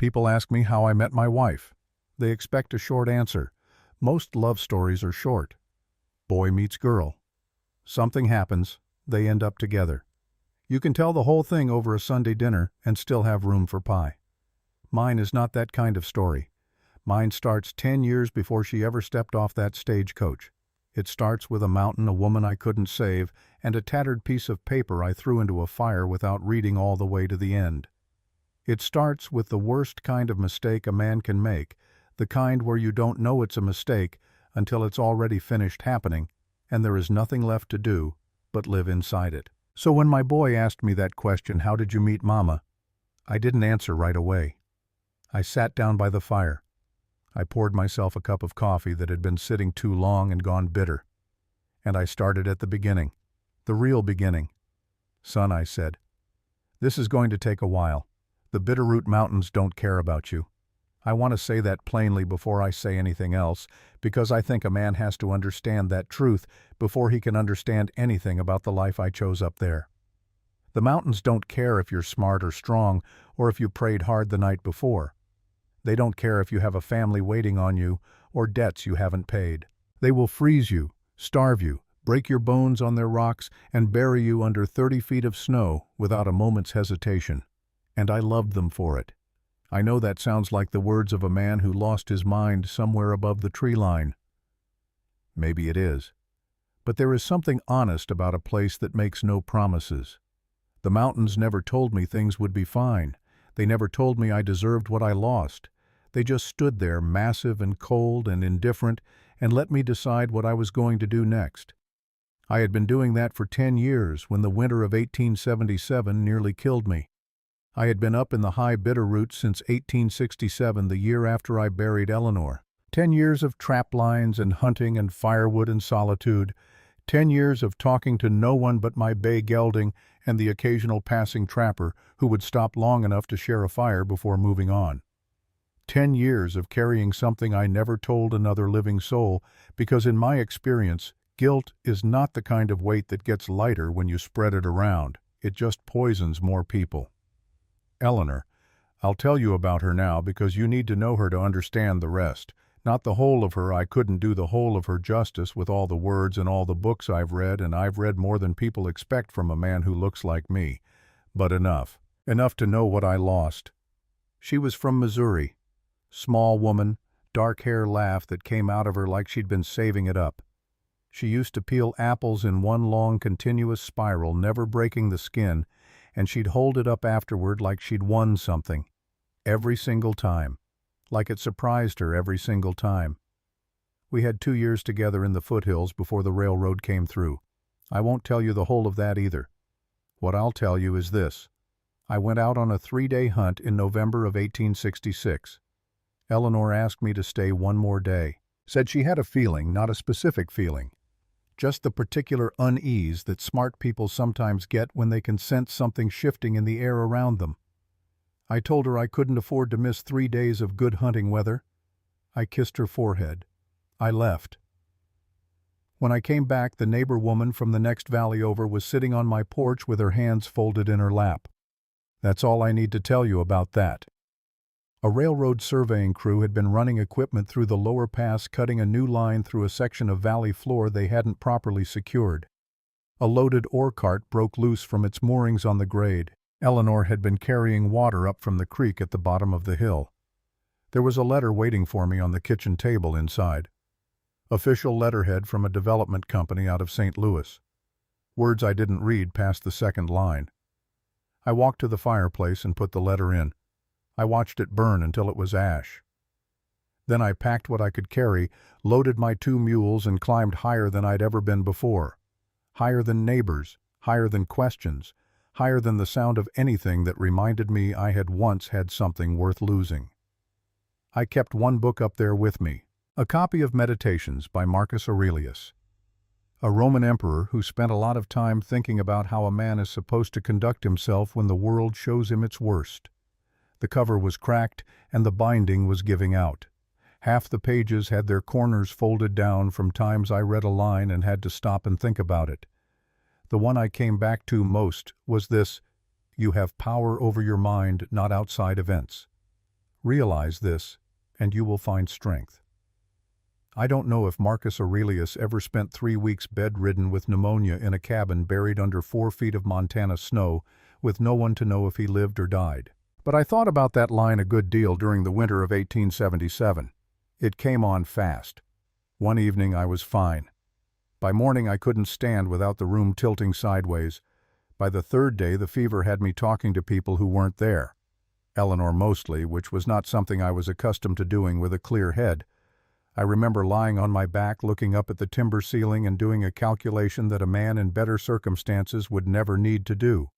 People ask me how I met my wife. They expect a short answer. Most love stories are short. Boy meets girl. Something happens, they end up together. You can tell the whole thing over a Sunday dinner and still have room for pie. Mine is not that kind of story. Mine starts 10 years before she ever stepped off that stagecoach. It starts with a mountain a woman I couldn't save and a tattered piece of paper I threw into a fire without reading all the way to the end. It starts with the worst kind of mistake a man can make, the kind where you don't know it's a mistake until it's already finished happening and there is nothing left to do but live inside it. So when my boy asked me that question, how did you meet Mama? I didn't answer right away. I sat down by the fire. I poured myself a cup of coffee that had been sitting too long and gone bitter. And I started at the beginning, the real beginning. Son, I said, this is going to take a while. The Bitterroot Mountains don't care about you. I want to say that plainly before I say anything else, because I think a man has to understand that truth before he can understand anything about the life I chose up there. The mountains don't care if you're smart or strong, or if you prayed hard the night before. They don't care if you have a family waiting on you, or debts you haven't paid. They will freeze you, starve you, break your bones on their rocks, and bury you under 30 feet of snow without a moment's hesitation. And I loved them for it. I know that sounds like the words of a man who lost his mind somewhere above the tree line. Maybe it is. But there is something honest about a place that makes no promises. The mountains never told me things would be fine. They never told me I deserved what I lost. They just stood there, massive and cold and indifferent, and let me decide what I was going to do next. I had been doing that for 10 years when the winter of 1877 nearly killed me. I had been up in the high Bitterroots since 1867, the year after I buried Eleanor. 10 years of trap lines and hunting and firewood and solitude. 10 years of talking to no one but my bay gelding and the occasional passing trapper who would stop long enough to share a fire before moving on. 10 years of carrying something I never told another living soul, because in my experience, guilt is not the kind of weight that gets lighter when you spread it around. It just poisons more people. Eleanor, I'll tell you about her now because you need to know her to understand the rest. Not the whole of her. I couldn't do the whole of her justice with all the words and all the books I've read, and I've read more than people expect from a man who looks like me. But enough. Enough to know what I lost. She was from Missouri. Small woman, dark hair laugh that came out of her like she'd been saving it up. She used to peel apples in one long continuous spiral, never breaking the skin, and she'd hold it up afterward like she'd won something. Every single time. Like it surprised her every single time. We had 2 years together in the foothills before the railroad came through. I won't tell you the whole of that either. What I'll tell you is this. I went out on a 3-day hunt in November of 1866. Eleanor asked me to stay one more day. Said she had a feeling, not a specific feeling. Just the particular unease that smart people sometimes get when they can sense something shifting in the air around them. I told her I couldn't afford to miss 3 days of good hunting weather. I kissed her forehead. I left. When I came back, the neighbor woman from the next valley over was sitting on my porch with her hands folded in her lap. That's all I need to tell you about that. A railroad surveying crew had been running equipment through the lower pass, cutting a new line through a section of valley floor they hadn't properly secured. A loaded ore cart broke loose from its moorings on the grade. Eleanor had been carrying water up from the creek at the bottom of the hill. There was a letter waiting for me on the kitchen table inside. Official letterhead from a development company out of St. Louis. Words I didn't read past the second line. I walked to the fireplace and put the letter in. I watched it burn until it was ash. Then I packed what I could carry, loaded my 2 mules, and climbed higher than I'd ever been before. Higher than neighbors, higher than questions, higher than the sound of anything that reminded me I had once had something worth losing. I kept one book up there with me, a copy of Meditations by Marcus Aurelius, a Roman emperor who spent a lot of time thinking about how a man is supposed to conduct himself when the world shows him its worst. The cover was cracked and the binding was giving out. Half the pages had their corners folded down from times I read a line and had to stop and think about it. The one I came back to most was this: "You have power over your mind, not outside events." Realize this, and you will find strength. I don't know if Marcus Aurelius ever spent 3 weeks bedridden with pneumonia in a cabin buried under 4 feet of Montana snow, with no one to know if he lived or died. But I thought about that line a good deal during the winter of 1877. It came on fast. One evening I was fine. By morning I couldn't stand without the room tilting sideways. By the third day the fever had me talking to people who weren't there. Eleanor mostly, which was not something I was accustomed to doing with a clear head. I remember lying on my back looking up at the timber ceiling and doing a calculation that a man in better circumstances would never need to do.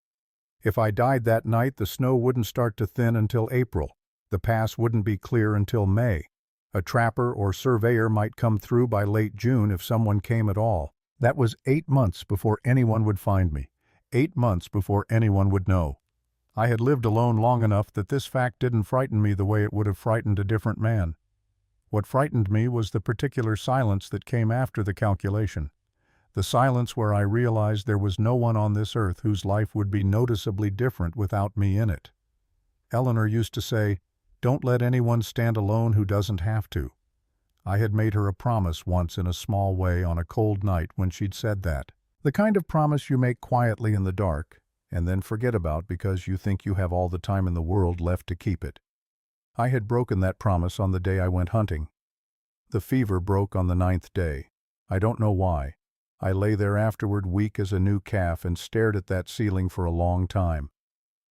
If I died that night, the snow wouldn't start to thin until April. The pass wouldn't be clear until May. A trapper or surveyor might come through by late June if someone came at all. That was 8 months before anyone would find me. 8 months before anyone would know. I had lived alone long enough that this fact didn't frighten me the way it would have frightened a different man. What frightened me was the particular silence that came after the calculation. The silence where I realized there was no one on this earth whose life would be noticeably different without me in it. Eleanor used to say, "Don't let anyone stand alone who doesn't have to." I had made her a promise once in a small way on a cold night when she'd said that. The kind of promise you make quietly in the dark, and then forget about because you think you have all the time in the world left to keep it. I had broken that promise on the day I went hunting. The fever broke on the 9th day. I don't know why. I lay there afterward weak as a new calf and stared at that ceiling for a long time.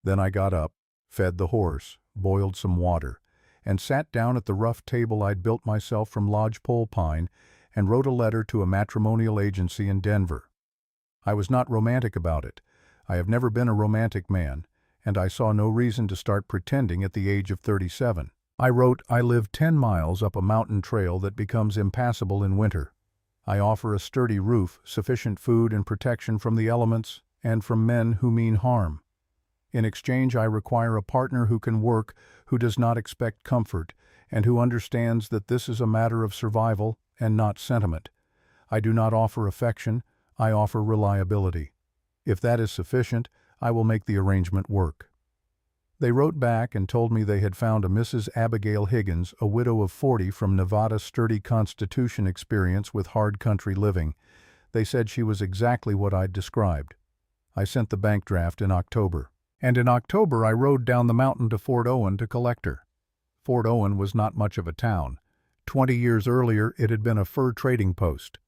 Then I got up, fed the horse, boiled some water, and sat down at the rough table I'd built myself from lodgepole pine and wrote a letter to a matrimonial agency in Denver. I was not romantic about it. I have never been a romantic man, and I saw no reason to start pretending at the age of 37. I wrote, "I live 10 miles up a mountain trail that becomes impassable in winter. I offer a sturdy roof, sufficient food and protection from the elements and from men who mean harm. In exchange, I require a partner who can work, who does not expect comfort, and who understands that this is a matter of survival and not sentiment. I do not offer affection, I offer reliability. If that is sufficient, I will make the arrangement work." They wrote back and told me they had found a Mrs. Abigail Higgins, a widow of 40 from Nevada, sturdy constitution experience with hard country living. They said she was exactly what I'd described. I sent the bank draft in October. And in October I rode down the mountain to Fort Owen to collect her. Fort Owen was not much of a town. 20 years earlier it had been a fur trading post.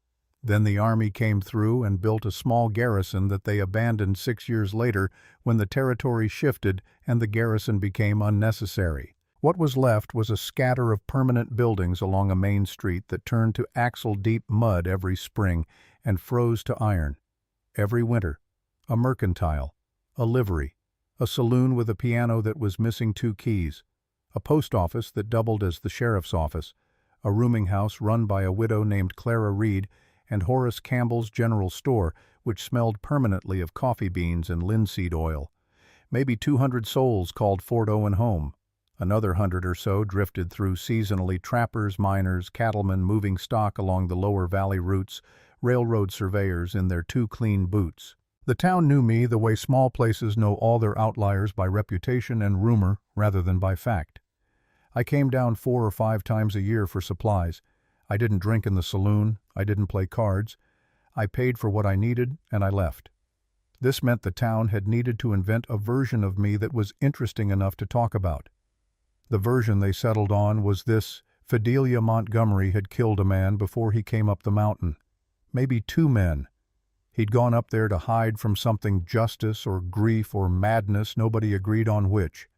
Then the Army came through and built a small garrison that they abandoned 6 years later when the territory shifted and the garrison became unnecessary. What was left was a scatter of permanent buildings along a main street that turned to axle-deep mud every spring and froze to iron. Every winter, a mercantile, a livery, a saloon with a piano that was missing 2 keys, a post office that doubled as the sheriff's office, a rooming house run by a widow named Clara Reed, and Horace Campbell's general store, which smelled permanently of coffee beans and linseed oil. Maybe 200 souls called Fort Owen home. Another 100 or so drifted through seasonally trappers, miners, cattlemen moving stock along the lower valley routes, railroad surveyors in their 2 clean boots. The town knew me the way small places know all their outliers by reputation and rumor rather than by fact. I came down 4 or 5 times a year for supplies. I didn't drink in the saloon, I didn't play cards. I paid for what I needed, and I left. This meant the town had needed to invent a version of me that was interesting enough to talk about. The version they settled on was this: Fidelia Montgomery had killed a man before he came up the mountain. Maybe 2 men. He'd gone up there to hide from something, justice or grief or madness, nobody agreed on which.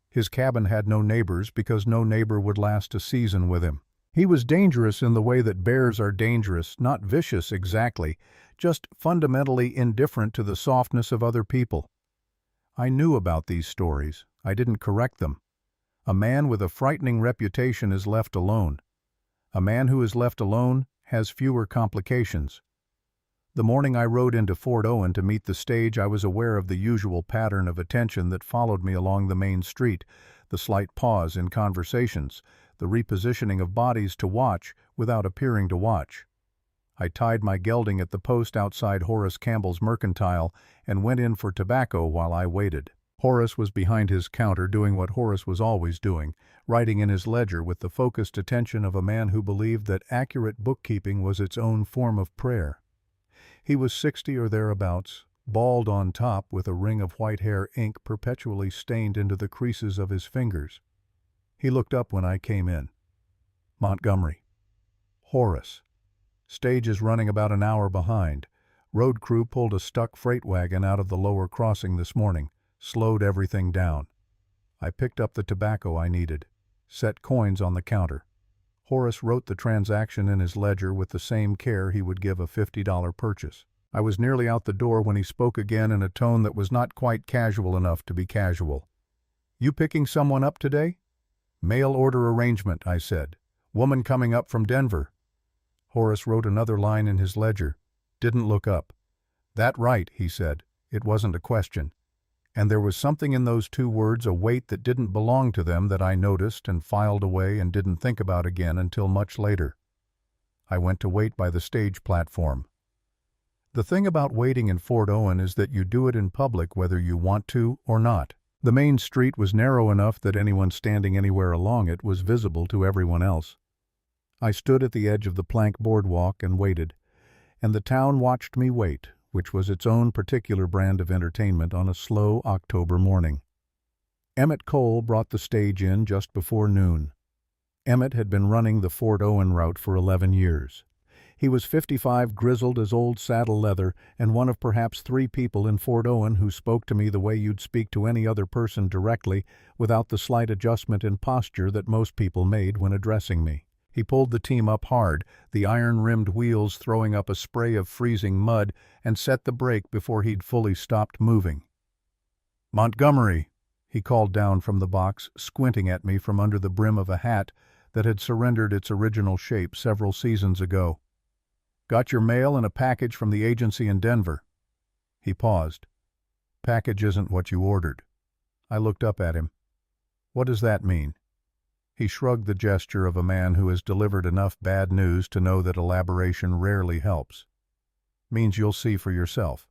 His cabin had no neighbors because no neighbor would last a season with him. He was dangerous in the way that bears are dangerous, not vicious exactly, just fundamentally indifferent to the softness of other people. I knew about these stories. I didn't correct them. A man with a frightening reputation is left alone. A man who is left alone has fewer complications. The morning I rode into Fort Owen to meet the stage, I was aware of the usual pattern of attention that followed me along the main street, the slight pause in conversations, the repositioning of bodies to watch without appearing to watch. I tied my gelding at the post outside Horace Campbell's mercantile and went in for tobacco while I waited. Horace was behind his counter doing what Horace was always doing, writing in his ledger with the focused attention of a man who believed that accurate bookkeeping was its own form of prayer. He was 60 or thereabouts, bald on top with a ring of white hair ink perpetually stained into the creases of his fingers. He looked up when I came in. Montgomery. Horace. Stage is running about an hour behind. Road crew pulled a stuck freight wagon out of the lower crossing this morning, slowed everything down. I picked up the tobacco I needed, set coins on the counter. Horace wrote the transaction in his ledger with the same care he would give a $50 purchase. I was nearly out the door when he spoke again in a tone that was not quite casual enough to be casual. "You picking someone up today?" "Mail order arrangement," I said. "Woman coming up from Denver." Horace wrote another line in his ledger. Didn't look up. "That right," he said. It wasn't a question. And there was something in those two words, a weight that didn't belong to them, that I noticed and filed away and didn't think about again until much later. I went to wait by the stage platform. The thing about waiting in Fort Owen is that you do it in public whether you want to or not. The main street was narrow enough that anyone standing anywhere along it was visible to everyone else. I stood at the edge of the plank boardwalk and waited, and the town watched me wait, which was its own particular brand of entertainment on a slow October morning. Emmett Cole brought the stage in just before noon. Emmett had been running the Fort Owen route for 11 years. He was 55, grizzled as old saddle leather, and one of perhaps 3 people in Fort Owen who spoke to me the way you'd speak to any other person directly, without the slight adjustment in posture that most people made when addressing me. He pulled the team up hard, the iron-rimmed wheels throwing up a spray of freezing mud, and set the brake before he'd fully stopped moving. "Montgomery," he called down from the box, squinting at me from under the brim of a hat that had surrendered its original shape several seasons ago. "Got your mail and a package from the agency in Denver." He paused. "Package isn't what you ordered." I looked up at him. "What does that mean?" He shrugged the gesture of a man who has delivered enough bad news to know that elaboration rarely helps. "Means you'll see for yourself."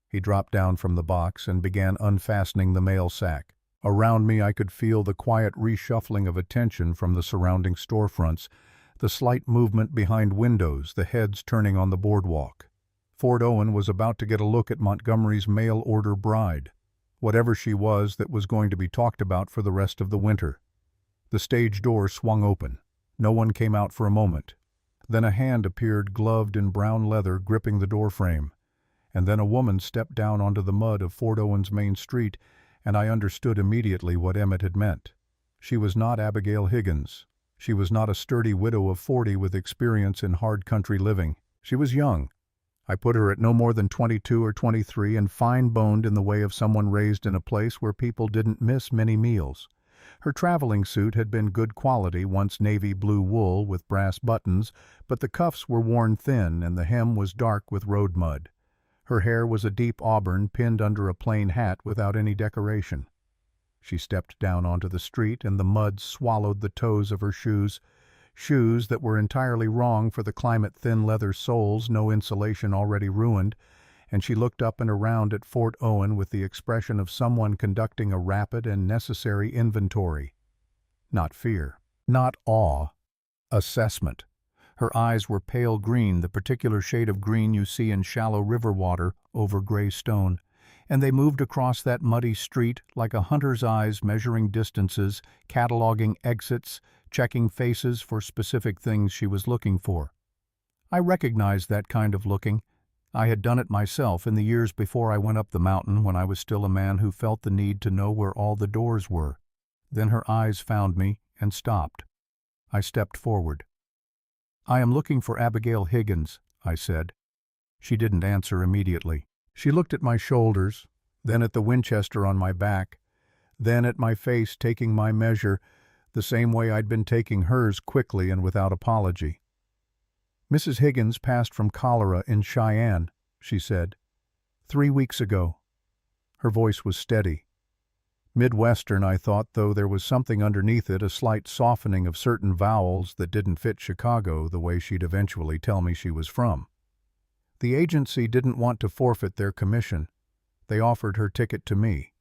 He dropped down from the box and began unfastening the mail sack. Around me I could feel the quiet reshuffling of attention from the surrounding storefronts, the slight movement behind windows, the heads turning on the boardwalk. Fort Owen was about to get a look at Montgomery's mail-order bride, whatever she was that was going to be talked about for the rest of the winter. The stage door swung open. No one came out for a moment. Then a hand appeared gloved in brown leather gripping the doorframe. And then a woman stepped down onto the mud of Fort Owen's main street, and I understood immediately what Emmett had meant. She was not Abigail Higgins. She was not a sturdy widow of 40 with experience in hard country living. She was young. I put her at no more than 22 or 23 and fine-boned in the way of someone raised in a place where people didn't miss many meals. Her traveling suit had been good quality, once navy blue wool with brass buttons, but the cuffs were worn thin and the hem was dark with road mud. Her hair was a deep auburn pinned under a plain hat without any decoration. She stepped down onto the street and the mud swallowed the toes of her shoes that were entirely wrong for the climate-thin leather soles, no insulation already ruined, and she looked up and around at Fort Owen with the expression of someone conducting a rapid and necessary inventory. Not fear, not awe, assessment. Her eyes were pale green, the particular shade of green you see in shallow river water over gray stone, and they moved across that muddy street like a hunter's eyes measuring distances, cataloging exits, checking faces for specific things she was looking for. I recognized that kind of looking. I had done it myself in the years before I went up the mountain, when I was still a man who felt the need to know where all the doors were. Then her eyes found me and stopped. I stepped forward. "I am looking for Abigail Higgins," I said. She didn't answer immediately. She looked at my shoulders, then at the Winchester on my back, then at my face taking my measure, the same way I'd been taking hers, quickly and without apology. "Mrs. Higgins passed from cholera in Cheyenne," she said. 3 weeks ago." Her voice was steady. Midwestern, I thought, though there was something underneath it, a slight softening of certain vowels that didn't fit Chicago the way she'd eventually tell me she was from. The agency didn't want to forfeit their commission. They offered her ticket to me.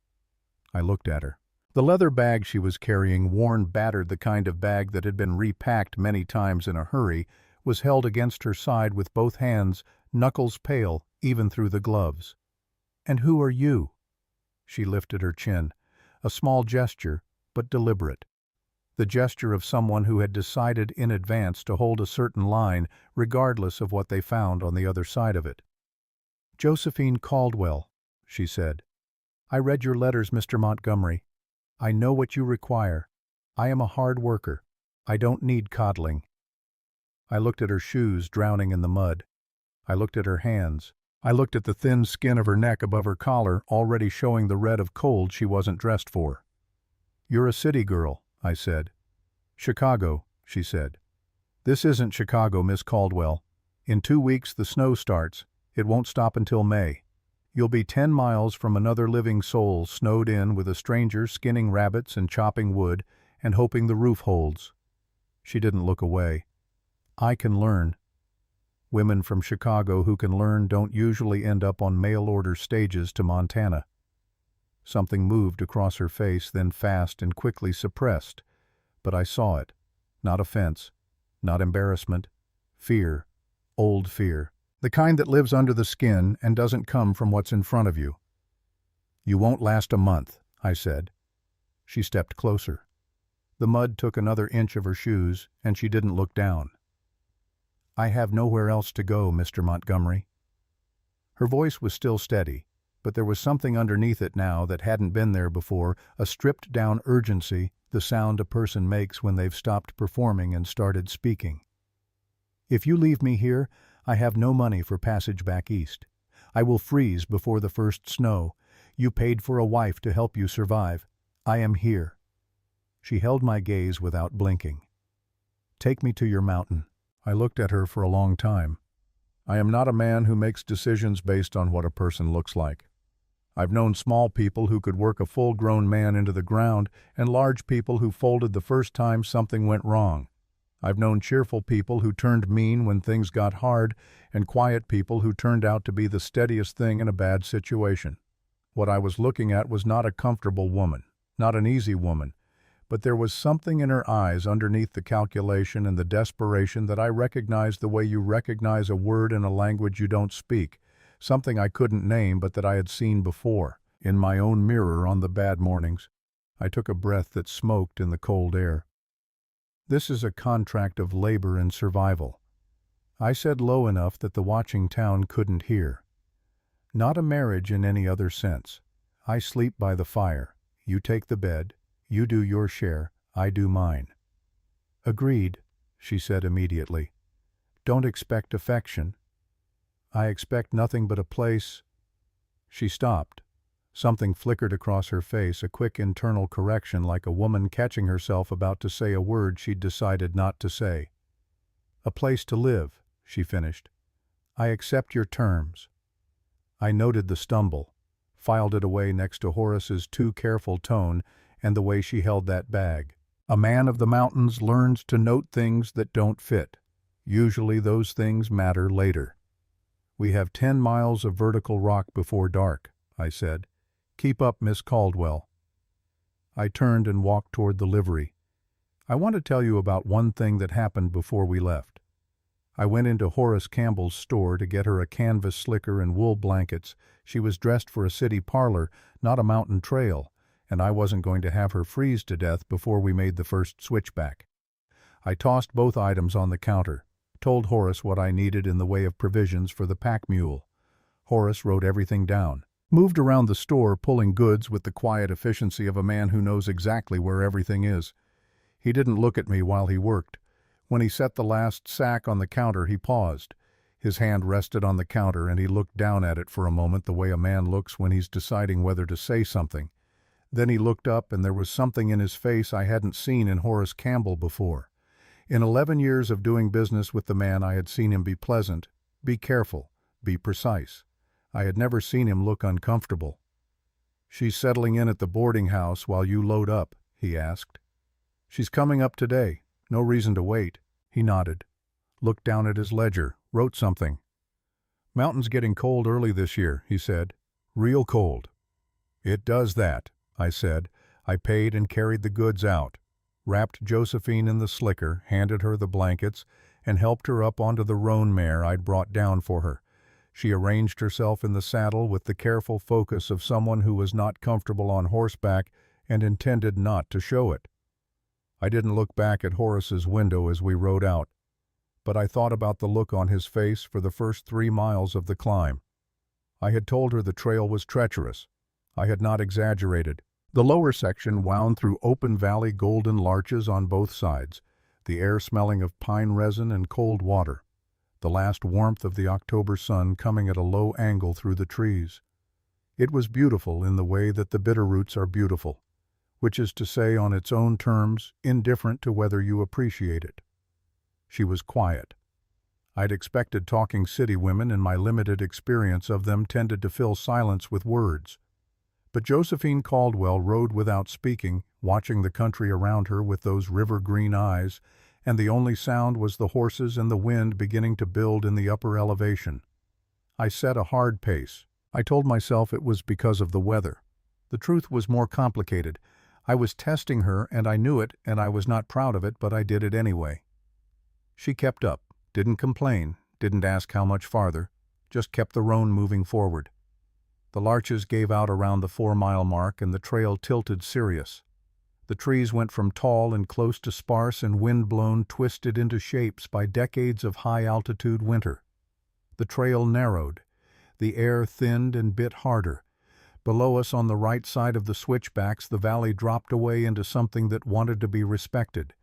I looked at her. The leather bag she was carrying, worn, battered, the kind of bag that had been repacked many times in a hurry, was held against her side with both hands, knuckles pale, even through the gloves. "And who are you?" She lifted her chin, a small gesture, but deliberate. The gesture of someone who had decided in advance to hold a certain line, regardless of what they found on the other side of it. "Josephine Caldwell," she said. "I read your letters, Mr. Montgomery. I know what you require. I am a hard worker. I don't need coddling." I looked at her shoes drowning in the mud. I looked at her hands. I looked at the thin skin of her neck above her collar, already showing the red of cold she wasn't dressed for. "You're a city girl," I said. "Chicago," she said. "This isn't Chicago, Miss Caldwell. In 2 weeks the snow starts. It won't stop until May. You'll be 10 miles from another living soul, snowed in with a stranger skinning rabbits and chopping wood and hoping the roof holds." She didn't look away. "I can learn." Women from Chicago who can learn don't usually end up on mail-order stages to Montana. Something moved across her face, then fast and quickly suppressed. But I saw it. Not offense. Not embarrassment. Fear. Old fear. The kind that lives under the skin and doesn't come from what's in front of you. "You won't last a month," I said. She stepped closer. The mud took another inch of her shoes, and she didn't look down. "I have nowhere else to go, Mr. Montgomery." Her voice was still steady, but there was something underneath it now that hadn't been there before, a stripped-down urgency, the sound a person makes when they've stopped performing and started speaking. "If you leave me here, I have no money for passage back east. I will freeze before the first snow. You paid for a wife to help you survive. I am here." She held my gaze without blinking. "Take me to your mountain." I looked at her for a long time. I am not a man who makes decisions based on what a person looks like. I've known small people who could work a full-grown man into the ground, and large people who folded the first time something went wrong. I've known cheerful people who turned mean when things got hard, and quiet people who turned out to be the steadiest thing in a bad situation. What I was looking at was not a comfortable woman, not an easy woman, but there was something in her eyes underneath the calculation and the desperation that I recognized the way you recognize a word in a language you don't speak, something I couldn't name but that I had seen before, in my own mirror on the bad mornings. I took a breath that smoked in the cold air. "This is a contract of labor and survival." I said low enough that the watching town couldn't hear. "Not a marriage in any other sense. I sleep by the fire. You take the bed. You do your share. I do mine." "Agreed," she said immediately. "Don't expect affection." "I expect nothing but a place—" She stopped. Something flickered across her face, a quick internal correction like a woman catching herself about to say a word she'd decided not to say. "A place to live," she finished. "I accept your terms." I noted the stumble, filed it away next to Horace's too careful tone and the way she held that bag. A man of the mountains learns to note things that don't fit. Usually those things matter later. "We have 10 miles of vertical rock before dark," I said. "Keep up, Miss Caldwell." I turned and walked toward the livery. "I want to tell you about one thing that happened before we left." I went into Horace Campbell's store to get her a canvas slicker and wool blankets. She was dressed for a city parlor, not a mountain trail, and I wasn't going to have her freeze to death before we made the first switchback. I tossed both items on the counter, told Horace what I needed in the way of provisions for the pack mule. Horace wrote everything down, moved around the store pulling goods with the quiet efficiency of a man who knows exactly where everything is. He didn't look at me while he worked. When he set the last sack on the counter, he paused. His hand rested on the counter and he looked down at it for a moment the way a man looks when he's deciding whether to say something. Then he looked up and there was something in his face I hadn't seen in Horace Campbell before. In 11 years of doing business with the man, I had seen him be pleasant, be careful, be precise. I had never seen him look uncomfortable. "She's settling in at the boarding house while you load up?" he asked. "She's coming up today. No reason to wait." He nodded, looked down at his ledger, wrote something. "Mountain's getting cold early this year," he said. "Real cold." "It does that," I said. I paid and carried the goods out, wrapped Josephine in the slicker, handed her the blankets, and helped her up onto the roan mare I'd brought down for her. She arranged herself in the saddle with the careful focus of someone who was not comfortable on horseback and intended not to show it. I didn't look back at Horace's window as we rode out, but I thought about the look on his face for the first 3 miles of the climb. I had told her the trail was treacherous. I had not exaggerated. The lower section wound through open valley golden larches on both sides, the air smelling of pine resin and cold water, the last warmth of the October sun coming at a low angle through the trees. It was beautiful in the way that the Bitterroots are beautiful, which is to say on its own terms, indifferent to whether you appreciate it. She was quiet. I'd expected talking city women, and my limited experience of them tended to fill silence with words. But Josephine Caldwell rode without speaking, watching the country around her with those river-green eyes, and the only sound was the horses and the wind beginning to build in the upper elevation. I set a hard pace. I told myself it was because of the weather. The truth was more complicated. I was testing her, and I knew it, and I was not proud of it, but I did it anyway. She kept up, didn't complain, didn't ask how much farther, just kept the roan moving forward. The larches gave out around the 4-mile mark, and the trail tilted serious. The trees went from tall and close to sparse and wind-blown, twisted into shapes by decades of high-altitude winter. The trail narrowed. The air thinned and bit harder. Below us on the right side of the switchbacks, the valley dropped away into something that wanted to be respected.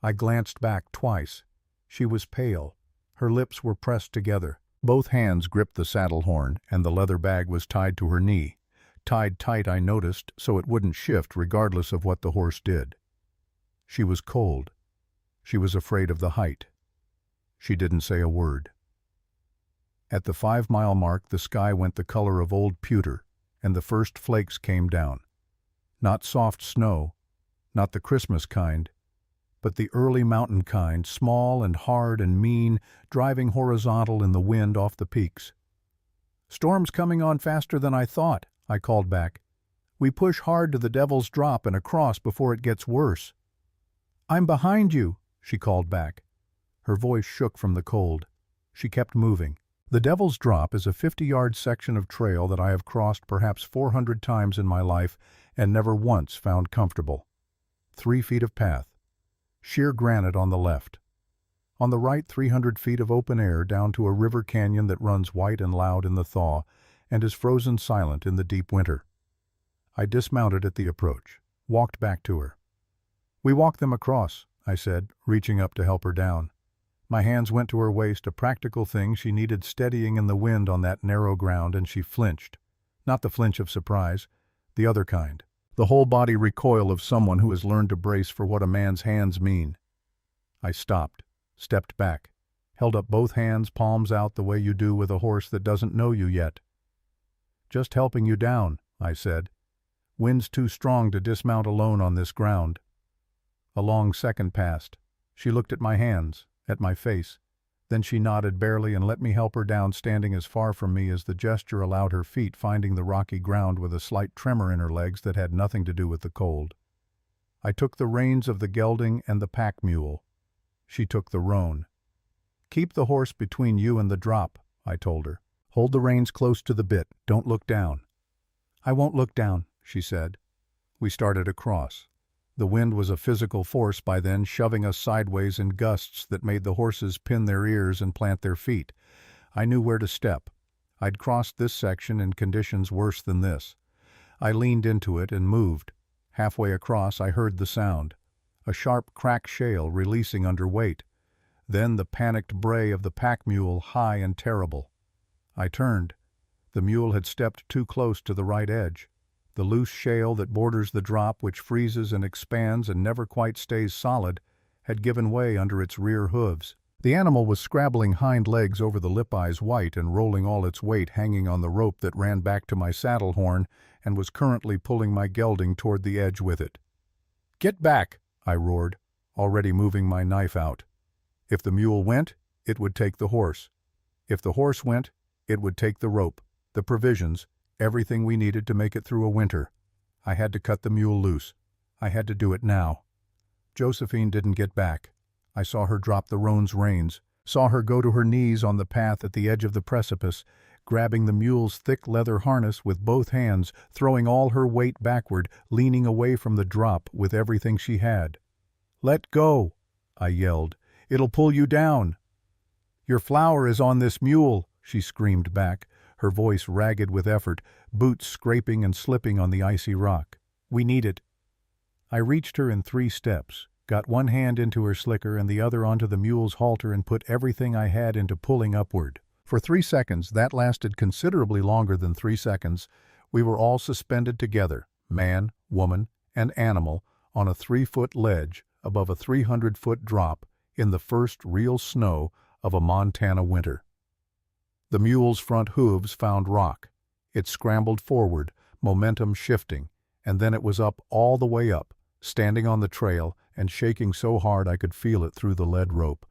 I glanced back twice. She was pale. Her lips were pressed together. Both hands gripped the saddle horn, and the leather bag was tied to her knee. Tied tight, I noticed, so it wouldn't shift regardless of what the horse did. She was cold. She was afraid of the height. She didn't say a word. At the 5-mile mark, the sky went the color of old pewter, and the first flakes came down. Not soft snow, not the Christmas kind, but the early mountain kind, small and hard and mean, driving horizontal in the wind off the peaks. "Storm's coming on faster than I thought," I called back. "We push hard to the Devil's Drop and across before it gets worse." "I'm behind you," she called back. Her voice shook from the cold. She kept moving. The Devil's Drop is a 50-yard section of trail that I have crossed perhaps 400 times in my life and never once found comfortable. 3 feet of path. Sheer granite on the left. On the right, 300 feet of open air down to a river canyon that runs white and loud in the thaw and is frozen silent in the deep winter. I dismounted at the approach, walked back to her. "We walk them across," I said, reaching up to help her down. My hands went to her waist, a practical thing she needed steadying in the wind on that narrow ground, and she flinched. Not the flinch of surprise, the other kind. The whole body recoil of someone who has learned to brace for what a man's hands mean. I stopped, stepped back, held up both hands, palms out, the way you do with a horse that doesn't know you yet. "Just helping you down," I said. "Wind's too strong to dismount alone on this ground." A long second passed. She looked at my hands, at my face. Then she nodded barely and let me help her down, standing as far from me as the gesture allowed, her feet finding the rocky ground with a slight tremor in her legs that had nothing to do with the cold. I took the reins of the gelding and the pack mule. She took the roan. "Keep the horse between you and the drop," I told her. "Hold the reins close to the bit. Don't look down." "I won't look down," she said. We started across. The wind was a physical force by then, shoving us sideways in gusts that made the horses pin their ears and plant their feet. I knew where to step. I'd crossed this section in conditions worse than this. I leaned into it and moved. Halfway across, I heard the sound. A sharp crack shale releasing under weight. Then the panicked bray of the pack mule, high and terrible. I turned. The mule had stepped too close to the right edge. The loose shale that borders the drop, which freezes and expands and never quite stays solid, had given way under its rear hooves. The animal was scrabbling hind legs over the lip eyes white and rolling all its weight hanging on the rope that ran back to my saddle horn and was currently pulling my gelding toward the edge with it. "Get back!" I roared, already moving my knife out. If the mule went, it would take the horse. If the horse went, it would take the rope, the provisions, everything we needed to make it through a winter. I had to cut the mule loose. I had to do it now. Josephine didn't get back. I saw her drop the roan's reins, saw her go to her knees on the path at the edge of the precipice, grabbing the mule's thick leather harness with both hands, throwing all her weight backward, leaning away from the drop with everything she had. "Let go," I yelled. "It'll pull you down." "Your flour is on this mule," she screamed back, her voice ragged with effort, boots scraping and slipping on the icy rock. "We need it." I reached her in 3 steps, got one hand into her slicker and the other onto the mule's halter and put everything I had into pulling upward. For 3 seconds, that lasted considerably longer than 3 seconds, we were all suspended together, man, woman, and animal, on a 3-foot ledge above a 300-foot drop in the first real snow of a Montana winter. The mule's front hooves found rock. It scrambled forward, momentum shifting, and then it was up all the way up, standing on the trail and shaking so hard I could feel it through the lead rope.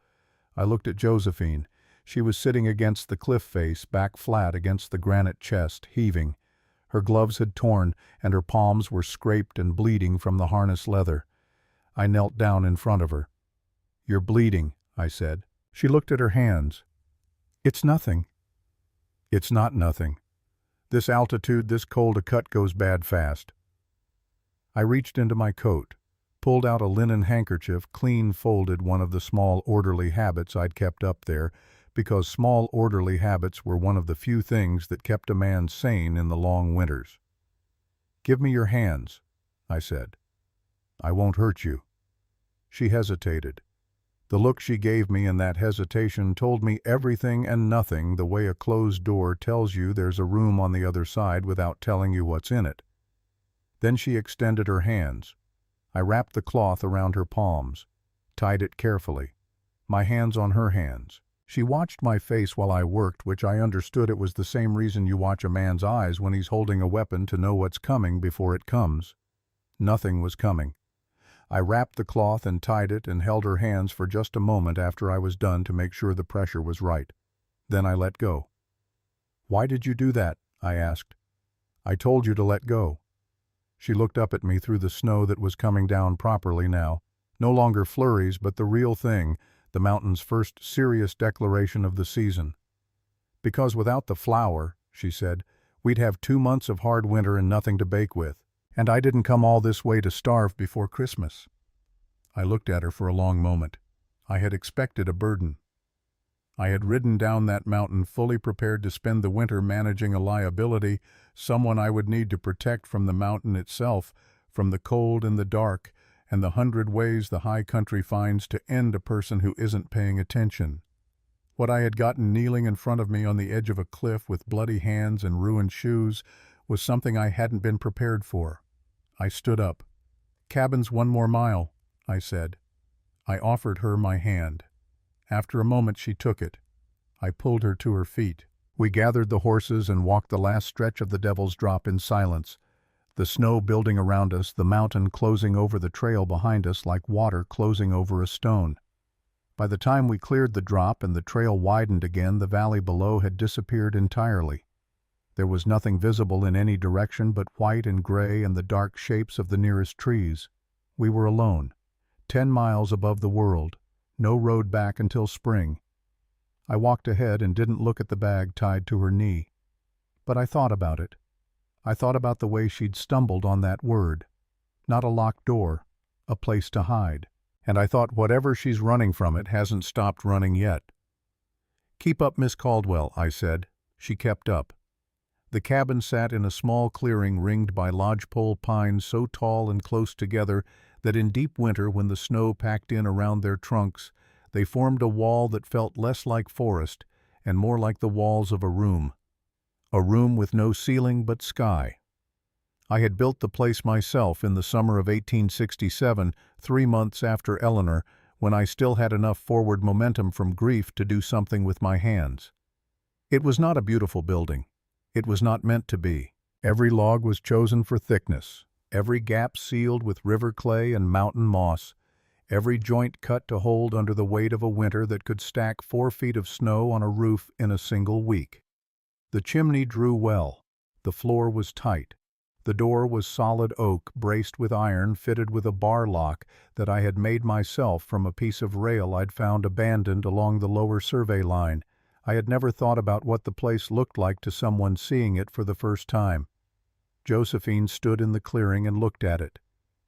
I looked at Josephine. She was sitting against the cliff face, back flat against the granite chest, heaving. Her gloves had torn, and her palms were scraped and bleeding from the harness leather. I knelt down in front of her. "You're bleeding," I said. She looked at her hands. "It's nothing." "It's not nothing. This altitude, this cold, a cut goes bad fast." I reached into my coat, pulled out a linen handkerchief, clean folded, one of the small orderly habits I'd kept up there, because small orderly habits were one of the few things that kept a man sane in the long winters. "Give me your hands," I said. "I won't hurt you." She hesitated. The look she gave me in that hesitation told me everything and nothing, the way a closed door tells you there's a room on the other side without telling you what's in it. Then she extended her hands. I wrapped the cloth around her palms, tied it carefully, my hands on her hands. She watched my face while I worked, which I understood it was the same reason you watch a man's eyes when he's holding a weapon, to know what's coming before it comes. Nothing was coming. I wrapped the cloth and tied it and held her hands for just a moment after I was done to make sure the pressure was right. Then I let go. "Why did you do that?" I asked. "I told you to let go." She looked up at me through the snow that was coming down properly now. No longer flurries, but the real thing, the mountain's first serious declaration of the season. "Because without the flour," she said, "we'd have 2 months of hard winter and nothing to bake with. And I didn't come all this way to starve before Christmas." I looked at her for a long moment. I had expected a burden. I had ridden down that mountain fully prepared to spend the winter managing a liability, someone I would need to protect from the mountain itself, from the cold and the dark, and the 100 ways the high country finds to end a person who isn't paying attention. What I had gotten kneeling in front of me on the edge of a cliff with bloody hands and ruined shoes was something I hadn't been prepared for. I stood up. "Cabin's 1 more mile," I said. I offered her my hand. After a moment she took it. I pulled her to her feet. We gathered the horses and walked the last stretch of the Devil's Drop in silence. The snow building around us, the mountain closing over the trail behind us like water closing over a stone. By the time we cleared the drop and the trail widened again, the valley below had disappeared entirely. There was nothing visible in any direction but white and gray and the dark shapes of the nearest trees. We were alone, 10 miles above the world, no road back until spring. I walked ahead and didn't look at the bag tied to her knee. But I thought about it. I thought about the way she'd stumbled on that word. Not a locked door, a place to hide. And I thought whatever she's running from, it hasn't stopped running yet. "Keep up, Miss Caldwell," I said. She kept up. The cabin sat in a small clearing ringed by lodgepole pines so tall and close together that in deep winter, when the snow packed in around their trunks, they formed a wall that felt less like forest and more like the walls of a room with no ceiling but sky. I had built the place myself in the summer of 1867, 3 months after Eleanor, when I still had enough forward momentum from grief to do something with my hands. It was not a beautiful building. It was not meant to be. Every log was chosen for thickness, every gap sealed with river clay and mountain moss, every joint cut to hold under the weight of a winter that could stack 4 feet of snow on a roof in a single week. The chimney drew well. The floor was tight. The door was solid oak, braced with iron, fitted with a bar lock that I had made myself from a piece of rail I'd found abandoned along the lower survey line. I had never thought about what the place looked like to someone seeing it for the first time. Josephine stood in the clearing and looked at it.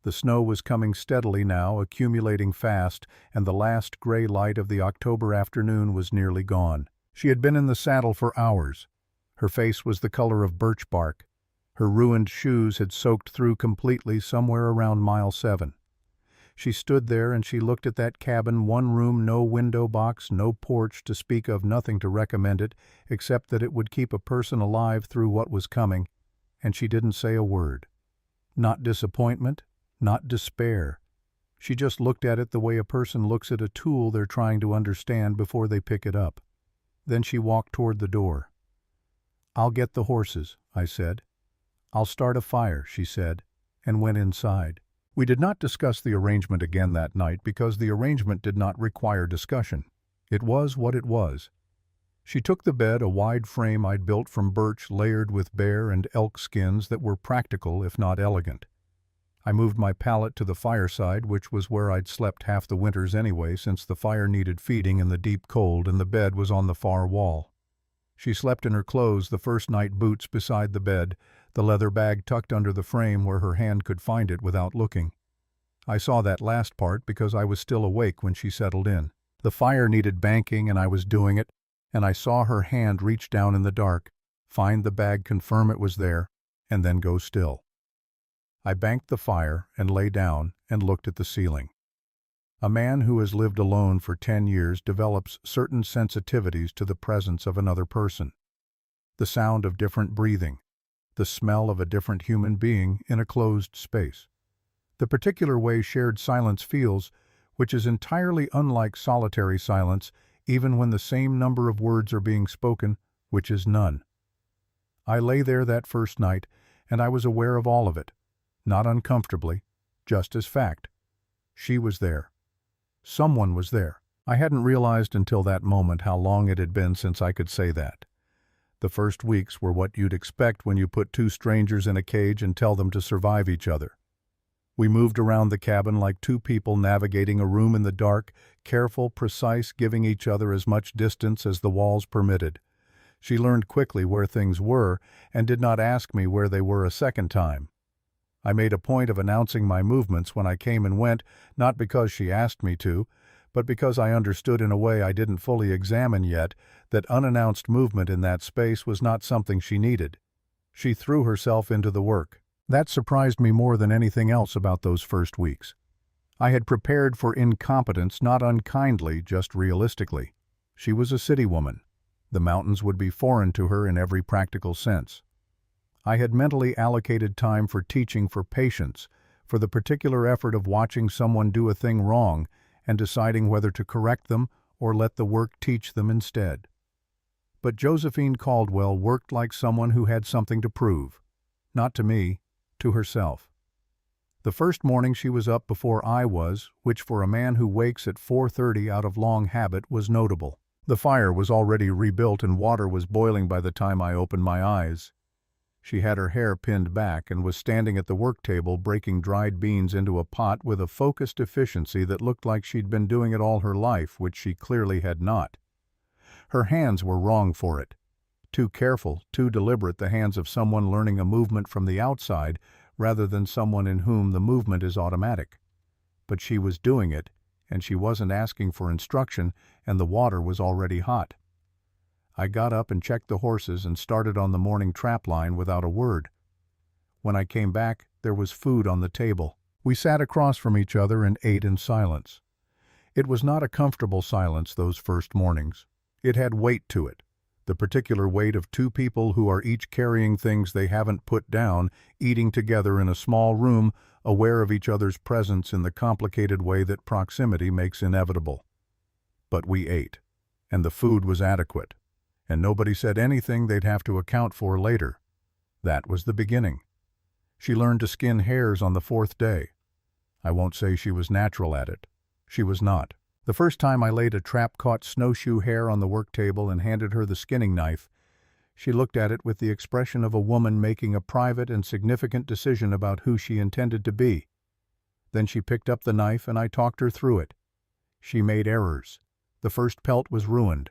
The snow was coming steadily now, accumulating fast, and the last gray light of the October afternoon was nearly gone. She had been in the saddle for hours. Her face was the color of birch bark. Her ruined shoes had soaked through completely somewhere around mile 7. She stood there and she looked at that cabin, one room, no window box, no porch to speak of, nothing to recommend it, except that it would keep a person alive through what was coming, and she didn't say a word. Not disappointment, not despair. She just looked at it the way a person looks at a tool they're trying to understand before they pick it up. Then she walked toward the door. "I'll get the horses," I said. "I'll start a fire," she said, and went inside. We did not discuss the arrangement again that night because the arrangement did not require discussion. It was what it was. She took the bed, a wide frame I'd built from birch layered with bear and elk skins that were practical if not elegant. I moved my pallet to the fireside, which was where I'd slept half the winters anyway, since the fire needed feeding in the deep cold and the bed was on the far wall. She slept in her clothes, the first night boots beside the bed, the leather bag tucked under the frame where her hand could find it without looking. I saw that last part because I was still awake when she settled in. The fire needed banking and I was doing it, and I saw her hand reach down in the dark, find the bag, confirm it was there, and then go still. I banked the fire and lay down and looked at the ceiling. A man who has lived alone for 10 years develops certain sensitivities to the presence of another person. The sound of different breathing, the smell of a different human being in a closed space. The particular way shared silence feels, which is entirely unlike solitary silence, even when the same number of words are being spoken, which is none. I lay there that first night, and I was aware of all of it, not uncomfortably, just as fact. She was there. Someone was there. I hadn't realized until that moment how long it had been since I could say that. The first weeks were what you'd expect when you put two strangers in a cage and tell them to survive each other. We moved around the cabin like two people navigating a room in the dark, careful, precise, giving each other as much distance as the walls permitted. She learned quickly where things were and did not ask me where they were a second time. I made a point of announcing my movements when I came and went, not because she asked me to, but because I understood in a way I didn't fully examine yet that unannounced movement in that space was not something she needed. She threw herself into the work. That surprised me more than anything else about those first weeks. I had prepared for incompetence, not unkindly, just realistically. She was a city woman. The mountains would be foreign to her in every practical sense. I had mentally allocated time for teaching, for patience, for the particular effort of watching someone do a thing wrong and deciding whether to correct them or let the work teach them instead. But Josephine Caldwell worked like someone who had something to prove. Not to me, to herself. The first morning she was up before I was, which for a man who wakes at 4:30 out of long habit was notable. The fire was already rebuilt and water was boiling by the time I opened my eyes. She had her hair pinned back and was standing at the work table breaking dried beans into a pot with a focused efficiency that looked like she'd been doing it all her life, which she clearly had not. Her hands were wrong for it. Too careful, too deliberate, the hands of someone learning a movement from the outside rather than someone in whom the movement is automatic. But she was doing it, and she wasn't asking for instruction, and the water was already hot. I got up and checked the horses and started on the morning trap line without a word. When I came back, there was food on the table. We sat across from each other and ate in silence. It was not a comfortable silence those first mornings. It had weight to it, the particular weight of two people who are each carrying things they haven't put down, eating together in a small room, aware of each other's presence in the complicated way that proximity makes inevitable. But we ate, and the food was adequate. And nobody said anything they'd have to account for later. That was the beginning. She learned to skin hares on the 4th day. I won't say she was natural at it. She was not. The first time I laid a trap-caught snowshoe hare on the work table and handed her the skinning knife, She looked at it with the expression of a woman making a private and significant decision about who she intended to be. Then she picked up the knife and I talked her through it. She made errors. The first pelt was ruined.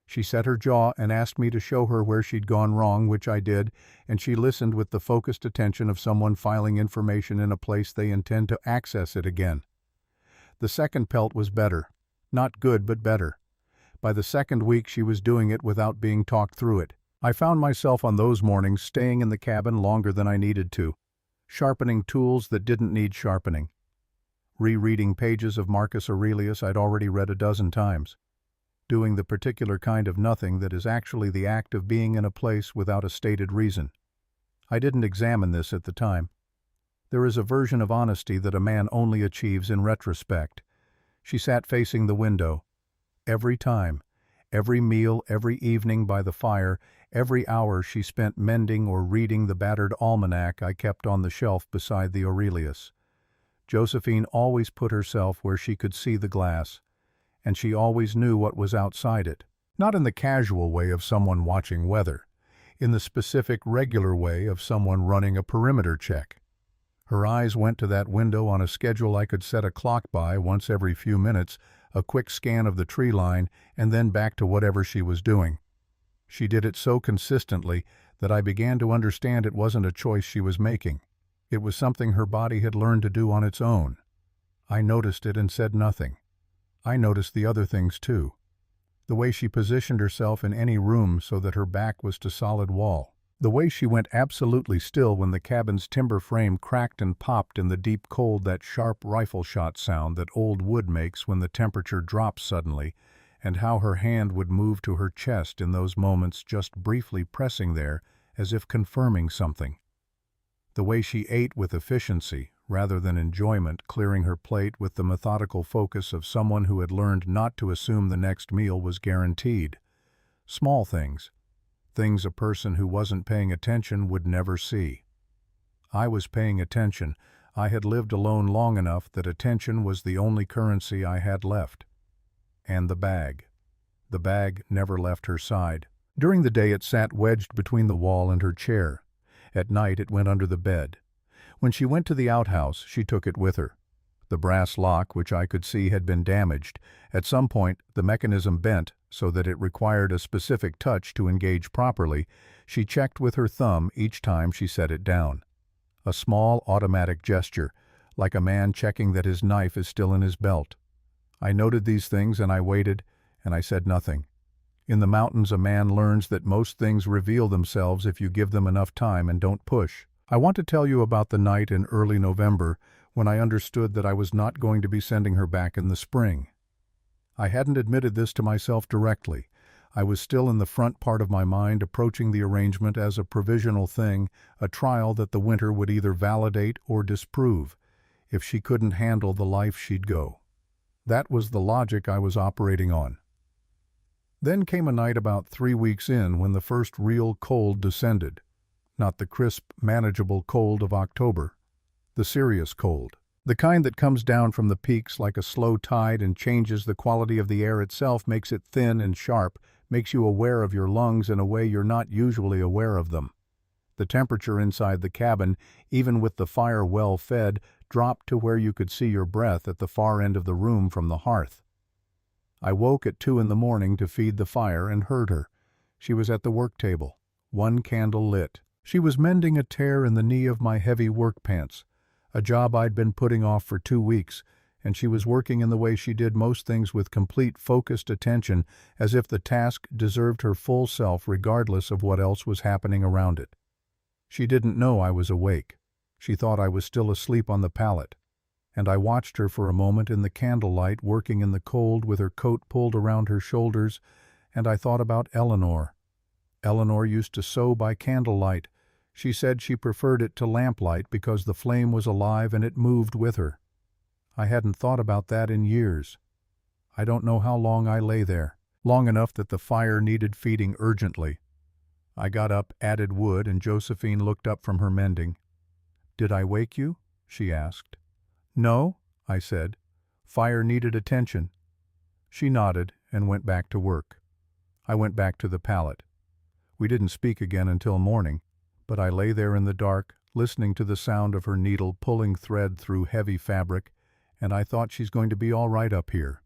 She set her jaw and asked me to show her where she'd gone wrong, which I did, and she listened with the focused attention of someone filing information in a place they intend to access it again. The second pelt was better. Not good, but better. By the second week she was doing it without being talked through it. I found myself on those mornings staying in the cabin longer than I needed to, sharpening tools that didn't need sharpening, rereading pages of Marcus Aurelius I'd already read a dozen times, doing the particular kind of nothing that is actually the act of being in a place without a stated reason. I didn't examine this at the time. There is a version of honesty that a man only achieves in retrospect. She sat facing the window. Every time, every meal, every evening by the fire, every hour she spent mending or reading the battered almanac I kept on the shelf beside the Aurelius. Josephine always put herself where she could see the glass, and she always knew what was outside it. Not in the casual way of someone watching weather, in the specific, regular way of someone running a perimeter check. Her eyes went to that window on a schedule I could set a clock by once every few minutes, a quick scan of the tree line, and then back to whatever she was doing. She did it so consistently that I began to understand it wasn't a choice she was making. It was something her body had learned to do on its own. I noticed it and said nothing. I noticed the other things too. The way she positioned herself in any room so that her back was to solid wall. The way she went absolutely still when the cabin's timber frame cracked and popped in the deep cold, that sharp rifle shot sound that old wood makes when the temperature drops suddenly, and how her hand would move to her chest in those moments, just briefly pressing there as if confirming something. The way she ate with efficiency, rather than enjoyment, clearing her plate with the methodical focus of someone who had learned not to assume the next meal was guaranteed. Small things. Things a person who wasn't paying attention would never see. I was paying attention. I had lived alone long enough that attention was the only currency I had left. And the bag. The bag never left her side. During the day it sat wedged between the wall and her chair. At night it went under the bed. When she went to the outhouse, she took it with her. The brass lock, which I could see had been damaged. At some point, the mechanism bent so that it required a specific touch to engage properly. She checked with her thumb each time she set it down. A small automatic gesture, like a man checking that his knife is still in his belt. I noted these things and I waited, and I said nothing. In the mountains, a man learns that most things reveal themselves if you give them enough time and don't push. I want to tell you about the night in early November when I understood that I was not going to be sending her back in the spring. I hadn't admitted this to myself directly. I was still in the front part of my mind, approaching the arrangement as a provisional thing, a trial that the winter would either validate or disprove. If she couldn't handle the life, she'd go. That was the logic I was operating on. Then came a night about 3 weeks in when the first real cold descended. Not the crisp, manageable cold of October. The serious cold. The kind that comes down from the peaks like a slow tide and changes the quality of the air itself, makes it thin and sharp, makes you aware of your lungs in a way you're not usually aware of them. The temperature inside the cabin, even with the fire well fed, dropped to where you could see your breath at the far end of the room from the hearth. I woke at 2 a.m. to feed the fire and heard her. She was at the work table, one candle lit. She was mending a tear in the knee of my heavy work pants, a job I'd been putting off for 2 weeks, and she was working in the way she did most things, with complete focused attention, as if the task deserved her full self regardless of what else was happening around it. She didn't know I was awake. She thought I was still asleep on the pallet, and I watched her for a moment in the candlelight, working in the cold with her coat pulled around her shoulders, and I thought about Eleanor. Eleanor used to sew by candlelight. She said she preferred it to lamplight because the flame was alive and it moved with her. I hadn't thought about that in years. I don't know how long I lay there. Long enough that the fire needed feeding urgently. I got up, added wood, and Josephine looked up from her mending. "Did I wake you?" she asked. "No," I said. "Fire needed attention." She nodded and went back to work. I went back to the pallet. We didn't speak again until morning, but I lay there in the dark, listening to the sound of her needle pulling thread through heavy fabric, and I thought she's going to be all right up here.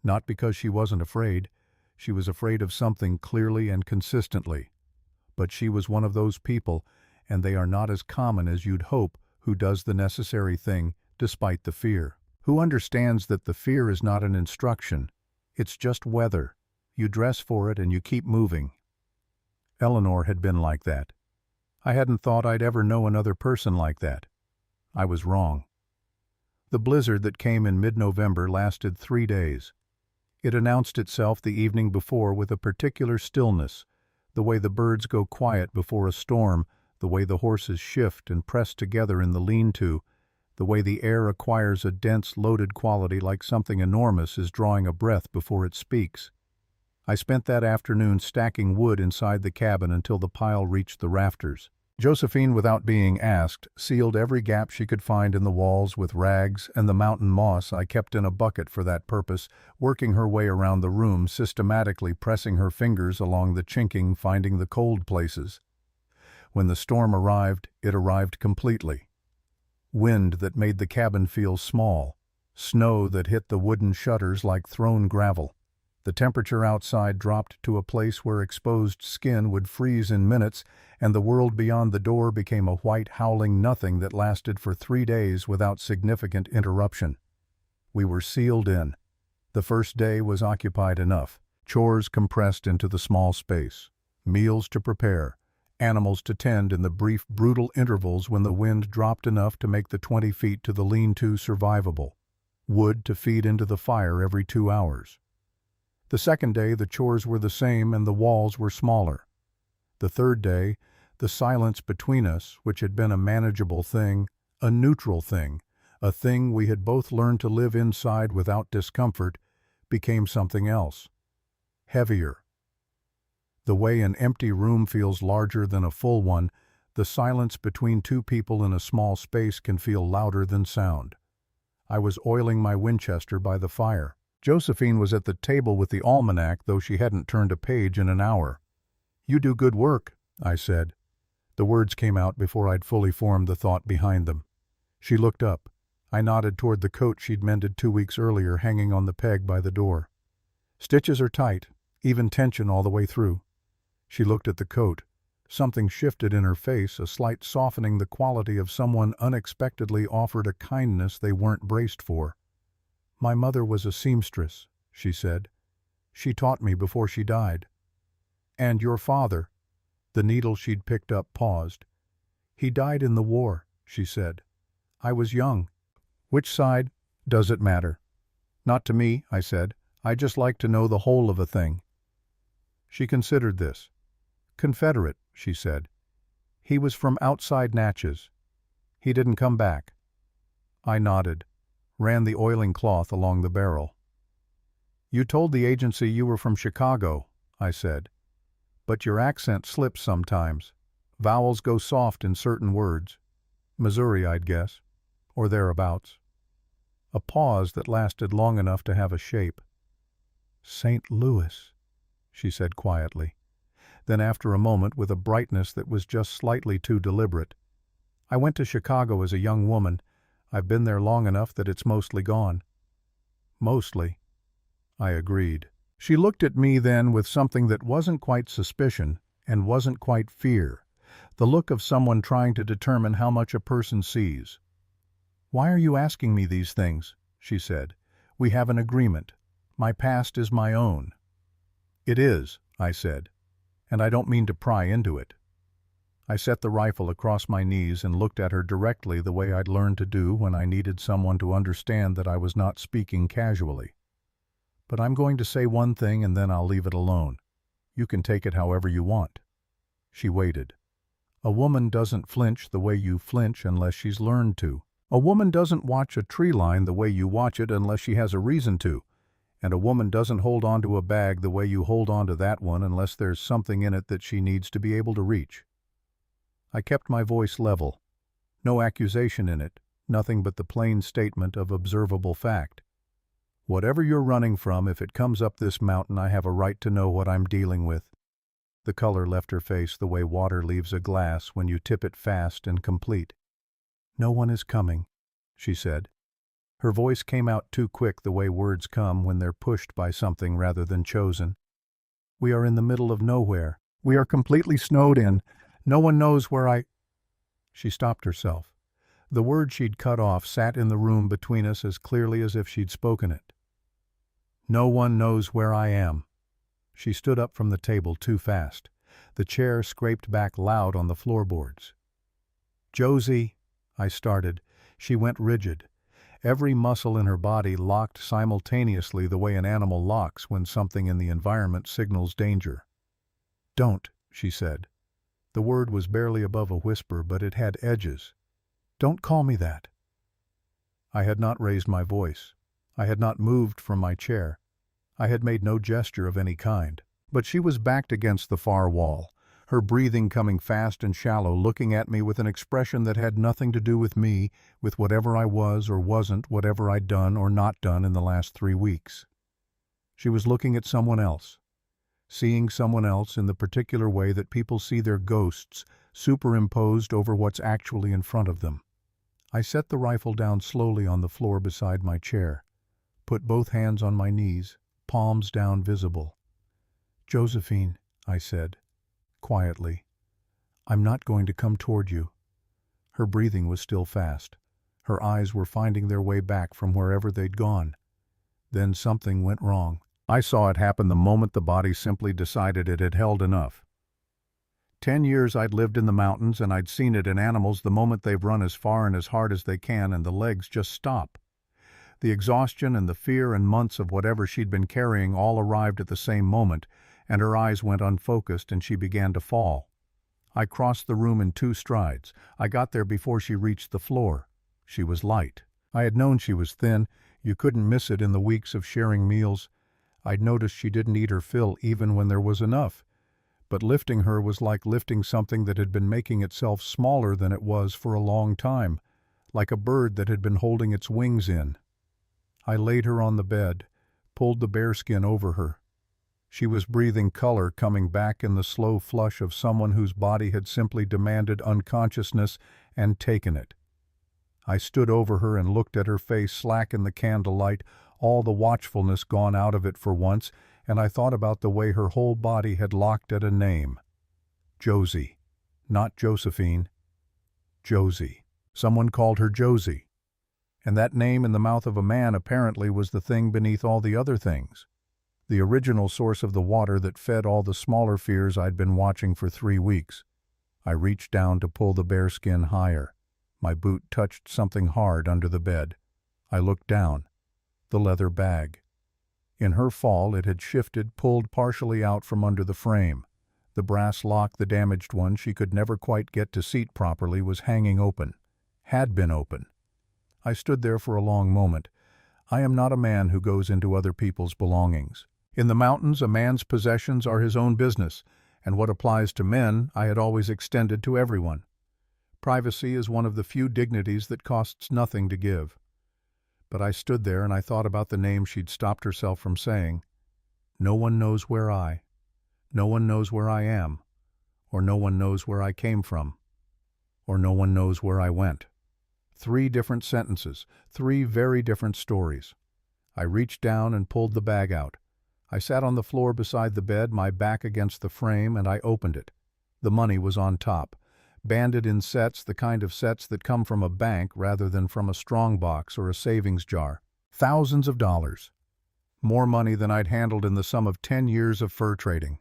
Not because she wasn't afraid. She was afraid of something clearly and consistently. But she was one of those people, and they are not as common as you'd hope, who does the necessary thing despite the fear. Who understands that the fear is not an instruction. It's just weather. You dress for it and you keep moving. Eleanor had been like that. I hadn't thought I'd ever know another person like that. I was wrong. The blizzard that came in mid-November lasted 3 days. It announced itself the evening before with a particular stillness, the way the birds go quiet before a storm, the way the horses shift and press together in the lean-to, the way the air acquires a dense, loaded quality like something enormous is drawing a breath before it speaks. I spent that afternoon stacking wood inside the cabin until the pile reached the rafters. Josephine, without being asked, sealed every gap she could find in the walls with rags and the mountain moss I kept in a bucket for that purpose, working her way around the room, systematically pressing her fingers along the chinking, finding the cold places. When the storm arrived, it arrived completely. Wind that made the cabin feel small, snow that hit the wooden shutters like thrown gravel. The temperature outside dropped to a place where exposed skin would freeze in minutes, and the world beyond the door became a white, howling nothing that lasted for 3 days without significant interruption. We were sealed in. The first day was occupied enough. Chores compressed into the small space. Meals to prepare. Animals to tend in the brief, brutal intervals when the wind dropped enough to make the 20 feet to the lean-to survivable. Wood to feed into the fire every 2 hours. The second day, the chores were the same and the walls were smaller. The third day, the silence between us, which had been a manageable thing, a neutral thing, a thing we had both learned to live inside without discomfort, became something else. Heavier. The way an empty room feels larger than a full one, the silence between two people in a small space can feel louder than sound. I was oiling my Winchester by the fire. Josephine was at the table with the almanac, though she hadn't turned a page in an hour. "You do good work," I said. The words came out before I'd fully formed the thought behind them. She looked up. I nodded toward the coat she'd mended 2 weeks earlier, hanging on the peg by the door. "Stitches are tight, even tension all the way through." She looked at the coat. Something shifted in her face, a slight softening, the quality of someone unexpectedly offered a kindness they weren't braced for. "My mother was a seamstress," she said. "She taught me before she died." "And your father?" The needle she'd picked up paused. "He died in the war," she said. "I was young." "Which side? Does it matter?" "Not to me," I said. "I just like to know the whole of a thing." She considered this. "Confederate," she said. "He was from outside Natchez. He didn't come back." I nodded, ran the oiling cloth along the barrel. "You told the agency you were from Chicago," I said. "But your accent slips sometimes. Vowels go soft in certain words. Missouri, I'd guess. Or thereabouts." A pause that lasted long enough to have a shape. "St. Louis," she said quietly. Then after a moment, with a brightness that was just slightly too deliberate, "I went to Chicago as a young woman. I've been there long enough that it's mostly gone." "Mostly," I agreed. She looked at me then with something that wasn't quite suspicion and wasn't quite fear, the look of someone trying to determine how much a person sees. "Why are you asking me these things?" she said. "We have an agreement. My past is my own." "It is," I said, "and I don't mean to pry into it." I set the rifle across my knees and looked at her directly, the way I'd learned to do when I needed someone to understand that I was not speaking casually. "But I'm going to say one thing and then I'll leave it alone. You can take it however you want." She waited. "A woman doesn't flinch the way you flinch unless she's learned to. A woman doesn't watch a tree line the way you watch it unless she has a reason to. And a woman doesn't hold on to a bag the way you hold on to that one unless there's something in it that she needs to be able to reach." I kept my voice level. No accusation in it, nothing but the plain statement of observable fact. "Whatever you're running from, if it comes up this mountain, I have a right to know what I'm dealing with." The color left her face the way water leaves a glass when you tip it fast and complete. "No one is coming," she said. Her voice came out too quick, the way words come when they're pushed by something rather than chosen. "We are in the middle of nowhere. We are completely snowed in. No one knows where I—" She stopped herself. The word she'd cut off sat in the room between us as clearly as if she'd spoken it. "No one knows where I am." She stood up from the table too fast. The chair scraped back loud on the floorboards. "Josie," I started. She went rigid. Every muscle in her body locked simultaneously the way an animal locks when something in the environment signals danger. "Don't," she said. The word was barely above a whisper, but it had edges. "Don't call me that." I had not raised my voice. I had not moved from my chair. I had made no gesture of any kind. But she was backed against the far wall, her breathing coming fast and shallow, looking at me with an expression that had nothing to do with me, with whatever I was or wasn't, whatever I'd done or not done in the last 3 weeks. She was looking at someone else, seeing someone else in the particular way that people see their ghosts superimposed over what's actually in front of them. I set the rifle down slowly on the floor beside my chair, put both hands on my knees, palms down visible. "Josephine," I said, quietly, "I'm not going to come toward you." Her breathing was still fast. Her eyes were finding their way back from wherever they'd gone. Then something went wrong. I saw it happen the moment the body simply decided it had held enough. 10 years I'd lived in the mountains, and I'd seen it in animals the moment they've run as far and as hard as they can and the legs just stop. The exhaustion and the fear and months of whatever she'd been carrying all arrived at the same moment, and her eyes went unfocused and she began to fall. I crossed the room in 2 strides. I got there before she reached the floor. She was light. I had known she was thin. You couldn't miss it in the weeks of sharing meals. I'd noticed she didn't eat her fill even when there was enough. But lifting her was like lifting something that had been making itself smaller than it was for a long time, like a bird that had been holding its wings in. I laid her on the bed, pulled the bearskin over her. She was breathing color coming back in the slow flush of someone whose body had simply demanded unconsciousness and taken it. I stood over her and looked at her face slack in the candlelight, all the watchfulness gone out of it for once, and I thought about the way her whole body had locked at a name. Josie. Not Josephine. Josie. Someone called her Josie. And that name in the mouth of a man apparently was the thing beneath all the other things. The original source of the water that fed all the smaller fears I'd been watching for 3 weeks. I reached down to pull the bearskin higher. My boot touched something hard under the bed. I looked down. The leather bag. In her fall it had shifted, pulled partially out from under the frame. The brass lock, the damaged one she could never quite get to seat properly, was hanging open. Had been open. I stood there for a long moment. I am not a man who goes into other people's belongings. In the mountains, a man's possessions are his own business, and what applies to men I had always extended to everyone. Privacy is one of the few dignities that costs nothing to give. But I stood there and I thought about the name she'd stopped herself from saying. No one knows where no one knows where I am, or no one knows where I came from, or no one knows where I went. 3 different sentences, 3 very different stories. I reached down and pulled the bag out. I sat on the floor beside the bed, my back against the frame, and I opened it. The money was on top, banded in sets, the kind of sets that come from a bank rather than from a strongbox or a savings jar. Thousands of dollars. More money than I'd handled in the sum of 10 years of fur trading.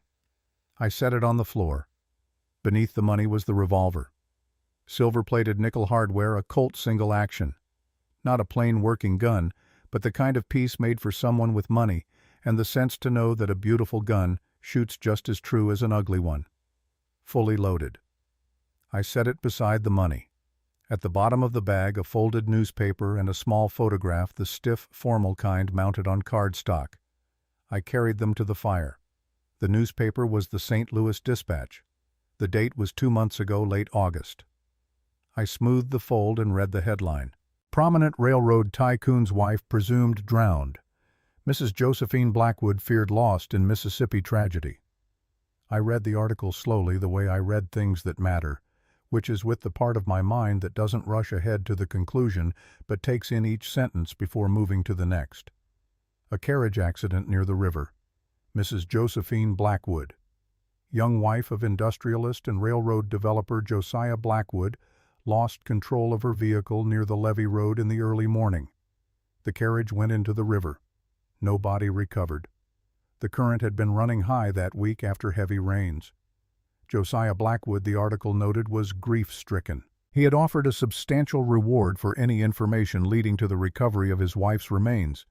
I set it on the floor. Beneath the money was the revolver. Silver-plated nickel hardware, a Colt single action. Not a plain working gun, but the kind of piece made for someone with money and the sense to know that a beautiful gun shoots just as true as an ugly one. Fully loaded. I set it beside the money. At the bottom of the bag, a folded newspaper and a small photograph, the stiff, formal kind mounted on cardstock. I carried them to the fire. The newspaper was the St. Louis Dispatch. The date was 2 months ago, late August. I smoothed the fold and read the headline. Prominent railroad tycoon's wife presumed drowned. Mrs. Josephine Blackwood feared lost in Mississippi tragedy. I read the article slowly, the way I read things that matter, which is with the part of my mind that doesn't rush ahead to the conclusion but takes in each sentence before moving to the next. A carriage accident near the river. Mrs. Josephine Blackwood, young wife of industrialist and railroad developer Josiah Blackwood, lost control of her vehicle near the levee road in the early morning. The carriage went into the river. No body recovered. The current had been running high that week after heavy rains. Josiah Blackwood, the article noted, was grief-stricken. He had offered a substantial reward for any information leading to the recovery of his wife's remains.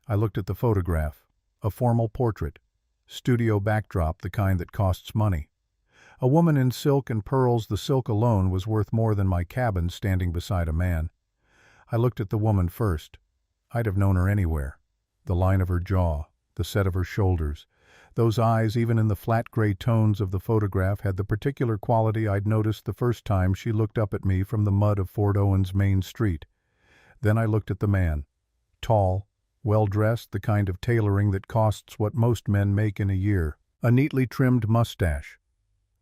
I looked at the photograph, a formal portrait, studio backdrop, the kind that costs money. A woman in silk and pearls. The silk alone was worth more than my cabin standing beside a man. I looked at the woman first. I'd have known her anywhere. The line of her jaw, the set of her shoulders, those eyes, even in the flat gray tones of the photograph, had the particular quality I'd noticed the first time she looked up at me from the mud of Fort Owens Main Street. Then I looked at the man. Tall, well-dressed, the kind of tailoring that costs what most men make in a year. A neatly trimmed mustache.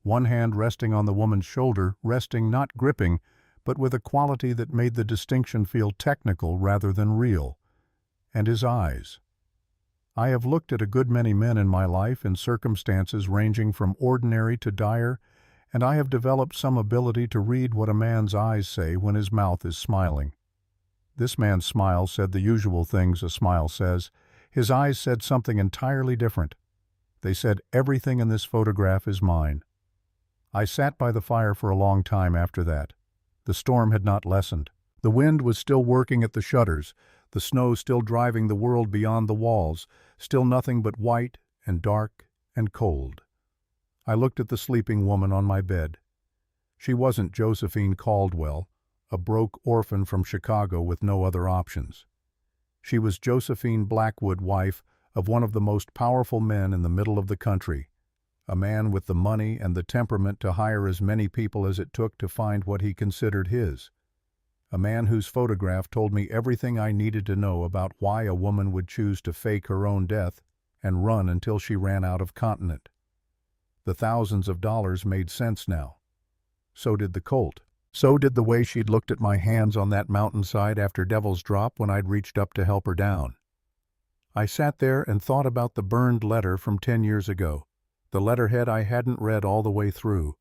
One hand resting on the woman's shoulder, resting, not gripping, but with a quality that made the distinction feel technical rather than real. And his eyes. I have looked at a good many men in my life in circumstances ranging from ordinary to dire, and I have developed some ability to read what a man's eyes say when his mouth is smiling. This man's smile said the usual things a smile says. His eyes said something entirely different. They said, "Everything in this photograph is mine." I sat by the fire for a long time after that. The storm had not lessened. The wind was still working at the shutters, the snow still driving the world beyond the walls, still nothing but white and dark and cold. I looked at the sleeping woman on my bed. She wasn't Josephine Caldwell, a broke orphan from Chicago with no other options. She was Josephine Blackwood, wife of one of the most powerful men in the middle of the country, a man with the money and the temperament to hire as many people as it took to find what he considered his. A man whose photograph told me everything I needed to know about why a woman would choose to fake her own death and run until she ran out of continent. The thousands of dollars made sense now. So did the Colt. So did the way she'd looked at my hands on that mountainside after Devil's Drop when I'd reached up to help her down. I sat there and thought about the burned letter from 10 years ago, the letterhead I hadn't read all the way through.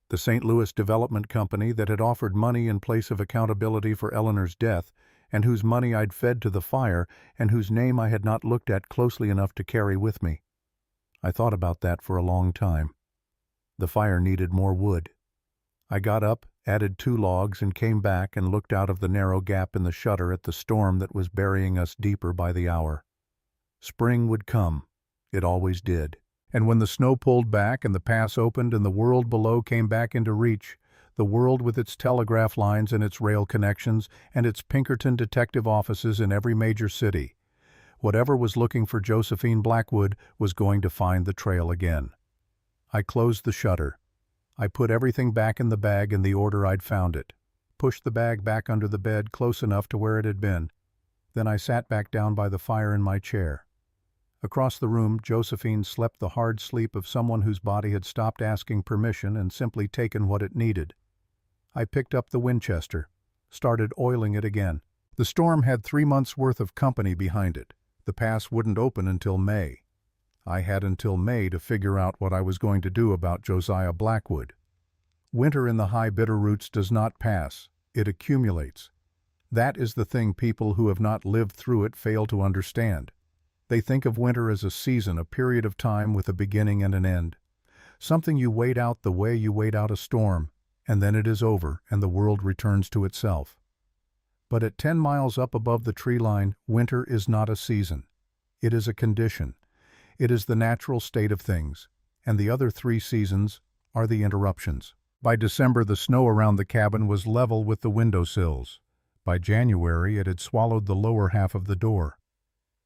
The St. Louis development company that had offered money in place of accountability for Eleanor's death, and whose money I'd fed to the fire, and whose name I had not looked at closely enough to carry with me. I thought about that for a long time. The fire needed more wood. I got up, added 2 logs, and came back and looked out of the narrow gap in the shutter at the storm that was burying us deeper by the hour. Spring would come. It always did. And when the snow pulled back and the pass opened and the world below came back into reach, the world with its telegraph lines and its rail connections and its Pinkerton detective offices in every major city, whatever was looking for Josephine Blackwood was going to find the trail again. I closed the shutter. I put everything back in the bag in the order I'd found it, pushed the bag back under the bed close enough to where it had been. Then I sat back down by the fire in my chair. Across the room, Josephine slept the hard sleep of someone whose body had stopped asking permission and simply taken what it needed. I picked up the Winchester, started oiling it again. The storm had 3 months' worth of company behind it. The pass wouldn't open until May. I had until May to figure out what I was going to do about Josiah Blackwood. Winter in the high Bitterroots does not pass. It accumulates. That is the thing people who have not lived through it fail to understand. They think of winter as a season, a period of time with a beginning and an end. Something you wait out the way you wait out a storm, and then it is over and the world returns to itself. But at 10 miles up above the tree line, winter is not a season. It is a condition. It is the natural state of things, and the other 3 seasons are the interruptions. By December, the snow around the cabin was level with the windowsills. By January, it had swallowed the lower half of the door.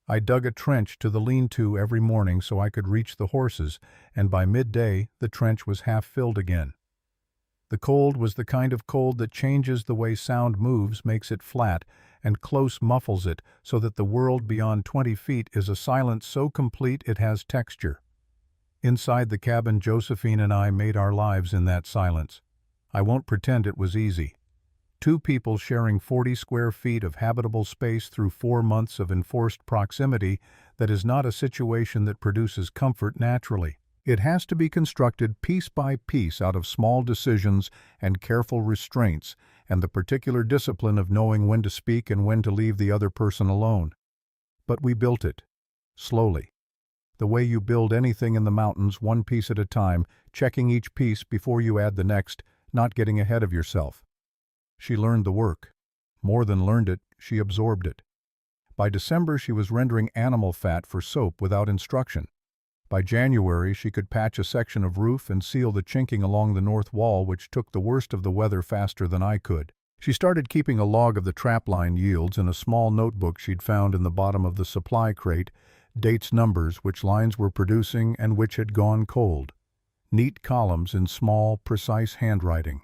I dug a trench to the lean-to every morning so I could reach the horses, and by midday the trench was half filled again. The cold was the kind of cold that changes the way sound moves, makes it flat, and close muffles it so that the world beyond 20 feet is a silence so complete it has texture. Inside the cabin, Josephine and I made our lives in that silence. I won't pretend it was easy. Two people sharing 40 square feet of habitable space through 4 months of enforced proximity, that is not a situation that produces comfort naturally. It has to be constructed piece by piece out of small decisions and careful restraints, and the particular discipline of knowing when to speak and when to leave the other person alone. But we built it. Slowly. The way you build anything in the mountains, one piece at a time, checking each piece before you add the next, not getting ahead of yourself. She learned the work. More than learned it, she absorbed it. By December, she was rendering animal fat for soap without instruction. By January, she could patch a section of roof and seal the chinking along the north wall, which took the worst of the weather faster than I could. She started keeping a log of the trapline yields in a small notebook she'd found in the bottom of the supply crate, dates, numbers, which lines were producing and which had gone cold. Neat columns in small, precise handwriting.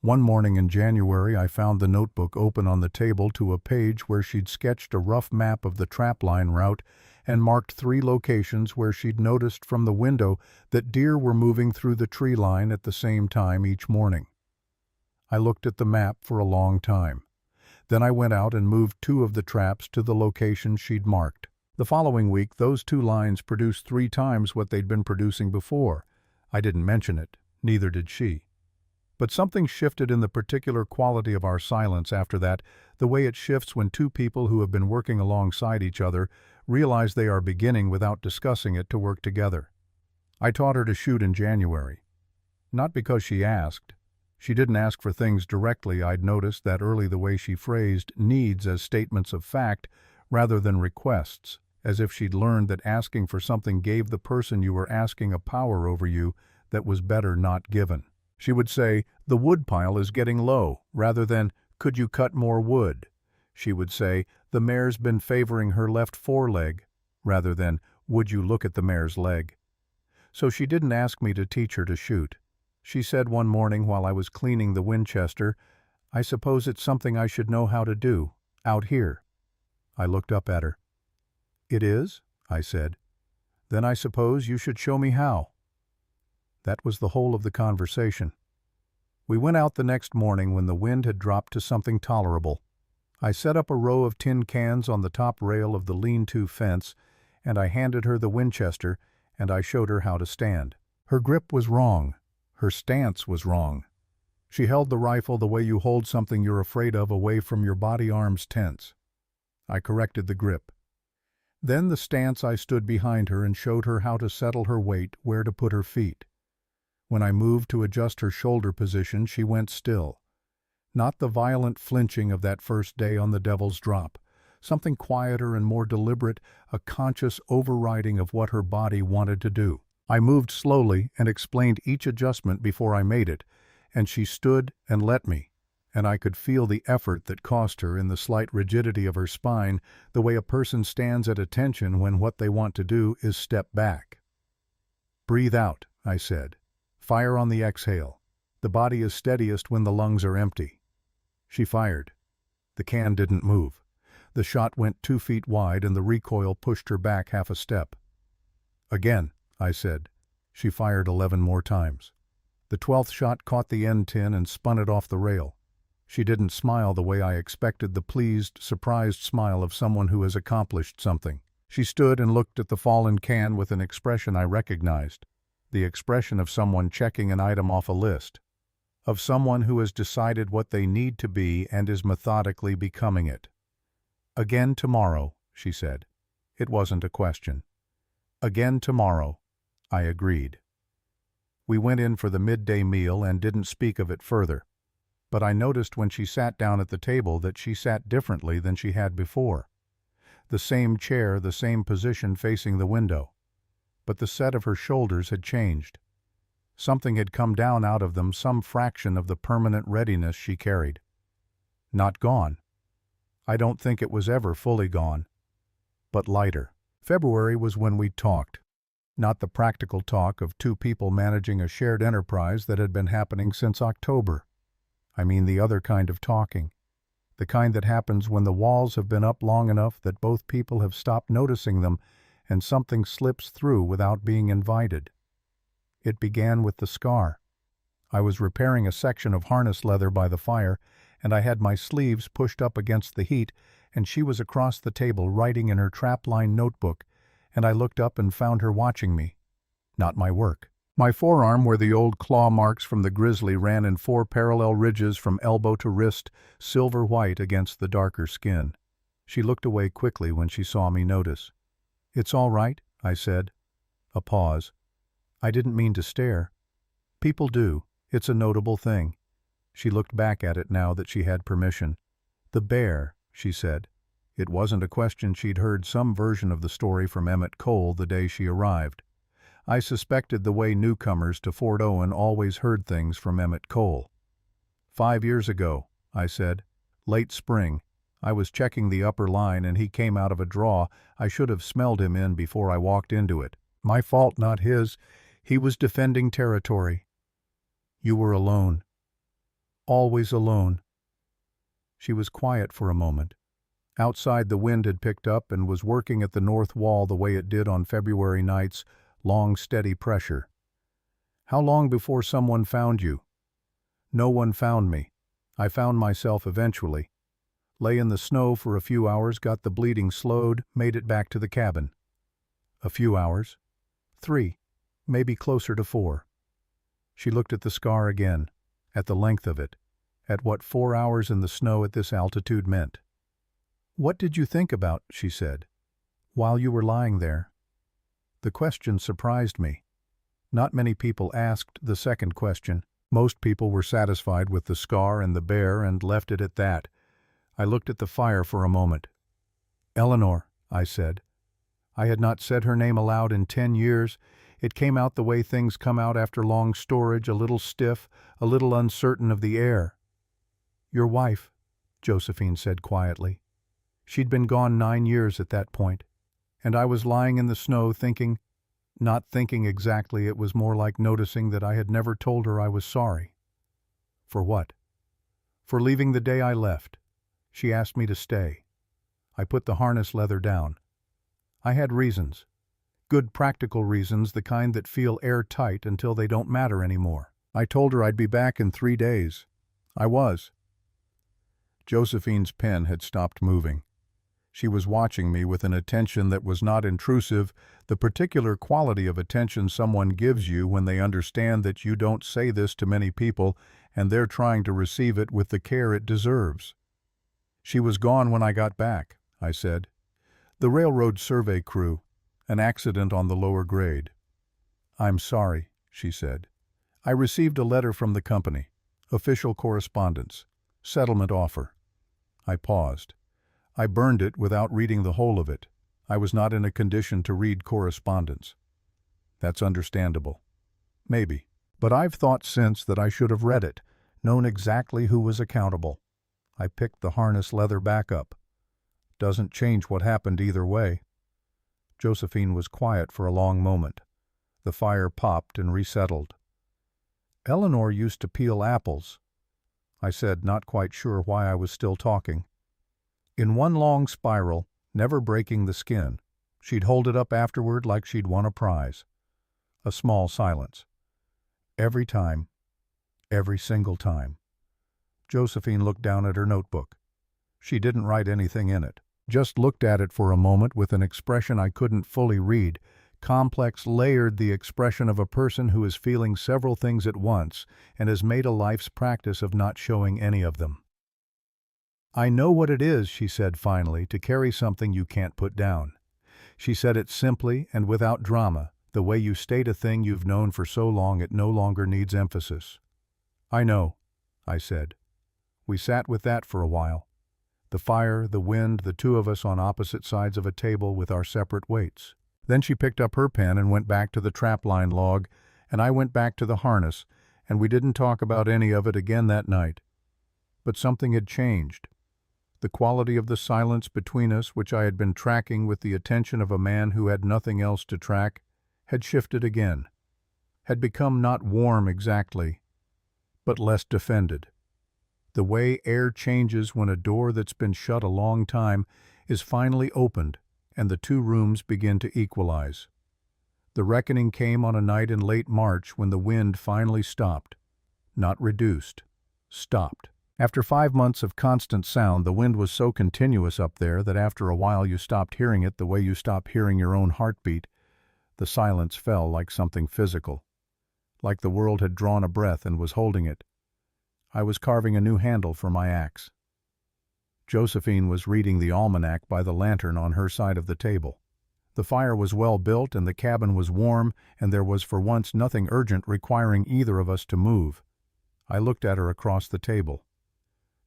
One morning in January, I found the notebook open on the table to a page where she'd sketched a rough map of the trapline route and marked 3 locations where she'd noticed from the window that deer were moving through the tree line at the same time each morning. I looked at the map for a long time. Then I went out and moved 2 of the traps to the locations she'd marked. The following week, those 2 lines produced 3 times what they'd been producing before. I didn't mention it, neither did she. But something shifted in the particular quality of our silence after that, the way it shifts when 2 people who have been working alongside each other realize they are beginning without discussing it to work together. I taught her to shoot in January. Not because she asked. She didn't ask for things directly. I'd noticed that early the way she phrased needs as statements of fact rather than requests, as if she'd learned that asking for something gave the person you were asking a power over you that was better not given. She would say, "The wood pile is getting low," rather than, "Could you cut more wood?" She would say, "The mare's been favoring her left foreleg," rather than, "Would you look at the mare's leg?" So she didn't ask me to teach her to shoot. She said one morning while I was cleaning the Winchester, "I suppose it's something I should know how to do, out here." I looked up at her. "It is?" I said. "Then I suppose you should show me how." That was the whole of the conversation. We went out the next morning when the wind had dropped to something tolerable. I set up a row of tin cans on the top rail of the lean-to fence, and I handed her the Winchester, and I showed her how to stand. Her grip was wrong. Her stance was wrong. She held the rifle the way you hold something you're afraid of, away from your body, arms tense. I corrected the grip. Then the stance. I stood behind her and showed her how to settle her weight, where to put her feet. When I moved to adjust her shoulder position, she went still. Not the violent flinching of that first day on the Devil's Drop. Something quieter and more deliberate, a conscious overriding of what her body wanted to do. I moved slowly and explained each adjustment before I made it, and she stood and let me, and I could feel the effort that cost her in the slight rigidity of her spine, the way a person stands at attention when what they want to do is step back. "Breathe out," I said. "Fire on the exhale. The body is steadiest when the lungs are empty." She fired. The can didn't move. The shot went 2 feet wide and the recoil pushed her back half a step. "Again," I said. She fired 11 more times. The 12th shot caught the end tin and spun it off the rail. She didn't smile the way I expected, the pleased, surprised smile of someone who has accomplished something. She stood and looked at the fallen can with an expression I recognized. The expression of someone checking an item off a list. Of someone who has decided what they need to be and is methodically becoming it. "Again tomorrow," she said. It wasn't a question. "Again tomorrow," I agreed. We went in for the midday meal and didn't speak of it further. But I noticed when she sat down at the table that she sat differently than she had before. The same chair, the same position facing the window. But the set of her shoulders had changed. Something had come down out of them, some fraction of the permanent readiness she carried. Not gone. I don't think it was ever fully gone. But lighter. February was when we talked. Not the practical talk of 2 people managing a shared enterprise that had been happening since October. I mean the other kind of talking. The kind that happens when the walls have been up long enough that both people have stopped noticing them and something slips through without being invited. It began with the scar. I was repairing a section of harness leather by the fire, and I had my sleeves pushed up against the heat, and she was across the table writing in her trapline notebook, and I looked up and found her watching me. Not my work. My forearm, where the old claw marks from the grizzly ran in 4 parallel ridges from elbow to wrist, silver white against the darker skin. She looked away quickly when she saw me notice. "It's all right," I said. A pause. "I didn't mean to stare." "People do. It's a notable thing." She looked back at it now that she had permission. "The bear," she said. It wasn't a question. She'd heard some version of the story from Emmett Cole the day she arrived. I suspected the way newcomers to Fort Owen always heard things from Emmett Cole. 5 years ago," I said. "Late spring. I was checking the upper line and he came out of a draw. I should have smelled him in before I walked into it. My fault, not his. He was defending territory." "You were alone." "Always alone." She was quiet for a moment. Outside, the wind had picked up and was working at the north wall the way it did on February nights, long, steady pressure. "How long before someone found you?" "No one found me. I found myself eventually. Lay in the snow for a few hours, got the bleeding slowed, made it back to the cabin." "A few hours?" "3, maybe closer to 4. She looked at the scar again, at the length of it, at what 4 hours in the snow at this altitude meant. "What did you think about," she said, "while you were lying there?" The question surprised me. Not many people asked the second question. Most people were satisfied with the scar and the bear and left it at that. I looked at the fire for a moment. "Eleanor," I said. I had not said her name aloud in 10 years. It came out the way things come out after long storage, a little stiff, a little uncertain of the air. "Your wife," Josephine said quietly. She'd been gone 9 years at that point. And I was lying in the snow thinking, not thinking exactly, it was more like noticing that I had never told her I was sorry. For what? For leaving the day I left. She asked me to stay. I put the harness leather down. I had reasons. Good practical reasons, the kind that feel airtight until they don't matter anymore. I told her I'd be back in 3 days. I was. Josephine's pen had stopped moving. She was watching me with an attention that was not intrusive, the particular quality of attention someone gives you when they understand that you don't say this to many people and they're trying to receive it with the care it deserves. "She was gone when I got back," I said. "The railroad survey crew. An accident on the lower grade." "I'm sorry," she said. "I received a letter from the company. Official correspondence. Settlement offer." I paused. I burned it without reading the whole of it. I was not in a condition to read correspondence. That's understandable. Maybe. But I've thought since that I should have read it, known exactly who was accountable. I picked the harness leather back up. Doesn't change what happened either way. Josephine was quiet for a long moment. The fire popped and resettled. "Eleanor used to peel apples," I said, not quite sure why I was still talking. "In one long spiral, never breaking the skin. She'd hold it up afterward like she'd won a prize." A small silence. "Every time. Every single time." Josephine looked down at her notebook. She didn't write anything in it. Just looked at it for a moment with an expression I couldn't fully read. Complex, layered, the expression of a person who is feeling several things at once and has made a life's practice of not showing any of them. "I know what it is," she said finally, "to carry something you can't put down." She said it simply and without drama, the way you state a thing you've known for so long it no longer needs emphasis. "I know," I said. We sat with that for a while. The fire, the wind, the two of us on opposite sides of a table with our separate weights. Then she picked up her pen and went back to the trapline log, and I went back to the harness, and we didn't talk about any of it again that night. But something had changed. The quality of the silence between us, which I had been tracking with the attention of a man who had nothing else to track, had shifted again, had become not warm exactly, but less defended. The way air changes when a door that's been shut a long time is finally opened and the two rooms begin to equalize. The reckoning came on a night in late March when the wind finally stopped. Not reduced. Stopped. After 5 months of constant sound, the wind was so continuous up there that after a while you stopped hearing it the way you stop hearing your own heartbeat. The silence fell like something physical. Like the world had drawn a breath and was holding it. I was carving a new handle for my axe. Josephine was reading the almanac by the lantern on her side of the table. The fire was well built and the cabin was warm, and there was for once nothing urgent requiring either of us to move. I looked at her across the table.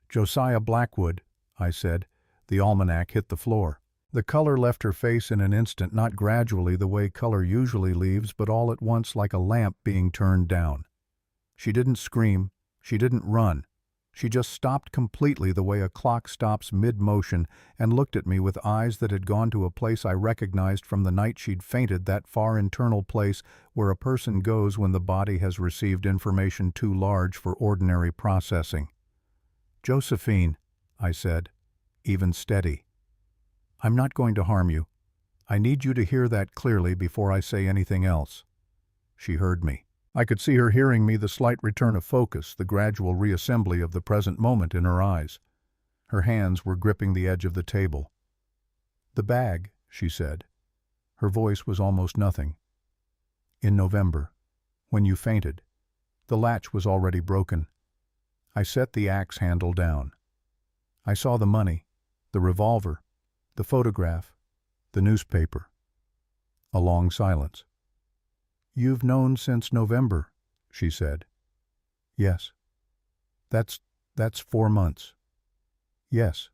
"Josiah Blackwood," I said. The almanac hit the floor. The color left her face in an instant, not gradually the way color usually leaves, but all at once like a lamp being turned down. She didn't scream. She didn't run. She just stopped completely the way a clock stops mid-motion and looked at me with eyes that had gone to a place I recognized from the night she'd fainted, that far internal place where a person goes when the body has received information too large for ordinary processing. "Josephine," I said, even steady. "I'm not going to harm you. I need you to hear that clearly before I say anything else." She heard me. I could see her hearing me, the slight return of focus, the gradual reassembly of the present moment in her eyes. Her hands were gripping the edge of the table. "The bag," she said. Her voice was almost nothing. "In November, when you fainted, the latch was already broken. I set the axe handle down. I saw the money, the revolver, the photograph, the newspaper." A long silence. "You've known since November," she said. "Yes." That's 4 months." "Yes."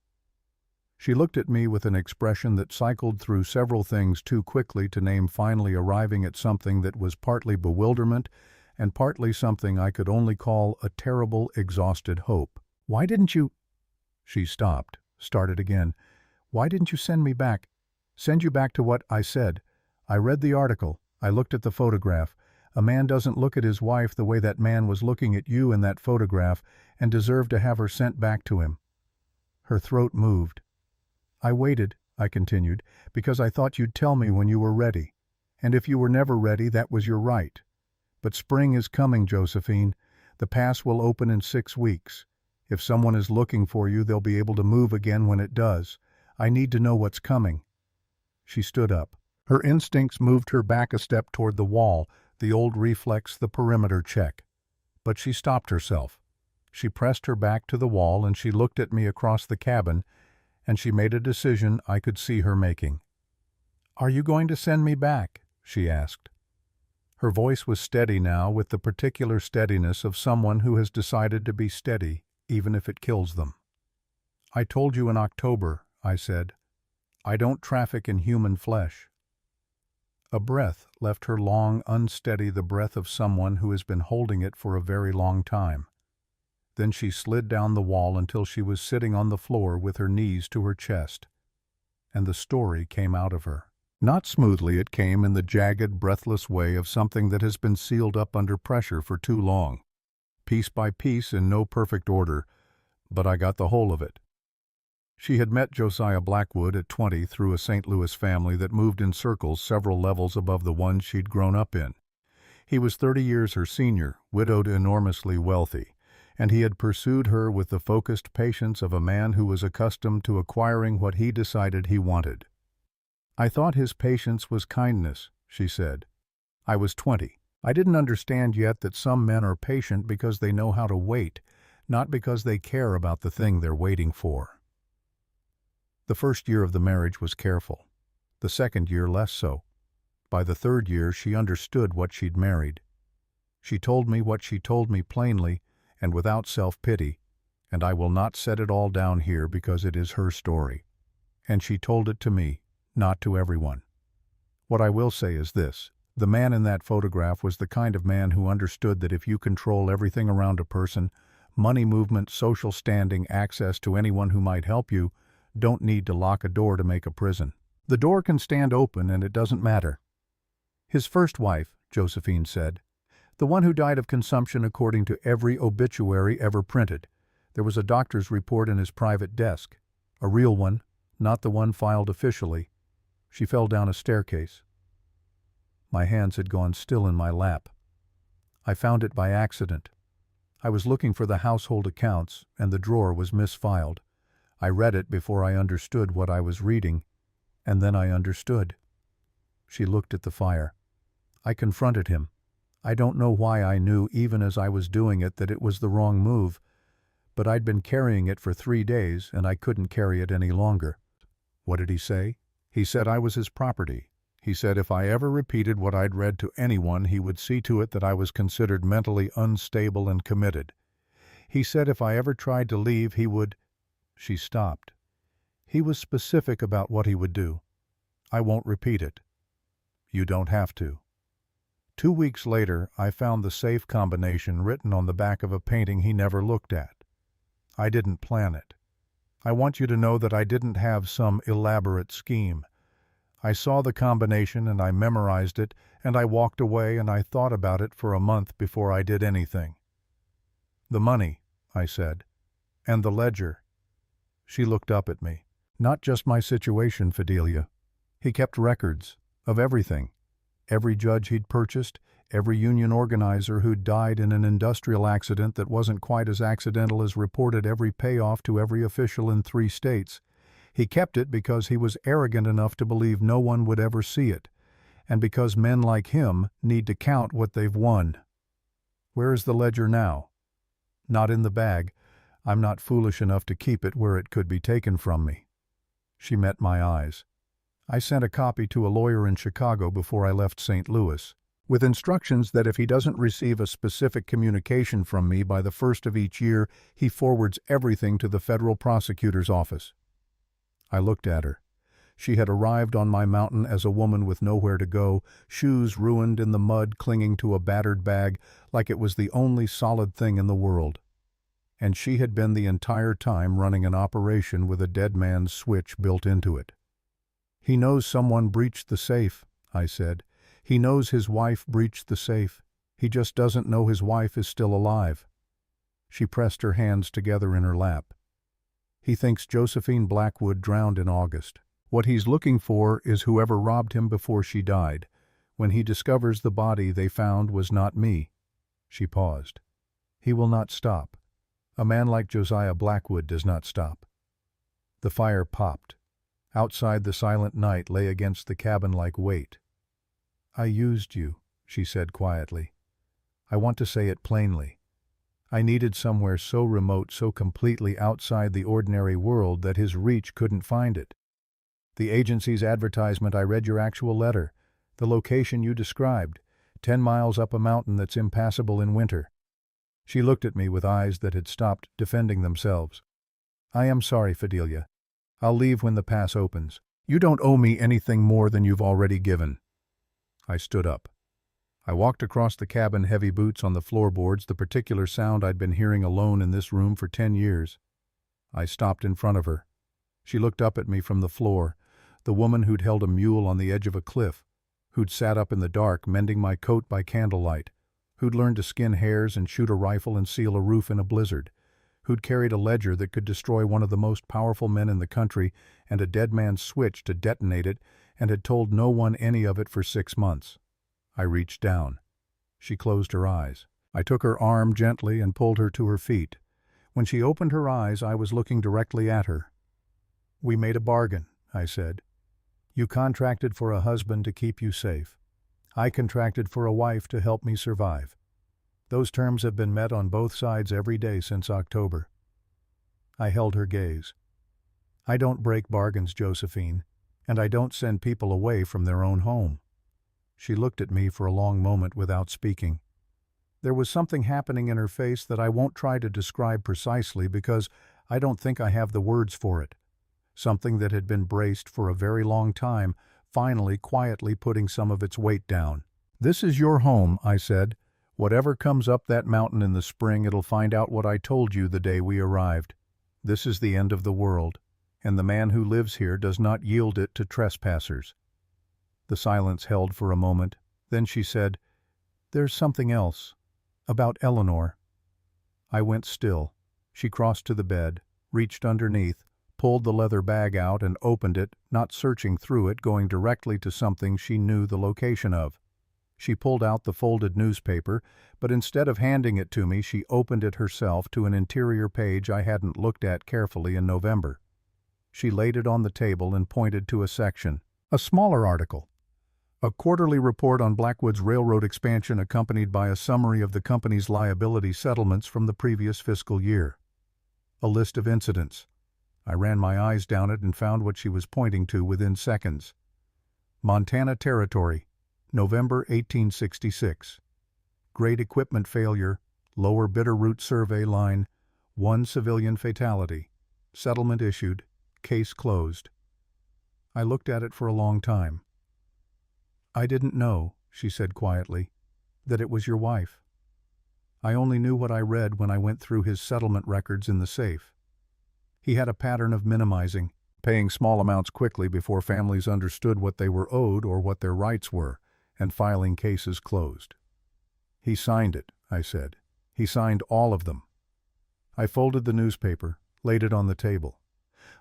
She looked at me with an expression that cycled through several things too quickly to name, finally arriving at something that was partly bewilderment and partly something I could only call a terrible, exhausted hope. "Why didn't you—" She stopped, started again. "Why didn't you send me back? Send you back to what I said. I read the article. I looked at the photograph. A man doesn't look at his wife the way that man was looking at you in that photograph and deserved to have her sent back to him." Her throat moved. "I waited," I continued, "because I thought you'd tell me when you were ready. And if you were never ready, that was your right. But spring is coming, Josephine. The pass will open in 6 weeks. If someone is looking for you, they'll be able to move again when it does. I need to know what's coming." She stood up. Her instincts moved her back a step toward the wall, the old reflex, the perimeter check. But she stopped herself. She pressed her back to the wall and she looked at me across the cabin, and she made a decision I could see her making. "Are you going to send me back?" she asked. Her voice was steady now, with the particular steadiness of someone who has decided to be steady, even if it kills them. "I told you in October," I said. "I don't traffic in human flesh." A breath left her long, unsteady, the breath of someone who has been holding it for a very long time. Then she slid down the wall until she was sitting on the floor with her knees to her chest. And the story came out of her. Not smoothly, it came in the jagged, breathless way of something that has been sealed up under pressure for too long. Piece by piece, in no perfect order, but I got the whole of it. She had met Josiah Blackwood at 20 through a St. Louis family that moved in circles several levels above the one she'd grown up in. He was 30 years her senior, widowed, enormously wealthy, and he had pursued her with the focused patience of a man who was accustomed to acquiring what he decided he wanted. "I thought his patience was kindness," she said. "I was 20. I didn't understand yet that some men are patient because they know how to wait, not because they care about the thing they're waiting for." The first year of the marriage was careful. The second year less so. By the third year she understood what she'd married. She told me what she told me plainly and without self-pity, and I will not set it all down here because it is her story. And she told it to me, not to everyone. What I will say is this: the man in that photograph was the kind of man who understood that if you control everything around a person, money movement, social standing, access to anyone who might help you, don't need to lock a door to make a prison. The door can stand open and it doesn't matter. "His first wife," Josephine said, "the one who died of consumption according to every obituary ever printed. There was a doctor's report in his private desk. A real one, not the one filed officially. She fell down a staircase." My hands had gone still in my lap. I found it by accident. I was looking for the household accounts, and the drawer was misfiled. I read it before I understood what I was reading, and then I understood. She looked at the fire. I confronted him. I don't know why I knew, even as I was doing it, that it was the wrong move, but I'd been carrying it for 3 days, and I couldn't carry it any longer. What did he say? He said I was his property. He said if I ever repeated what I'd read to anyone, he would see to it that I was considered mentally unstable and committed. He said if I ever tried to leave, he would— She stopped. He was specific about what he would do. I won't repeat it. You don't have to. 2 weeks later, I found the safe combination written on the back of a painting he never looked at. I didn't plan it. I want you to know that I didn't have some elaborate scheme. I saw the combination and I memorized it, and I walked away and I thought about it for a month before I did anything. The money, I said, and the ledger. She looked up at me. Not just my situation, Fidelia. He kept records of everything. Every judge he'd purchased, every union organizer who'd died in an industrial accident that wasn't quite as accidental as reported, every payoff to every official in 3 states. He kept it because he was arrogant enough to believe no one would ever see it, and because men like him need to count what they've won. Where is the ledger now? Not in the bag. I'm not foolish enough to keep it where it could be taken from me. She met my eyes. I sent a copy to a lawyer in Chicago before I left St. Louis, with instructions that if he doesn't receive a specific communication from me by the 1st of each year, he forwards everything to the federal prosecutor's office. I looked at her. She had arrived on my mountain as a woman with nowhere to go, shoes ruined in the mud clinging to a battered bag like it was the only solid thing in the world. And she had been the entire time running an operation with a dead man's switch built into it. He knows someone breached the safe, I said. He knows his wife breached the safe. He just doesn't know his wife is still alive. She pressed her hands together in her lap. He thinks Josephine Blackwood drowned in August. What he's looking for is whoever robbed him before she died. When he discovers the body they found was not me. She paused. He will not stop. A man like Josiah Blackwood does not stop. The fire popped. Outside, the silent night lay against the cabin like weight. I used you, she said quietly. I want to say it plainly. I needed somewhere so remote, so completely outside the ordinary world that his reach couldn't find it. The agency's advertisement, I read your actual letter. The location you described, 10 miles up a mountain that's impassable in winter. She looked at me with eyes that had stopped defending themselves. I am sorry, Fidelia. I'll leave when the pass opens. You don't owe me anything more than you've already given. I stood up. I walked across the cabin, heavy boots on the floorboards, the particular sound I'd been hearing alone in this room for 10 years. I stopped in front of her. She looked up at me from the floor, the woman who'd held a mule on the edge of a cliff, who'd sat up in the dark mending my coat by candlelight, who'd learned to skin hares and shoot a rifle and seal a roof in a blizzard, who'd carried a ledger that could destroy one of the most powerful men in the country and a dead man's switch to detonate it, and had told no one any of it for 6 months. I reached down. She closed her eyes. I took her arm gently and pulled her to her feet. When she opened her eyes, I was looking directly at her. We made a bargain, I said. You contracted for a husband to keep you safe. I contracted for a wife to help me survive. Those terms have been met on both sides every day since October. I held her gaze. I don't break bargains, Josephine, and I don't send people away from their own home. She looked at me for a long moment without speaking. There was something happening in her face that I won't try to describe precisely because I don't think I have the words for it. Something that had been braced for a very long time, finally quietly putting some of its weight down. This is your home, I said. Whatever comes up that mountain in the spring, it'll find out what I told you the day we arrived. This is the end of the world, and the man who lives here does not yield it to trespassers. The silence held for a moment. Then she said, There's something else. About Eleanor. I went still. She crossed to the bed, reached underneath, pulled the leather bag out and opened it, not searching through it, going directly to something she knew the location of. She pulled out the folded newspaper, but instead of handing it to me, she opened it herself to an interior page I hadn't looked at carefully in November. She laid it on the table and pointed to a section. A smaller article. A quarterly report on Blackwood's railroad expansion accompanied by a summary of the company's liability settlements from the previous fiscal year. A list of incidents. I ran my eyes down it and found what she was pointing to within seconds. Montana Territory, November 1866. Great equipment failure, lower Bitterroot survey line, 1 civilian fatality. Settlement issued, case closed. I looked at it for a long time. I didn't know, she said quietly, that it was your wife. I only knew what I read when I went through his settlement records in the safe. He had a pattern of minimizing, paying small amounts quickly before families understood what they were owed or what their rights were, and filing cases closed. He signed it, I said. He signed all of them. I folded the newspaper, laid it on the table.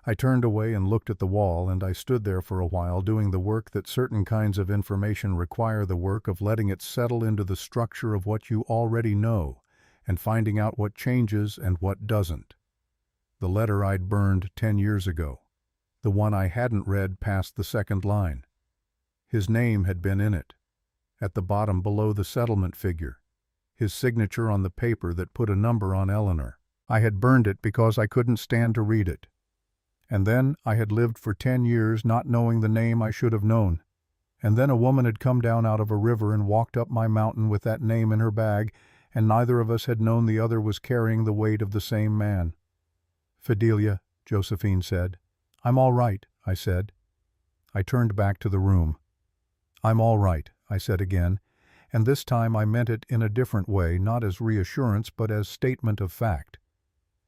I turned away and looked at the wall, and I stood there for a while doing the work that certain kinds of information require, the work of letting it settle into the structure of what you already know, and finding out what changes and what doesn't. The letter I'd burned 10 years ago. The one I hadn't read past the second line. His name had been in it. At the bottom below the settlement figure. His signature on the paper that put a number on Eleanor. I had burned it because I couldn't stand to read it. And then I had lived for 10 years not knowing the name I should have known. And then a woman had come down out of a river and walked up my mountain with that name in her bag, and neither of us had known the other was carrying the weight of the same man. Fidelia, Josephine said. I'm all right, I said. I turned back to the room. I'm all right, I said again, and this time I meant it in a different way, not as reassurance but as statement of fact.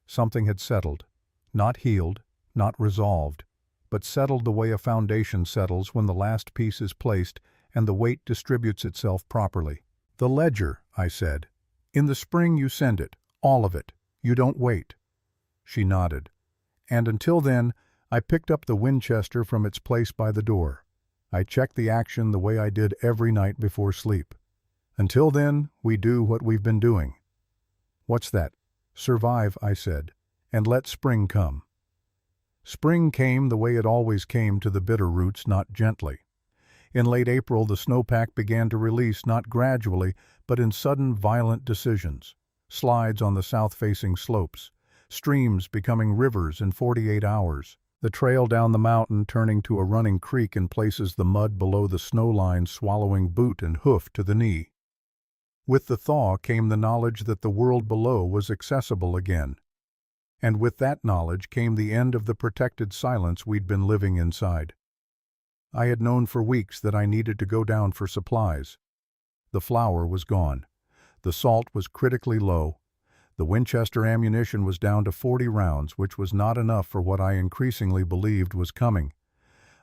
Something had settled, not healed, not resolved, but settled the way a foundation settles when the last piece is placed and the weight distributes itself properly. The ledger, I said. In the spring you send it, all of it. You don't wait. She nodded. And until then, I picked up the Winchester from its place by the door. I checked the action the way I did every night before sleep. Until then, we do what we've been doing. What's that? Survive, I said, and let spring come. Spring came the way it always came to the Bitterroots, not gently. In late April, the snowpack began to release, not gradually, but in sudden, violent decisions. Slides on the south-facing slopes, streams becoming rivers in 48 hours, the trail down the mountain turning to a running creek in places, the mud below the snow line swallowing boot and hoof to the knee. With the thaw came the knowledge that the world below was accessible again. And with that knowledge came the end of the protected silence we'd been living inside. I had known for weeks that I needed to go down for supplies. The flour was gone. The salt was critically low. The Winchester ammunition was down to 40 rounds, which was not enough for what I increasingly believed was coming.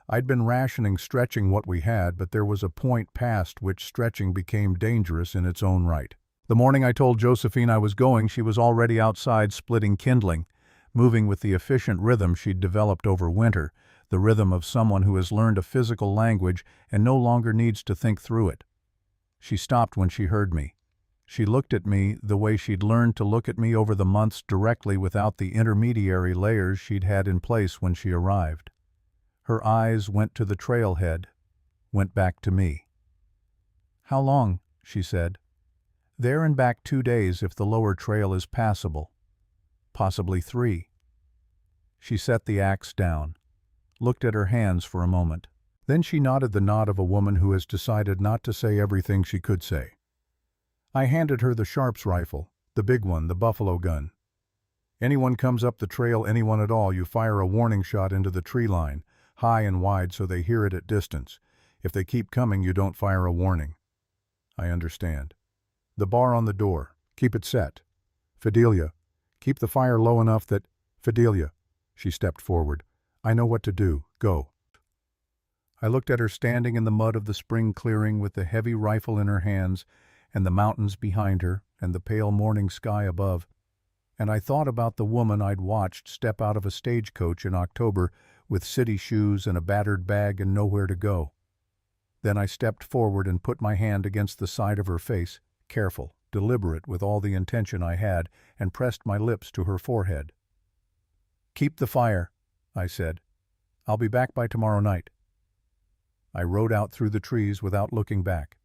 I'd been rationing, stretching what we had, but there was a point past which stretching became dangerous in its own right. The morning I told Josephine I was going, she was already outside splitting kindling, moving with the efficient rhythm she'd developed over winter, the rhythm of someone who has learned a physical language and no longer needs to think through it. She stopped when she heard me. She looked at me the way she'd learned to look at me over the months, directly without the intermediary layers she'd had in place when she arrived. Her eyes went to the trailhead, went back to me. "How long?" she said. "There and back 2 days if the lower trail is passable. Possibly 3. She set the axe down, looked at her hands for a moment. Then she nodded the nod of a woman who has decided not to say everything she could say. I handed her the Sharps rifle, the big one, the buffalo gun. Anyone comes up the trail, anyone at all, you fire a warning shot into the tree line, high and wide so they hear it at distance. If they keep coming, you don't fire a warning. I understand. The bar on the door, keep it set. Fidelia, keep the fire low enough that... Fidelia, she stepped forward. I know what to do. Go. I looked at her standing in the mud of the spring clearing with the heavy rifle in her hands and the mountains behind her and the pale morning sky above, and I thought about the woman I'd watched step out of a stagecoach in October with city shoes and a battered bag and nowhere to go. Then I stepped forward and put my hand against the side of her face, careful, deliberate with all the intention I had, and pressed my lips to her forehead. "Keep the fire," I said. "I'll be back by tomorrow night." I rode out through the trees without looking back.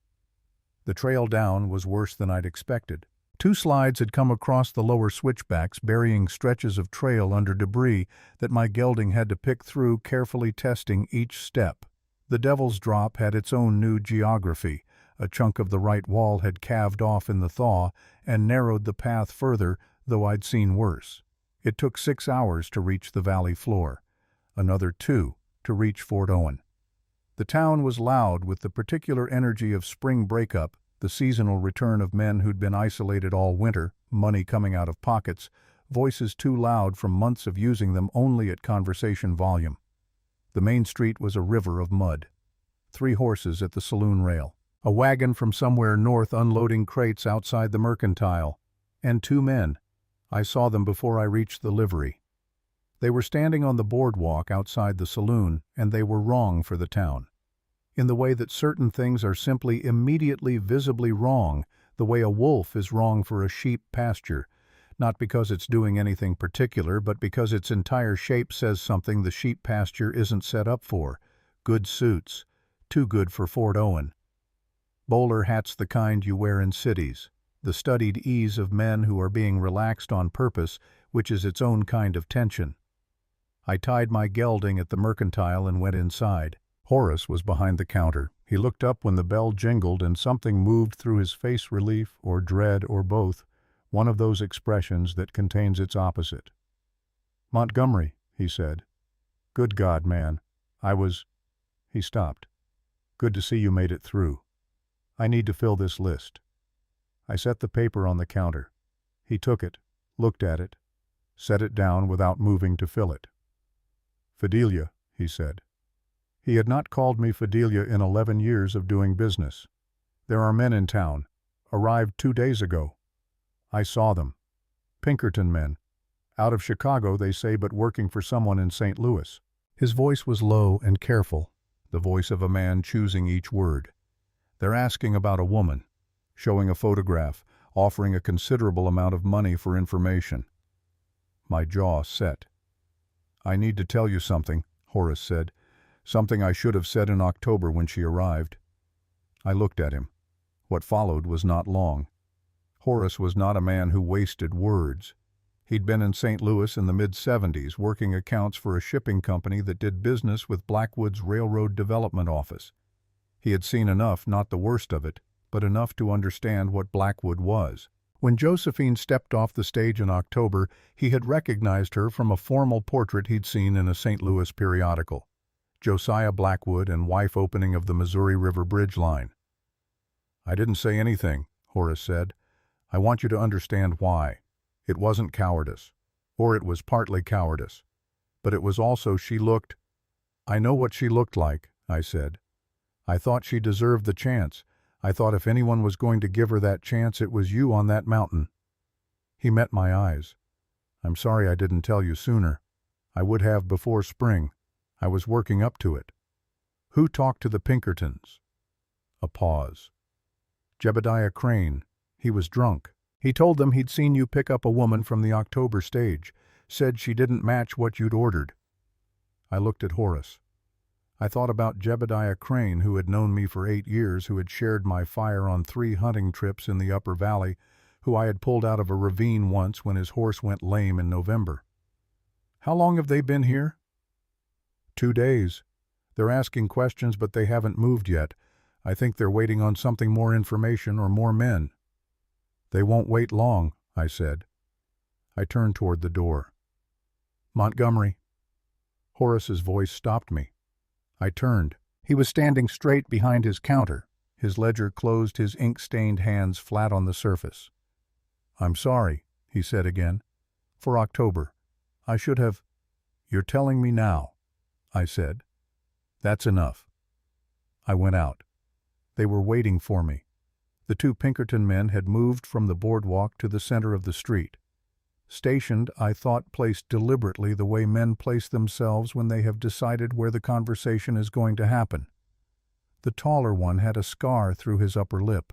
The trail down was worse than I'd expected. 2 slides had come across the lower switchbacks, burying stretches of trail under debris that my gelding had to pick through, carefully testing each step. The Devil's Drop had its own new geography. A chunk of the right wall had calved off in the thaw and narrowed the path further, though I'd seen worse. It took 6 hours to reach the valley floor, another 2 to reach Fort Owen. The town was loud with the particular energy of spring breakup, the seasonal return of men who'd been isolated all winter, money coming out of pockets, voices too loud from months of using them only at conversation volume. The main street was a river of mud. 3 horses at the saloon rail, a wagon from somewhere north unloading crates outside the mercantile, and 2 men. I saw them before I reached the livery. They were standing on the boardwalk outside the saloon, and they were wrong for the town. In the way that certain things are simply immediately visibly wrong, the way a wolf is wrong for a sheep pasture, not because it's doing anything particular, but because its entire shape says something the sheep pasture isn't set up for. Good suits, too good for Fort Owen. Bowler hats the kind you wear in cities, the studied ease of men who are being relaxed on purpose, which is its own kind of tension. I tied my gelding at the mercantile and went inside. Horace was behind the counter. He looked up when the bell jingled and something moved through his face, relief or dread or both, one of those expressions that contains its opposite. "Montgomery," he said. "Good God, man. He stopped. "Good to see you made it through. I need to fill this list." I set the paper on the counter. He took it, looked at it, set it down without moving to fill it. "Fidelia," he said. He had not called me Fidelia in 11 years of doing business. "There are men in town. Arrived 2 days ago. I saw them. Pinkerton men. Out of Chicago, they say, but working for someone in St. Louis." His voice was low and careful, the voice of a man choosing each word. "They're asking about a woman, showing a photograph, offering a considerable amount of money for information." My jaw set. "I need to tell you something," Horace said. "Something I should have said in October when she arrived." I looked at him. What followed was not long. Horace was not a man who wasted words. He'd been in St. Louis in the mid-70s, working accounts for a shipping company that did business with Blackwood's Railroad Development Office. He had seen enough, not the worst of it, but enough to understand what Blackwood was. When Josephine stepped off the stage in October, he had recognized her from a formal portrait he'd seen in a St. Louis periodical. Josiah Blackwood and wife opening of the Missouri River Bridge line. "I didn't say anything," Horace said. "I want you to understand why. It wasn't cowardice. Or it was partly cowardice. But it was also she looked—" "I know what she looked like," I said. "I thought she deserved the chance. I thought if anyone was going to give her that chance, it was you on that mountain." He met my eyes. "I'm sorry I didn't tell you sooner. I would have before spring. I was working up to it." "Who talked to the Pinkertons?" A pause. "Jebediah Crane. He was drunk. He told them he'd seen you pick up a woman from the October stage. Said she didn't match what you'd ordered." I looked at Horace. I thought about Jebediah Crane, who had known me for 8 years, who had shared my fire on 3 hunting trips in the Upper Valley, who I had pulled out of a ravine once when his horse went lame in November. "How long have they been here?" 2 days. They're asking questions, but they haven't moved yet. I think they're waiting on something more information or more men." "They won't wait long," I said. I turned toward the door. "Montgomery." Horace's voice stopped me. I turned. He was standing straight behind his counter, his ledger closed, his ink-stained hands flat on the surface. "I'm sorry," he said again. "For October. I should have—" "You're telling me now," I said. "That's enough." I went out. They were waiting for me. The 2 Pinkerton men had moved from the boardwalk to the center of the street. Stationed, I thought, placed deliberately the way men place themselves when they have decided where the conversation is going to happen. The taller one had a scar through his upper lip.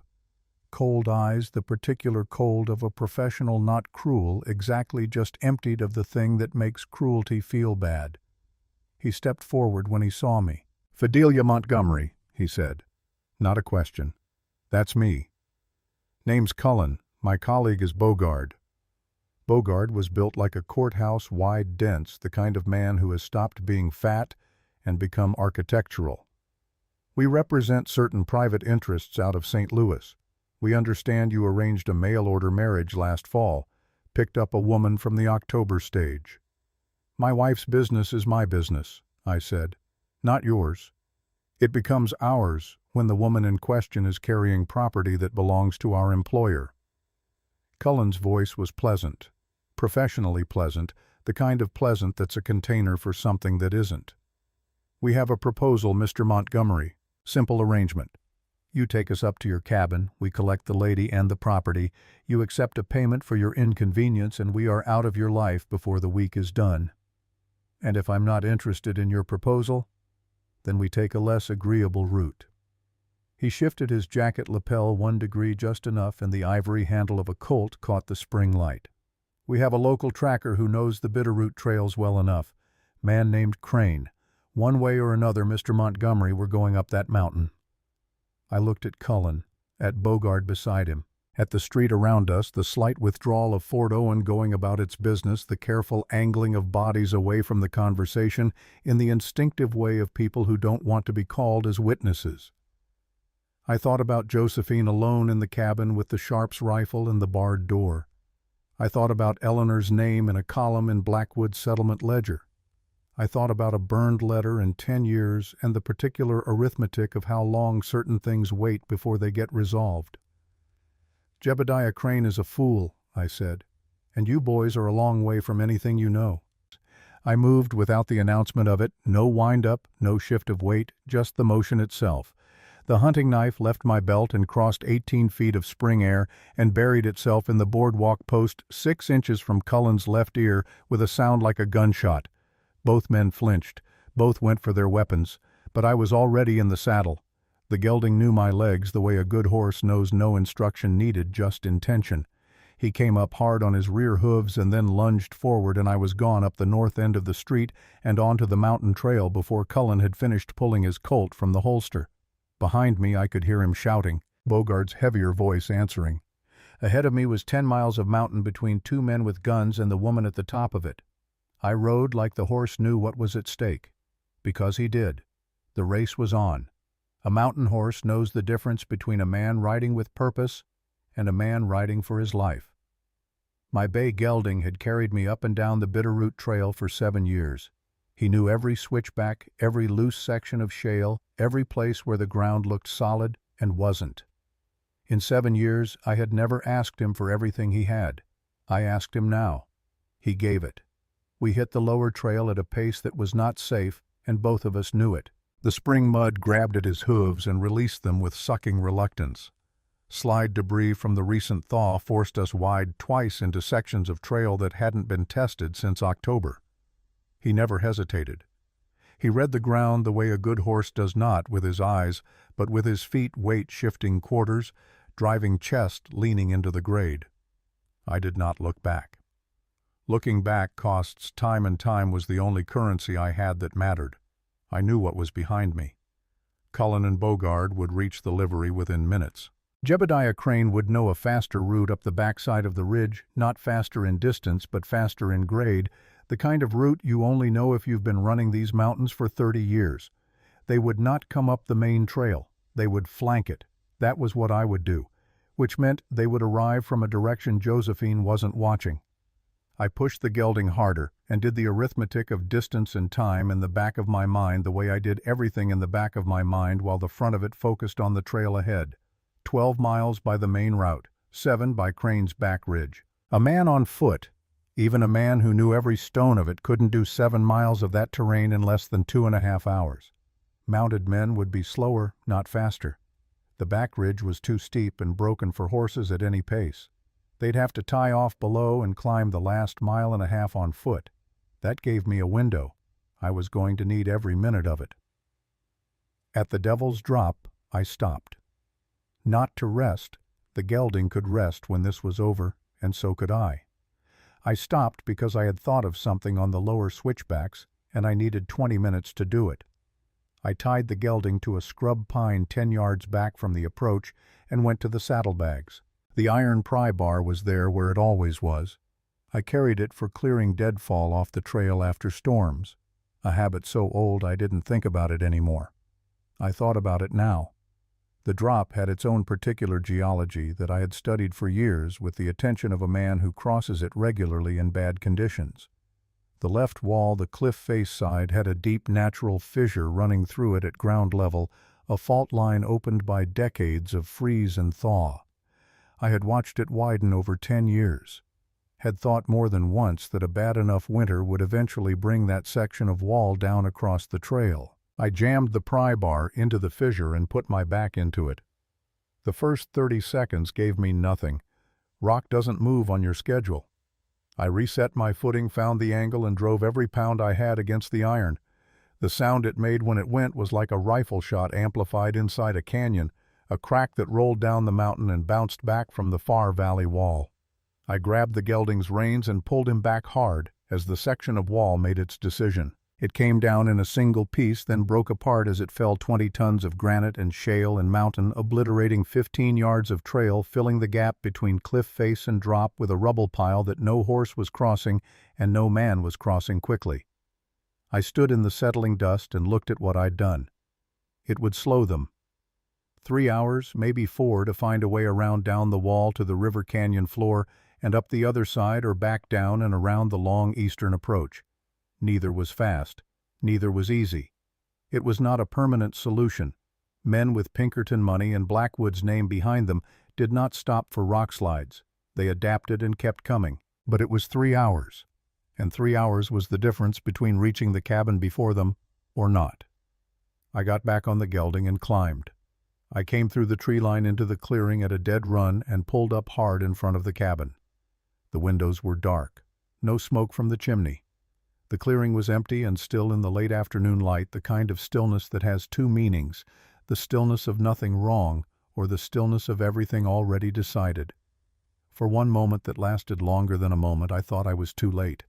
Cold eyes, the particular cold of a professional, not cruel, exactly, just emptied of the thing that makes cruelty feel bad. He stepped forward when he saw me. "Fidelia Montgomery," he said. "Not a question. That's me. Name's Cullen. My colleague is Bogard." Bogard was built like a courthouse, wide, dense, the kind of man who has stopped being fat and become architectural. "We represent certain private interests out of St. Louis. We understand you arranged a mail-order marriage last fall, picked up a woman from the October stage." "My wife's business is my business," I said, "not yours. It becomes ours when the woman in question is carrying property that belongs to our employer." Cullen's voice was pleasant, professionally pleasant, the kind of pleasant that's a container for something that isn't. "We have a proposal, Mr. Montgomery. Simple arrangement. You take us up to your cabin, we collect the lady and the property, you accept a payment for your inconvenience, and we are out of your life before the week is done. And if I'm not interested in your proposal, then we take a less agreeable route." He shifted his jacket lapel 1 degree just enough, and the ivory handle of a Colt caught the spring light. "We have a local tracker who knows the Bitterroot trails well enough. Man named Crane. One way or another, Mr. Montgomery, we're going up that mountain." I looked at Cullen, at Bogard beside him, at the street around us, the slight withdrawal of Fort Owen going about its business, the careful angling of bodies away from the conversation in the instinctive way of people who don't want to be called as witnesses. I thought about Josephine alone in the cabin with the Sharps rifle and the barred door. I thought about Eleanor's name in a column in Blackwood's settlement ledger. I thought about a burned letter in 10 years and the particular arithmetic of how long certain things wait before they get resolved. "Jebediah Crane is a fool," I said, "and you boys are a long way from anything you know." I moved without the announcement of it, no wind-up, no shift of weight, just the motion itself. The hunting knife left my belt and crossed 18 feet of spring air and buried itself in the boardwalk post 6 inches from Cullen's left ear with a sound like a gunshot. Both men flinched. Both went for their weapons. But I was already in the saddle. The gelding knew my legs the way a good horse knows no instruction needed, just intention. He came up hard on his rear hooves and then lunged forward, and I was gone up the north end of the street and onto the mountain trail before Cullen had finished pulling his Colt from the holster. Behind me I could hear him shouting, Bogard's heavier voice answering. Ahead of me was 10 miles of mountain between 2 men with guns and the woman at the top of it. I rode like the horse knew what was at stake. Because he did. The race was on. A mountain horse knows the difference between a man riding with purpose and a man riding for his life. My bay gelding had carried me up and down the Bitterroot Trail for 7 years. He knew every switchback, every loose section of shale, every place where the ground looked solid and wasn't. In 7 years, I had never asked him for everything he had. I asked him now. He gave it. We hit the lower trail at a pace that was not safe, and both of us knew it. The spring mud grabbed at his hooves and released them with sucking reluctance. Slide debris from the recent thaw forced us wide twice into sections of trail that hadn't been tested since October. He never hesitated. He read the ground the way a good horse does not with his eyes, but with his feet weight-shifting quarters, driving chest leaning into the grade. I did not look back. Looking back costs time, and time was the only currency I had that mattered. I knew what was behind me. Cullen and Bogard would reach the livery within minutes. Jebediah Crane would know a faster route up the backside of the ridge, not faster in distance but faster in grade, the kind of route you only know if you've been running these mountains for 30 years. They would not come up the main trail. They would flank it. That was what I would do, which meant they would arrive from a direction Josephine wasn't watching. I pushed the gelding harder and did the arithmetic of distance and time in the back of my mind the way I did everything in the back of my mind while the front of it focused on the trail ahead. 12 miles by the main route, 7 by Crane's back ridge. A man on foot, even a man who knew every stone of it, couldn't do 7 miles of that terrain in less than 2.5 hours. Mounted men would be slower, not faster. The back ridge was too steep and broken for horses at any pace. They'd have to tie off below and climb the last 1.5 miles on foot. That gave me a window. I was going to need every minute of it. At the Devil's Drop, I stopped. Not to rest. The gelding could rest when this was over, and so could I. I stopped because I had thought of something on the lower switchbacks, and I needed 20 minutes to do it. I tied the gelding to a scrub pine 10 yards back from the approach and went to the saddlebags. The iron pry bar was there where it always was. I carried it for clearing deadfall off the trail after storms, a habit so old I didn't think about it anymore. I thought about it now. The drop had its own particular geology that I had studied for years with the attention of a man who crosses it regularly in bad conditions. The left wall, the cliff face side, had a deep natural fissure running through it at ground level, a fault line opened by decades of freeze and thaw. I had watched it widen over 10 years. Had thought more than once that a bad enough winter would eventually bring that section of wall down across the trail. I jammed the pry bar into the fissure and put my back into it. The first 30 seconds gave me nothing. Rock doesn't move on your schedule. I reset my footing, found the angle, and drove every pound I had against the iron. The sound it made when it went was like a rifle shot amplified inside a canyon, a crack that rolled down the mountain and bounced back from the far valley wall. I grabbed the gelding's reins and pulled him back hard as the section of wall made its decision. It came down in a single piece, then broke apart as it fell 20 tons of granite and shale and mountain, obliterating 15 yards of trail, filling the gap between cliff face and drop with a rubble pile that no horse was crossing and no man was crossing quickly. I stood in the settling dust and looked at what I'd done. It would slow them. 3 hours, maybe 4, to find a way around down the wall to the river canyon floor and up the other side or back down and around the long eastern approach. Neither was fast. Neither was easy. It was not a permanent solution. Men with Pinkerton money and Blackwood's name behind them did not stop for rock slides. They adapted and kept coming. But it was 3 hours. And 3 hours was the difference between reaching the cabin before them or not. I got back on the gelding and climbed. I came through the tree line into the clearing at a dead run and pulled up hard in front of the cabin. The windows were dark. No smoke from the chimney. The clearing was empty and still in the late afternoon light, the kind of stillness that has two meanings, the stillness of nothing wrong or the stillness of everything already decided. For one moment that lasted longer than a moment, I thought I was too late.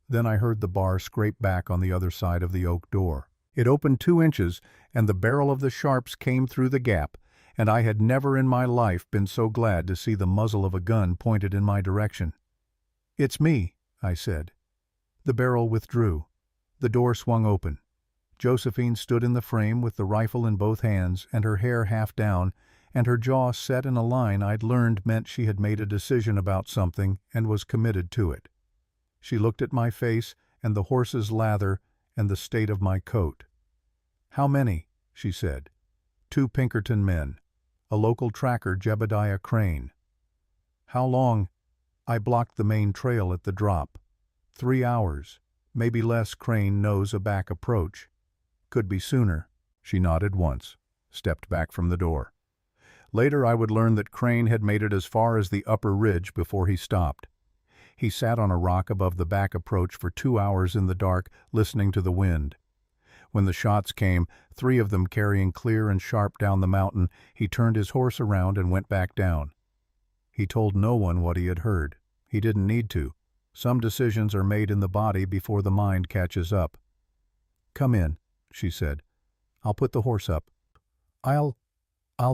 Then I heard the bar scrape back on the other side of the oak door. It opened 2 inches, and the barrel of the sharps came through the gap, and I had never in my life been so glad to see the muzzle of a gun pointed in my direction. "It's me," I said. The barrel withdrew. The door swung open. Josephine stood in the frame with the rifle in both hands and her hair half down, and her jaw set in a line I'd learned meant she had made a decision about something and was committed to it. She looked at my face and the horse's lather and the state of my coat. "How many?" she said. "2 Pinkerton men. A local tracker, Jebediah Crane." "How long?" "I blocked the main trail at the drop. 3 hours. Maybe less. Crane knows a back approach. Could be sooner." She nodded once, stepped back from the door. Later I would learn that Crane had made it as far as the upper ridge before he stopped. He sat on a rock above the back approach for 2 hours in the dark, listening to the wind. When the shots came, 3 of them carrying clear and sharp down the mountain, he turned his horse around and went back down. He told no one what he had heard. He didn't need to. Some decisions are made in the body before the mind catches up. "Come in," she said. "I'll put the horse up." I'll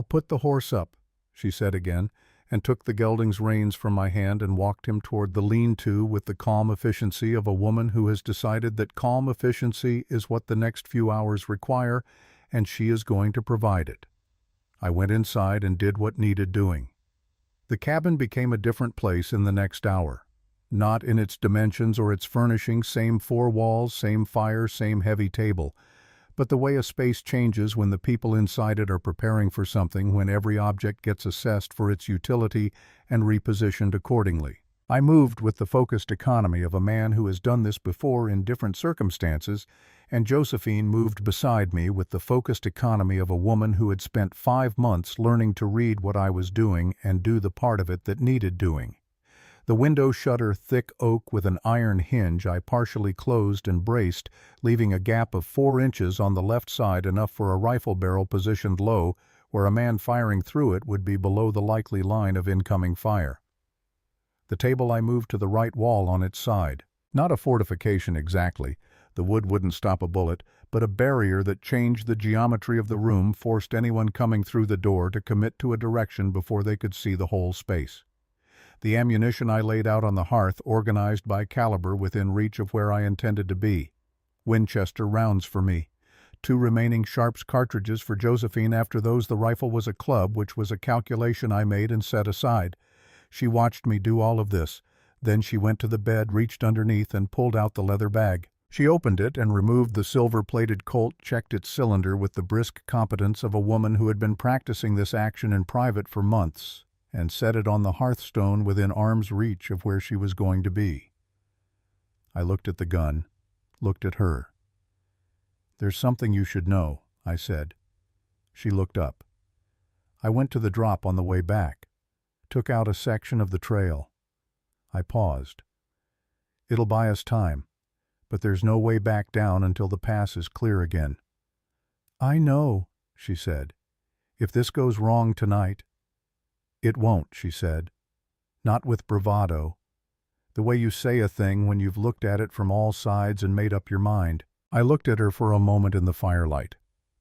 put the horse up," she said again, and took the gelding's reins from my hand and walked him toward the lean-to with the calm efficiency of a woman who has decided that calm efficiency is what the next few hours require, and she is going to provide it. I went inside and did what needed doing. The cabin became a different place in the next hour. Not in its dimensions or its furnishings, same 4 walls, same fire, same heavy table, but the way a space changes when the people inside it are preparing for something, when every object gets assessed for its utility and repositioned accordingly. I moved with the focused economy of a man who has done this before in different circumstances, and Josephine moved beside me with the focused economy of a woman who had spent 5 months learning to read what I was doing and do the part of it that needed doing. The window shutter, thick oak with an iron hinge, I partially closed and braced, leaving a gap of 4 inches on the left side, enough for a rifle barrel positioned low, where a man firing through it would be below the likely line of incoming fire. The table I moved to the right wall on its side. Not a fortification exactly, the wood wouldn't stop a bullet, but a barrier that changed the geometry of the room, forced anyone coming through the door to commit to a direction before they could see the whole space. The ammunition I laid out on the hearth, organized by caliber within reach of where I intended to be. Winchester rounds for me. 2 remaining Sharps cartridges for Josephine. After those, the rifle was a club, which was a calculation I made and set aside. She watched me do all of this. Then she went to the bed, reached underneath, and pulled out the leather bag. She opened it and removed the silver-plated Colt, checked its cylinder with the brisk competence of a woman who had been practicing this action in private for months, and set it on the hearthstone within arm's reach of where she was going to be. I looked at the gun, looked at her. "There's something you should know," I said. She looked up. I went to the drop on the way back, took out a section of the trail. I paused. "It'll buy us time, but there's no way back down until the pass is clear again." "I know," she said. "If this goes wrong tonight—" "It won't," she said. "Not with bravado. The way you say a thing when you've looked at it from all sides and made up your mind." I looked at her for a moment in the firelight.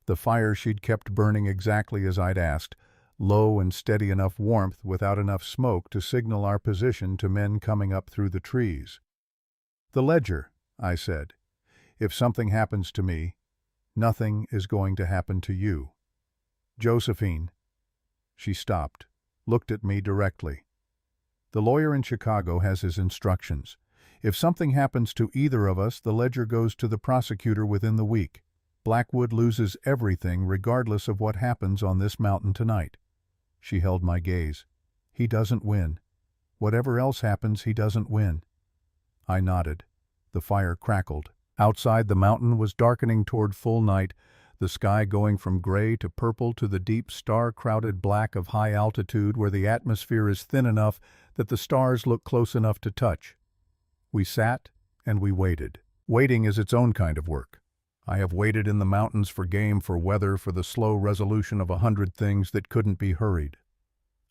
The fire she'd kept burning exactly as I'd asked, low and steady enough warmth without enough smoke to signal our position to men coming up through the trees. "The ledger," I said. "If something happens to me, nothing is going to happen to you. Josephine." She stopped, looked at me directly. "The lawyer in Chicago has his instructions. If something happens to either of us, the ledger goes to the prosecutor within the week. Blackwood loses everything regardless of what happens on this mountain tonight." She held my gaze. "He doesn't win. Whatever else happens, he doesn't win." I nodded. The fire crackled. Outside, the mountain was darkening toward full night, the sky going from gray to purple to the deep star-crowded black of high altitude, where the atmosphere is thin enough that the stars look close enough to touch. We sat and we waited. Waiting is its own kind of work. I have waited in the mountains for game, for weather, for the slow resolution of 100 things that couldn't be hurried.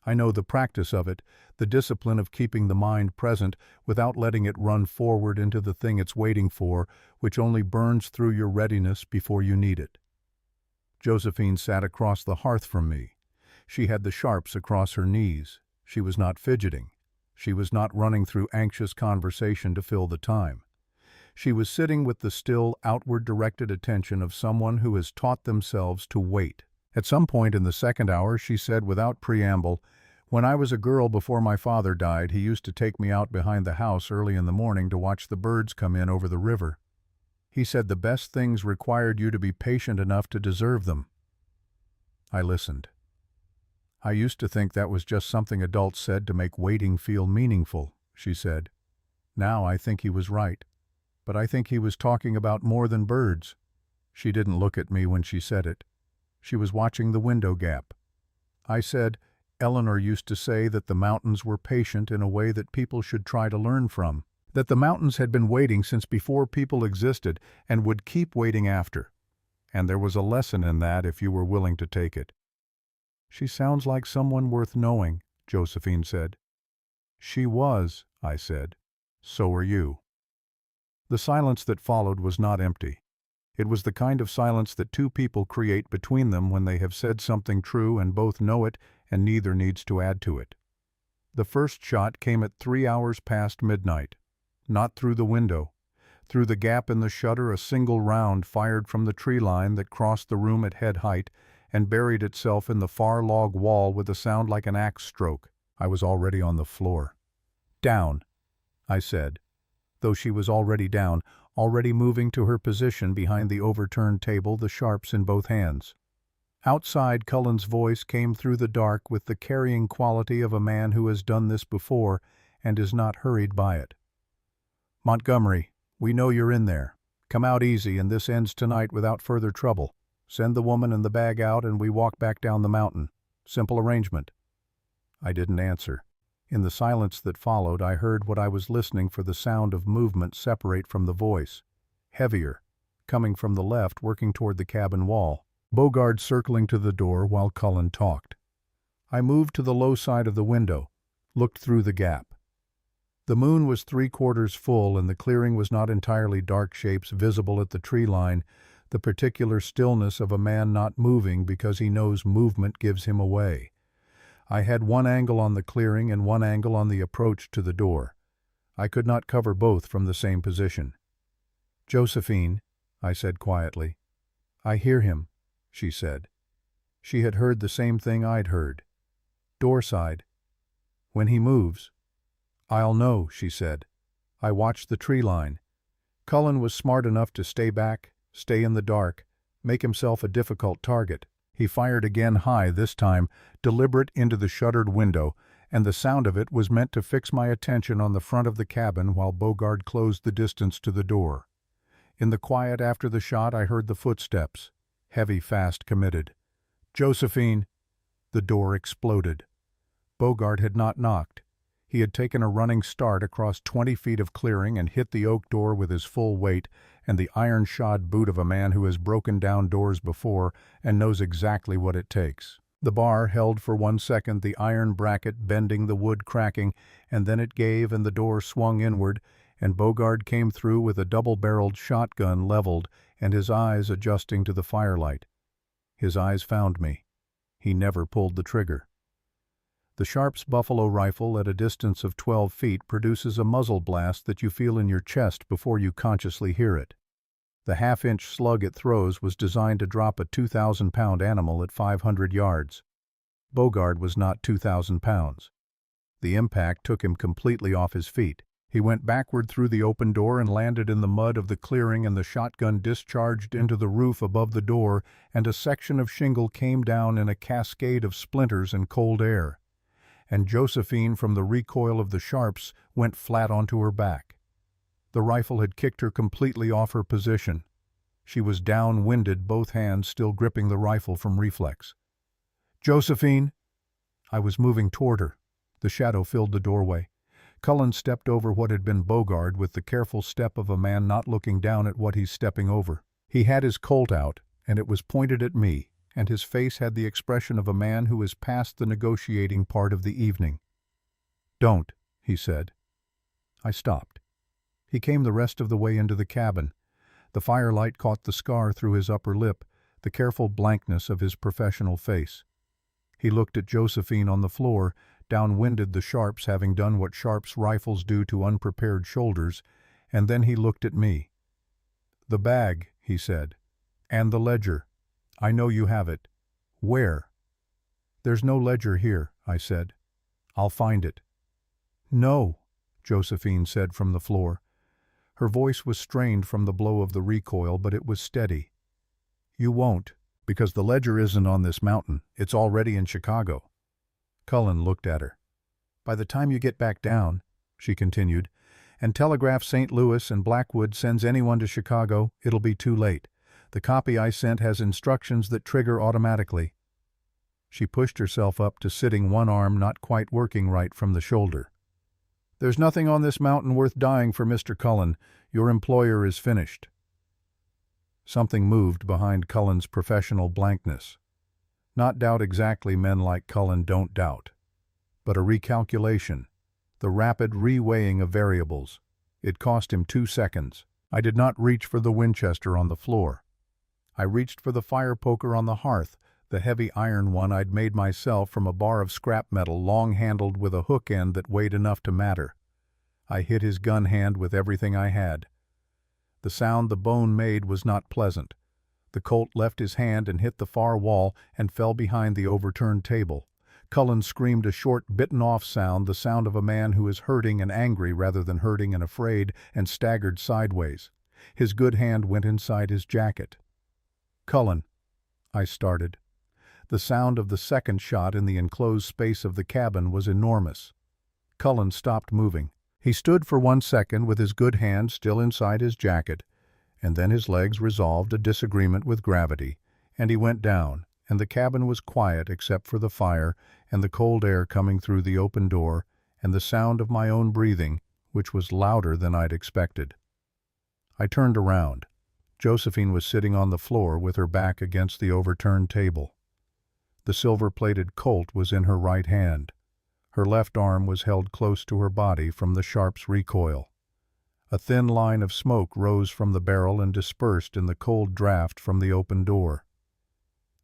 I know the practice of it, the discipline of keeping the mind present without letting it run forward into the thing it's waiting for, which only burns through your readiness before you need it. Josephine sat across the hearth from me. She had the Sharps across her knees. She was not fidgeting. She was not running through anxious conversation to fill the time. She was sitting with the still, outward-directed attention of someone who has taught themselves to wait. At some point in the second hour, she said without preamble, "When I was a girl before my father died, he used to take me out behind the house early in the morning to watch the birds come in over the river. He said the best things required you to be patient enough to deserve them." I listened. "I used to think that was just something adults said to make waiting feel meaningful," she said. "Now I think he was right. But I think he was talking about more than birds." She didn't look at me when she said it. She was watching the window gap. I said, "Eleanor used to say that the mountains were patient in a way that people should try to learn from. That the mountains had been waiting since before people existed and would keep waiting after. And there was a lesson in that if you were willing to take it." "She sounds like someone worth knowing," Josephine said. "She was," I said. "So are you." The silence that followed was not empty. It was the kind of silence that two people create between them when they have said something true and both know it and neither needs to add to it. The first shot came at 3 hours past midnight. Not through the window. Through the gap in the shutter, a single round fired from the tree line that crossed the room at head height and buried itself in the far log wall with a sound like an axe stroke. I was already on the floor. "Down," I said, though she was already down, already moving to her position behind the overturned table, the Sharps in both hands. Outside, Cullen's voice came through the dark with the carrying quality of a man who has done this before and is not hurried by it. "Montgomery, we know you're in there. Come out easy and this ends tonight without further trouble. Send the woman and the bag out and we walk back down the mountain. Simple arrangement." I didn't answer. In the silence that followed, I heard what I was listening for, the sound of movement separate from the voice. Heavier, coming from the left, working toward the cabin wall. Bogard circling to the door while Cullen talked. I moved to the low side of the window, looked through the gap. The moon was 3/4 full, and the clearing was not entirely dark shapes visible at the tree line, the particular stillness of a man not moving because he knows movement gives him away. I had one angle on the clearing and one angle on the approach to the door. I could not cover both from the same position. "Josephine," I said quietly. "I hear him," she said. She had heard the same thing I'd heard. "Door side. When he moves." "I'll know," she said. I watched the tree line. Cullen was smart enough to stay back, stay in the dark, make himself a difficult target. He fired again, high this time, deliberate, into the shuttered window, and the sound of it was meant to fix my attention on the front of the cabin while Bogard closed the distance to the door. In the quiet after the shot, I heard the footsteps, heavy, fast, committed. "Josephine!" The door exploded. Bogard had not knocked. He had taken a running start across 20 feet of clearing and hit the oak door with his full weight and the iron-shod boot of a man who has broken down doors before and knows exactly what it takes. The bar held for 1 second, the iron bracket bending, the wood cracking, and then it gave and the door swung inward, and Bogard came through with a double-barreled shotgun leveled and his eyes adjusting to the firelight. His eyes found me. He never pulled the trigger. The Sharp's buffalo rifle at a distance of 12 feet produces a muzzle blast that you feel in your chest before you consciously hear it. The half-inch slug it throws was designed to drop a 2,000-pound animal at 500 yards. Bogard was not 2,000 pounds. The impact took him completely off his feet. He went backward through the open door and landed in the mud of the clearing, and the shotgun discharged into the roof above the door, and a section of shingle came down in a cascade of splinters and cold air. And Josephine, from the recoil of the Sharps, went flat onto her back. The rifle had kicked her completely off her position. She was down-winded, both hands still gripping the rifle from reflex. "Josephine!" I was moving toward her. The shadow filled the doorway. Cullen stepped over what had been Bogard with the careful step of a man not looking down at what he's stepping over. He had his Colt out, and it was pointed at me, and his face had the expression of a man who has passed the negotiating part of the evening. "Don't," he said. I stopped. He came the rest of the way into the cabin. The firelight caught the scar through his upper lip, the careful blankness of his professional face. He looked at Josephine on the floor, downwinded, the Sharps having done what Sharps rifles do to unprepared shoulders, and then he looked at me. "The bag," he said, "and the ledger. I know you have it. Where?" "There's no ledger here," I said. "I'll find it." "No," Josephine said from the floor. Her voice was strained from the blow of the recoil, but it was steady. "You won't, because the ledger isn't on this mountain. It's already in Chicago." Cullen looked at her. "By the time you get back down," she continued, "and telegraph St. Louis and Blackwood sends anyone to Chicago, it'll be too late. The copy I sent has instructions that trigger automatically." She pushed herself up to sitting, one arm not quite working right from the shoulder. "There's nothing on this mountain worth dying for, Mr. Cullen. Your employer is finished." Something moved behind Cullen's professional blankness. Not doubt exactly, men like Cullen don't doubt. But a recalculation, the rapid reweighing of variables. It cost him 2 seconds. I did not reach for the Winchester on the floor. I reached for the fire poker on the hearth, the heavy iron one I'd made myself from a bar of scrap metal, long-handled with a hook end that weighed enough to matter. I hit his gun hand with everything I had. The sound the bone made was not pleasant. The Colt left his hand and hit the far wall and fell behind the overturned table. Cullen screamed a short, bitten-off sound, the sound of a man who is hurting and angry rather than hurting and afraid, and staggered sideways. His good hand went inside his jacket. "Cullen," I started. The sound of the second shot in the enclosed space of the cabin was enormous. Cullen stopped moving. He stood for 1 second with his good hand still inside his jacket, and then his legs resolved a disagreement with gravity, and he went down, and the cabin was quiet except for the fire and the cold air coming through the open door, and the sound of my own breathing, which was louder than I'd expected. I turned around. Josephine was sitting on the floor with her back against the overturned table. The silver-plated Colt was in her right hand. Her left arm was held close to her body from the sharp's recoil. A thin line of smoke rose from the barrel and dispersed in the cold draft from the open door.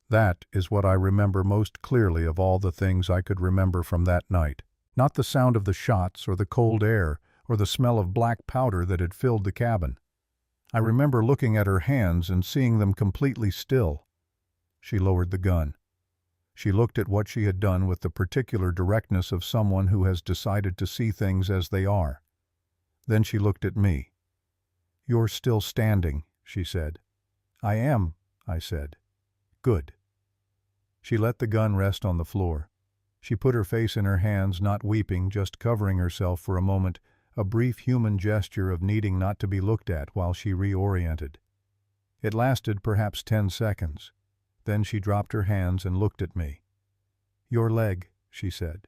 That is what I remember most clearly of all the things I could remember from that night. Not the sound of the shots or the cold air or the smell of black powder that had filled the cabin. I remember looking at her hands and seeing them completely still. She lowered the gun. She looked at what she had done with the particular directness of someone who has decided to see things as they are. Then she looked at me. "You're still standing," she said. "I am," I said. "Good." She let the gun rest on the floor. She put her face in her hands, not weeping, just covering herself for a moment, a brief human gesture of needing not to be looked at while she reoriented. It lasted perhaps 10 seconds. Then she dropped her hands and looked at me. "Your leg," she said.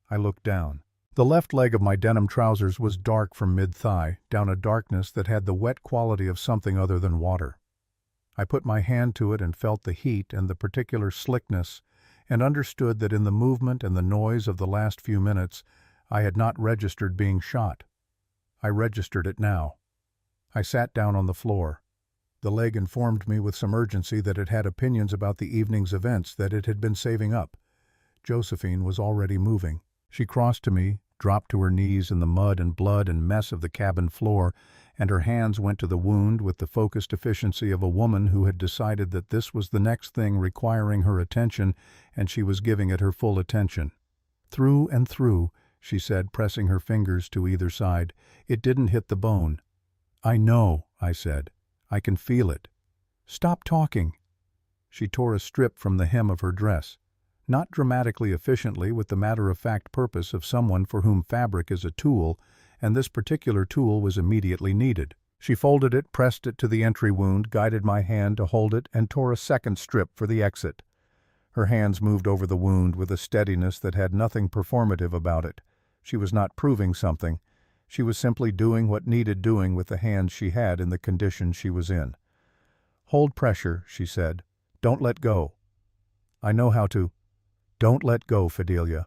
I looked down. The left leg of my denim trousers was dark from mid-thigh, down a darkness that had the wet quality of something other than water. I put my hand to it and felt the heat and the particular slickness, and understood that in the movement and the noise of the last few minutes, I had not registered being shot. I registered it now. I sat down on the floor. The leg informed me with some urgency that it had opinions about the evening's events that it had been saving up. Josephine was already moving. She crossed to me, dropped to her knees in the mud and blood and mess of the cabin floor, and her hands went to the wound with the focused efficiency of a woman who had decided that this was the next thing requiring her attention, and she was giving it her full attention. "Through and through," she said, pressing her fingers to either side. "It didn't hit the bone." "I know," I said. "I can feel it." "Stop talking." She tore a strip from the hem of her dress. Not dramatically efficiently, with the matter-of-fact purpose of someone for whom fabric is a tool, and this particular tool was immediately needed. She folded it, pressed it to the entry wound, guided my hand to hold it, and tore a second strip for the exit. Her hands moved over the wound with a steadiness that had nothing performative about it. She was not proving something. She was simply doing what needed doing with the hands she had in the condition she was in. "Hold pressure," she said. "Don't let go." "I know how to." "Don't let go, Fidelia."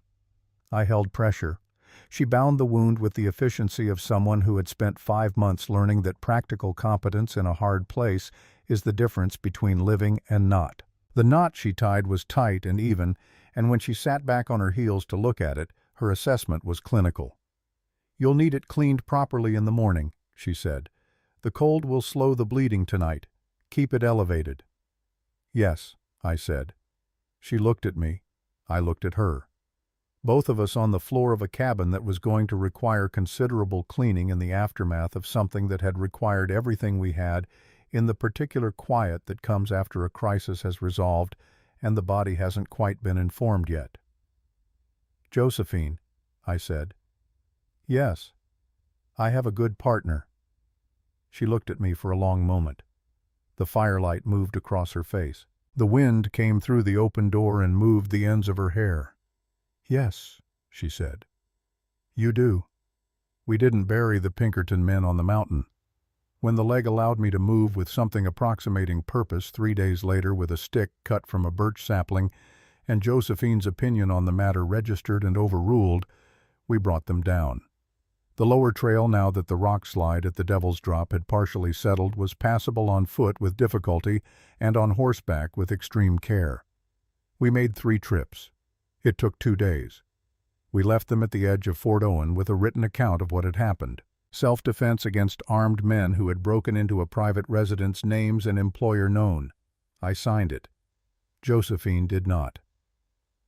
I held pressure. She bound the wound with the efficiency of someone who had spent 5 months learning that practical competence in a hard place is the difference between living and not. The knot she tied was tight and even, and when she sat back on her heels to look at it, her assessment was clinical. "You'll need it cleaned properly in the morning," she said. "The cold will slow the bleeding tonight. Keep it elevated." "Yes," I said. She looked at me. I looked at her. Both of us on the floor of a cabin that was going to require considerable cleaning in the aftermath of something that had required everything we had in the particular quiet that comes after a crisis has resolved and the body hasn't quite been informed yet. "Josephine," I said. "Yes. I have a good partner." She looked at me for a long moment. The firelight moved across her face. The wind came through the open door and moved the ends of her hair. "Yes," she said. "You do. We didn't bury the Pinkerton men on the mountain." When the leg allowed me to move with something approximating purpose 3 days later with a stick cut from a birch sapling, and Josephine's opinion on the matter registered and overruled, we brought them down. The lower trail, now that the rock slide at the Devil's Drop had partially settled, was passable on foot with difficulty and on horseback with extreme care. We made 3 trips. It took 2 days. We left them at the edge of Fort Owen with a written account of what had happened. Self-defense against armed men who had broken into a private residence, names and employer known. I signed it. Josephine did not.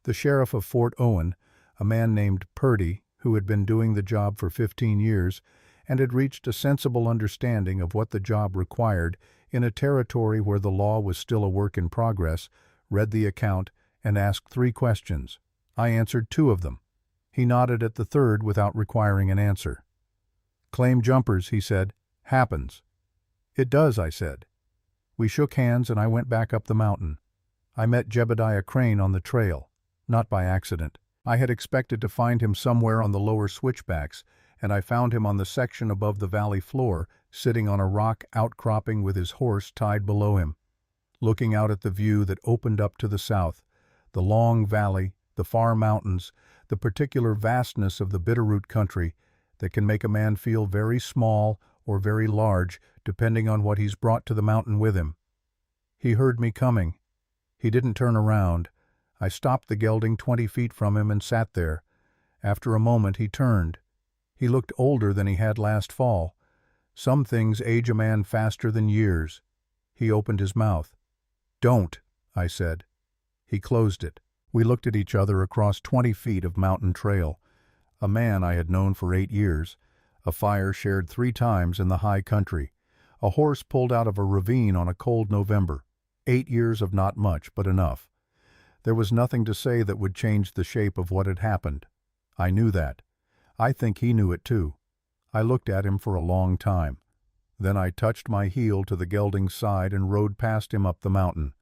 The sheriff of Fort Owen, a man named Purdy, who had been doing the job for 15 years and had reached a sensible understanding of what the job required in a territory where the law was still a work in progress, read the account and asked 3 questions. I answered 2 of them. He nodded at the third without requiring an answer. "Claim jumpers," he said. "Happens." "It does," I said. We shook hands and I went back up the mountain. I met Jebediah Crane on the trail, not by accident. I had expected to find him somewhere on the lower switchbacks, and I found him on the section above the valley floor, sitting on a rock outcropping with his horse tied below him, looking out at the view that opened up to the south, the long valley, the far mountains, the particular vastness of the Bitterroot country that can make a man feel very small or very large depending on what he's brought to the mountain with him. He heard me coming. He didn't turn around. I stopped the gelding 20 feet from him and sat there. After a moment he turned. He looked older than he had last fall. Some things age a man faster than years. He opened his mouth. "Don't," I said. He closed it. We looked at each other across 20 feet of mountain trail. A man I had known for 8 years. A fire shared 3 times in the high country. A horse pulled out of a ravine on a cold November. 8 years of not much, but enough. There was nothing to say that would change the shape of what had happened. I knew that. I think he knew it too. I looked at him for a long time. Then I touched my heel to the gelding's side and rode past him up the mountain.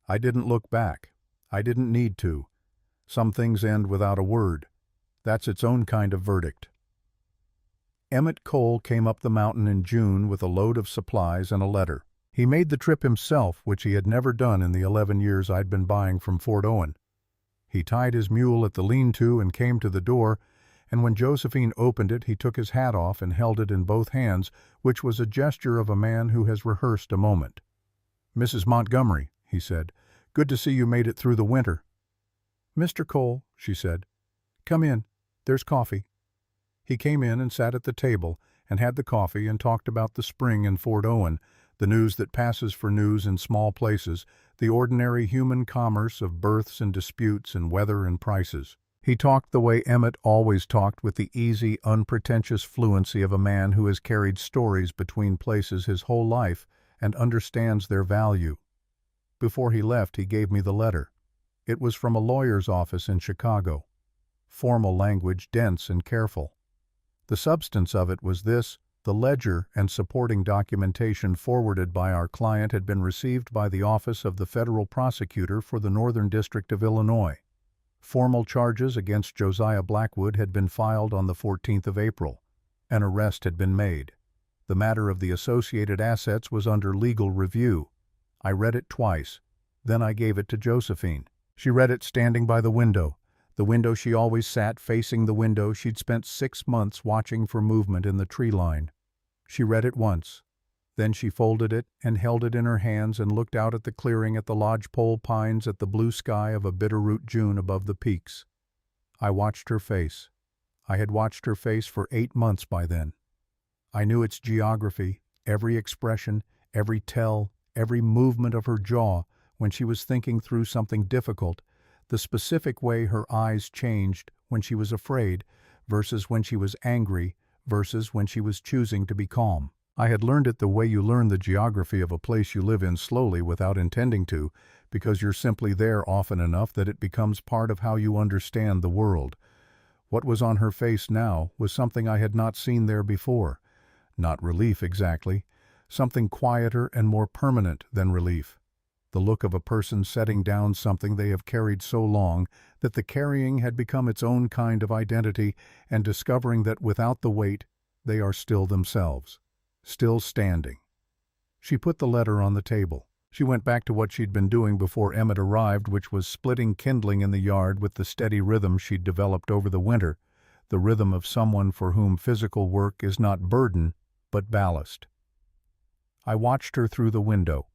I didn't look back. I didn't need to. Some things end without a word. That's its own kind of verdict. Emmett Cole came up the mountain in June with a load of supplies and a letter. He made the trip himself, which he had never done in the 11 years I'd been buying from Fort Owen. He tied his mule at the lean-to and came to the door, and when Josephine opened it, he took his hat off and held it in both hands, which was a gesture of a man who has rehearsed a moment. "Mrs. Montgomery," he said, "good to see you made it through the winter." "Mr. Cole," she said, "come in. There's coffee." He came in and sat at the table and had the coffee and talked about the spring in Fort Owen, the news that passes for news in small places, the ordinary human commerce of births and disputes and weather and prices. He talked the way Emmett always talked, with the easy, unpretentious fluency of a man who has carried stories between places his whole life and understands their value. Before he left, he gave me the letter. It was from a lawyer's office in Chicago. Formal language, dense and careful. The substance of it was this: the ledger and supporting documentation forwarded by our client had been received by the Office of the Federal Prosecutor for the Northern District of Illinois. Formal charges against Josiah Blackwood had been filed on the 14th of April. An arrest had been made. The matter of the associated assets was under legal review. I read it twice. Then I gave it to Josephine. She read it standing by the window she always sat, facing the window she'd spent 6 months watching for movement in the tree line. She read it once. Then she folded it and held it in her hands and looked out at the clearing, at the lodgepole pines, at the blue sky of a Bitterroot June above the peaks. I watched her face. I had watched her face for 8 months by then. I knew its geography, every expression, every tell, every movement of her jaw when she was thinking through something difficult, the specific way her eyes changed when she was afraid versus when she was angry versus when she was choosing to be calm. I had learned it the way you learn the geography of a place you live in slowly without intending to, because you're simply there often enough that it becomes part of how you understand the world. What was on her face now was something I had not seen there before. Not relief exactly, something quieter and more permanent than relief. The look of a person setting down something they have carried so long that the carrying had become its own kind of identity, and discovering that without the weight, they are still themselves, still standing. She put the letter on the table. She went back to what she'd been doing before Emmett arrived, which was splitting kindling in the yard with the steady rhythm she'd developed over the winter, the rhythm of someone for whom physical work is not burden, but ballast. I watched her through the window.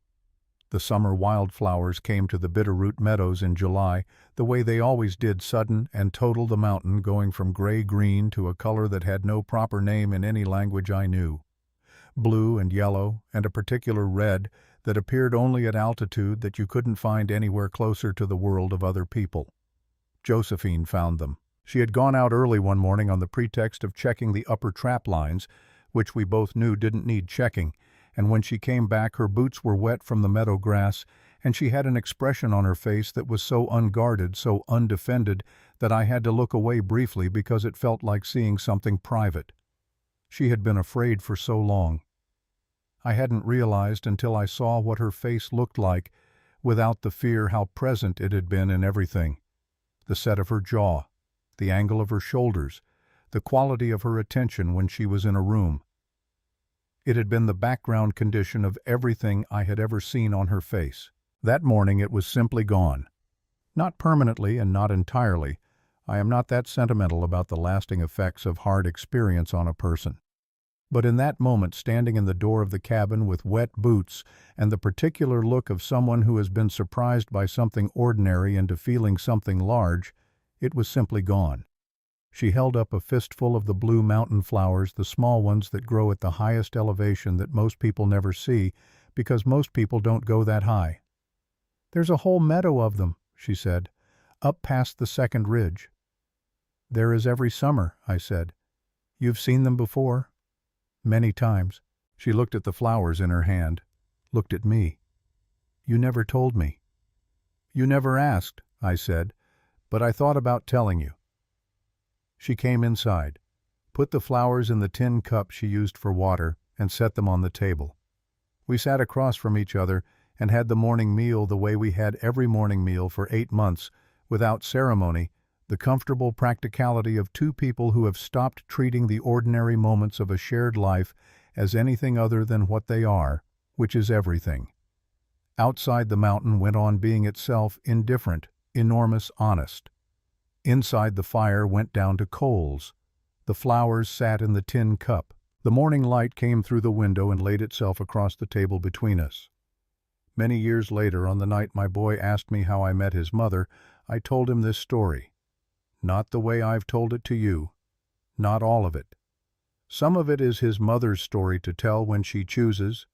The summer wildflowers came to the Bitterroot meadows in July, the way they always did, sudden and total, the mountain going from gray-green to a color that had no proper name in any language I knew. Blue and yellow, and a particular red that appeared only at altitude that you couldn't find anywhere closer to the world of other people. Josephine found them. She had gone out early one morning on the pretext of checking the upper trap lines, which we both knew didn't need checking, and when she came back her boots were wet from the meadow grass, and she had an expression on her face that was so unguarded, so undefended, that I had to look away briefly because it felt like seeing something private. She had been afraid for so long. I hadn't realized until I saw what her face looked like, without the fear, how present it had been in everything. The set of her jaw, the angle of her shoulders, the quality of her attention when she was in a room. It had been the background condition of everything I had ever seen on her face. That morning it was simply gone. Not permanently and not entirely. I am not that sentimental about the lasting effects of hard experience on a person. But in that moment, standing in the door of the cabin with wet boots and the particular look of someone who has been surprised by something ordinary into feeling something large, it was simply gone. She held up a fistful of the blue mountain flowers, the small ones that grow at the highest elevation that most people never see, because most people don't go that high. "There's a whole meadow of them," she said, "up past the second ridge." "There is every summer," I said. "You've seen them before?" "Many times." She looked at the flowers in her hand, looked at me. "You never told me." "You never asked," I said, "but I thought about telling you." She came inside, put the flowers in the tin cup she used for water, and set them on the table. We sat across from each other and had the morning meal the way we had every morning meal for 8 months, without ceremony, the comfortable practicality of two people who have stopped treating the ordinary moments of a shared life as anything other than what they are, which is everything. Outside, the mountain went on being itself indifferent, enormous, honest. Inside, the fire went down to coals. The flowers sat in the tin cup. The morning light came through the window and laid itself across the table between us. Many years later, on the night my boy asked me how I met his mother, I told him this story. Not the way I've told it to you. Not all of it. Some of it is his mother's story to tell when she chooses,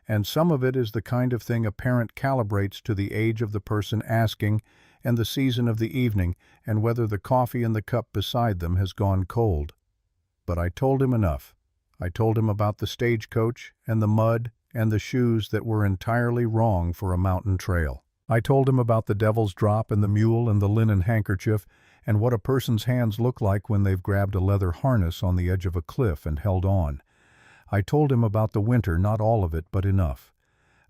and some of it is the kind of thing a parent calibrates to the age of the person asking and the season of the evening and whether the coffee in the cup beside them has gone cold. But I told him enough. I told him about the stagecoach and the mud and the shoes that were entirely wrong for a mountain trail. I told him about the Devil's Drop and the mule and the linen handkerchief and what a person's hands look like when they've grabbed a leather harness on the edge of a cliff and held on. I told him about the winter, not all of it, but enough.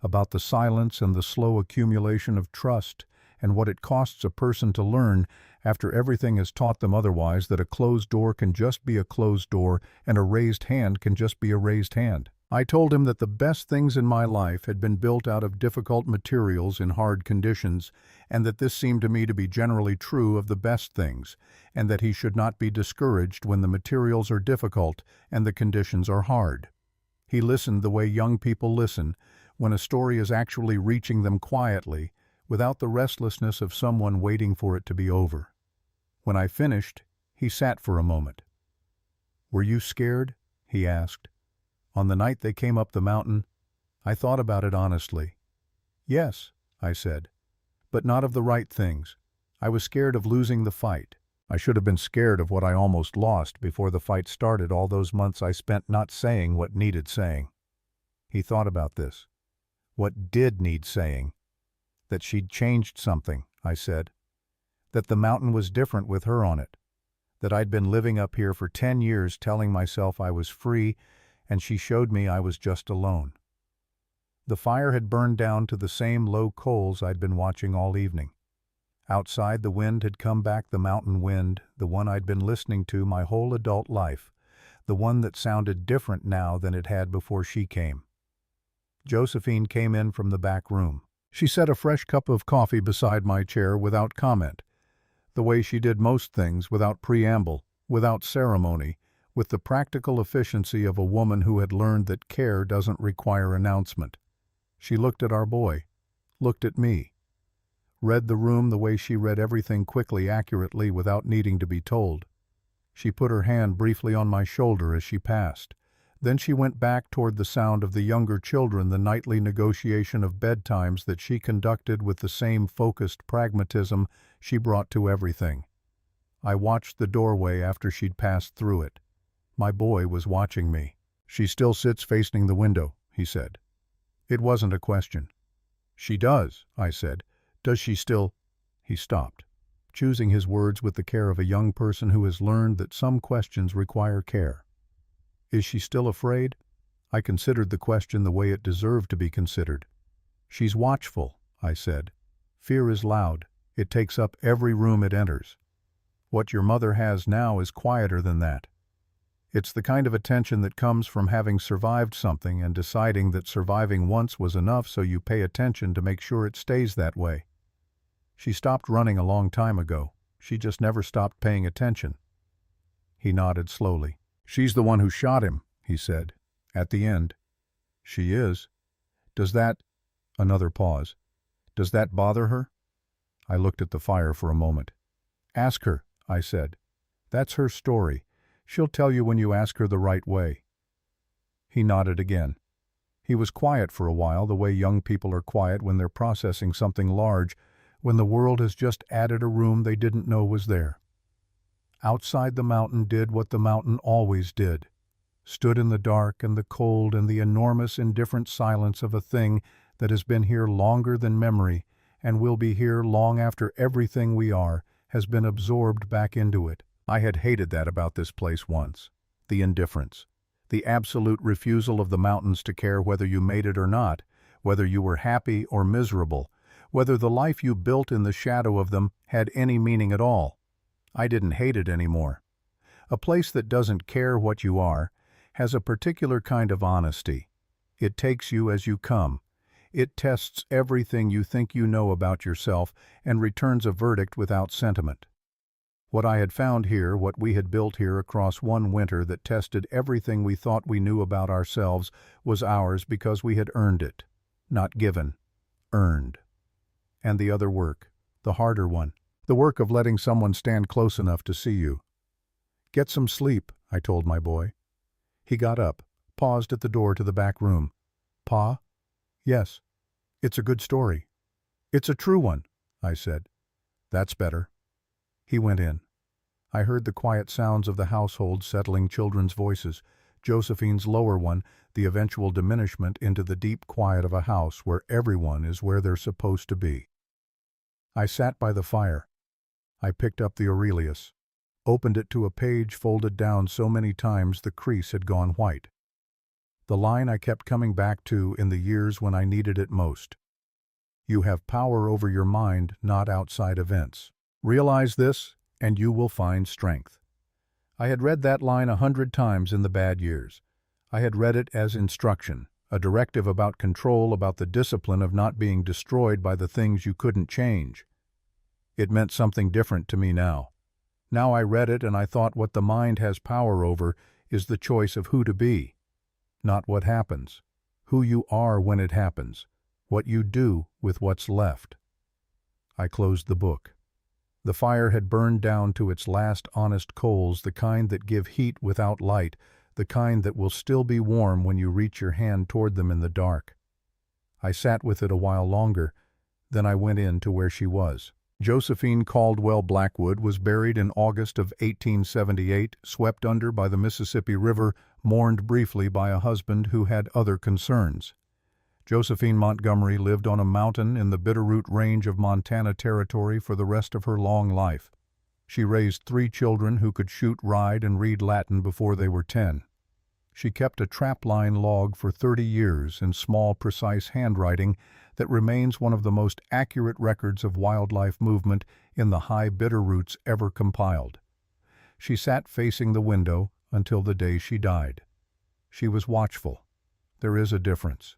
About the silence and the slow accumulation of trust and what it costs a person to learn, after everything has taught them otherwise, that a closed door can just be a closed door and a raised hand can just be a raised hand. I told him that the best things in my life had been built out of difficult materials in hard conditions, and that this seemed to me to be generally true of the best things, and that he should not be discouraged when the materials are difficult and the conditions are hard. He listened the way young people listen, when a story is actually reaching them quietly, without the restlessness of someone waiting for it to be over. When I finished, he sat for a moment. "Were you scared?" he asked. "On the night they came up the mountain?" I thought about it honestly. "Yes," I said, "but not of the right things. I was scared of losing the fight. I should have been scared of what I almost lost before the fight started, all those months I spent not saying what needed saying." He thought about this. What did need saying? That she'd changed something, I said. That the mountain was different with her on it. That I'd been living up here for 10 years telling myself I was free, and she showed me I was just alone. The fire had burned down to the same low coals I'd been watching all evening. Outside, the wind had come back, the mountain wind, the one I'd been listening to my whole adult life, the one that sounded different now than it had before she came. Josephine came in from the back room. She set a fresh cup of coffee beside my chair without comment, the way she did most things, without preamble, without ceremony, with the practical efficiency of a woman who had learned that care doesn't require announcement. She looked at our boy, looked at me, read the room the way she read everything quickly, accurately, without needing to be told. She put her hand briefly on my shoulder as she passed. Then she went back toward the sound of the younger children, the nightly negotiation of bedtimes that she conducted with the same focused pragmatism she brought to everything. I watched the doorway after she'd passed through it. My boy was watching me. "She still sits facing the window," he said. It wasn't a question. "She does," I said. "Does she still—" He stopped, choosing his words with the care of a young person who has learned that some questions require care. "Is she still afraid?" I considered the question the way it deserved to be considered. "She's watchful," I said. "Fear is loud. It takes up every room it enters." What your mother has now is quieter than that. It's the kind of attention that comes from having survived something and deciding that surviving once was enough, so you pay attention to make sure it stays that way. She stopped running a long time ago. She just never stopped paying attention. He nodded slowly. She's the one who shot him, he said. At the end. She is. Does that— Another pause. Does that bother her? I looked at the fire for a moment. Ask her, I said. That's her story. She'll tell you when you ask her the right way. He nodded again. He was quiet for a while, the way young people are quiet when they're processing something large, when the world has just added a room they didn't know was there. Outside, the mountain did what the mountain always did. Stood in the dark and the cold and the enormous indifferent silence of a thing that has been here longer than memory and will be here long after everything we are has been absorbed back into it. I had hated that about this place once. The indifference. The absolute refusal of the mountains to care whether you made it or not, whether you were happy or miserable, whether the life you built in the shadow of them had any meaning at all. I didn't hate it anymore. A place that doesn't care what you are has a particular kind of honesty. It takes you as you come. It tests everything you think you know about yourself and returns a verdict without sentiment. What I had found here, what we had built here across one winter that tested everything we thought we knew about ourselves, was ours because we had earned it. Not given. Earned. And the other work, the harder one, the work of letting someone stand close enough to see you. Get some sleep, I told my boy. He got up, paused at the door to the back room. Pa? Yes. It's a good story. It's a true one, I said. That's better. He went in. I heard the quiet sounds of the household settling children's voices, Josephine's lower one, the eventual diminishment into the deep quiet of a house where everyone is where they're supposed to be. I sat by the fire. I picked up the Aurelius, opened it to a page folded down so many times the crease had gone white. The line I kept coming back to in the years when I needed it most. You have power over your mind, not outside events. Realize this, and you will find strength. I had read that line 100 times in the bad years. I had read it as instruction, a directive about control, about the discipline of not being destroyed by the things you couldn't change. It meant something different to me now. Now I read it and I thought what the mind has power over is the choice of who to be, not what happens, who you are when it happens, what you do with what's left. I closed the book. The fire had burned down to its last honest coals, the kind that give heat without light, the kind that will still be warm when you reach your hand toward them in the dark. I sat with it a while longer, then I went in to where she was. Josephine Caldwell Blackwood was buried in August of 1878, swept under by the Mississippi River, mourned briefly by a husband who had other concerns. Josephine Montgomery lived on a mountain in the Bitterroot Range of Montana Territory for the rest of her long life. She raised 3 children who could shoot, ride, and read Latin before they were 10. She kept a trapline log for 30 years in small, precise handwriting that remains one of the most accurate records of wildlife movement in the high Bitterroots ever compiled. She sat facing the window until the day she died. She was watchful. There is a difference.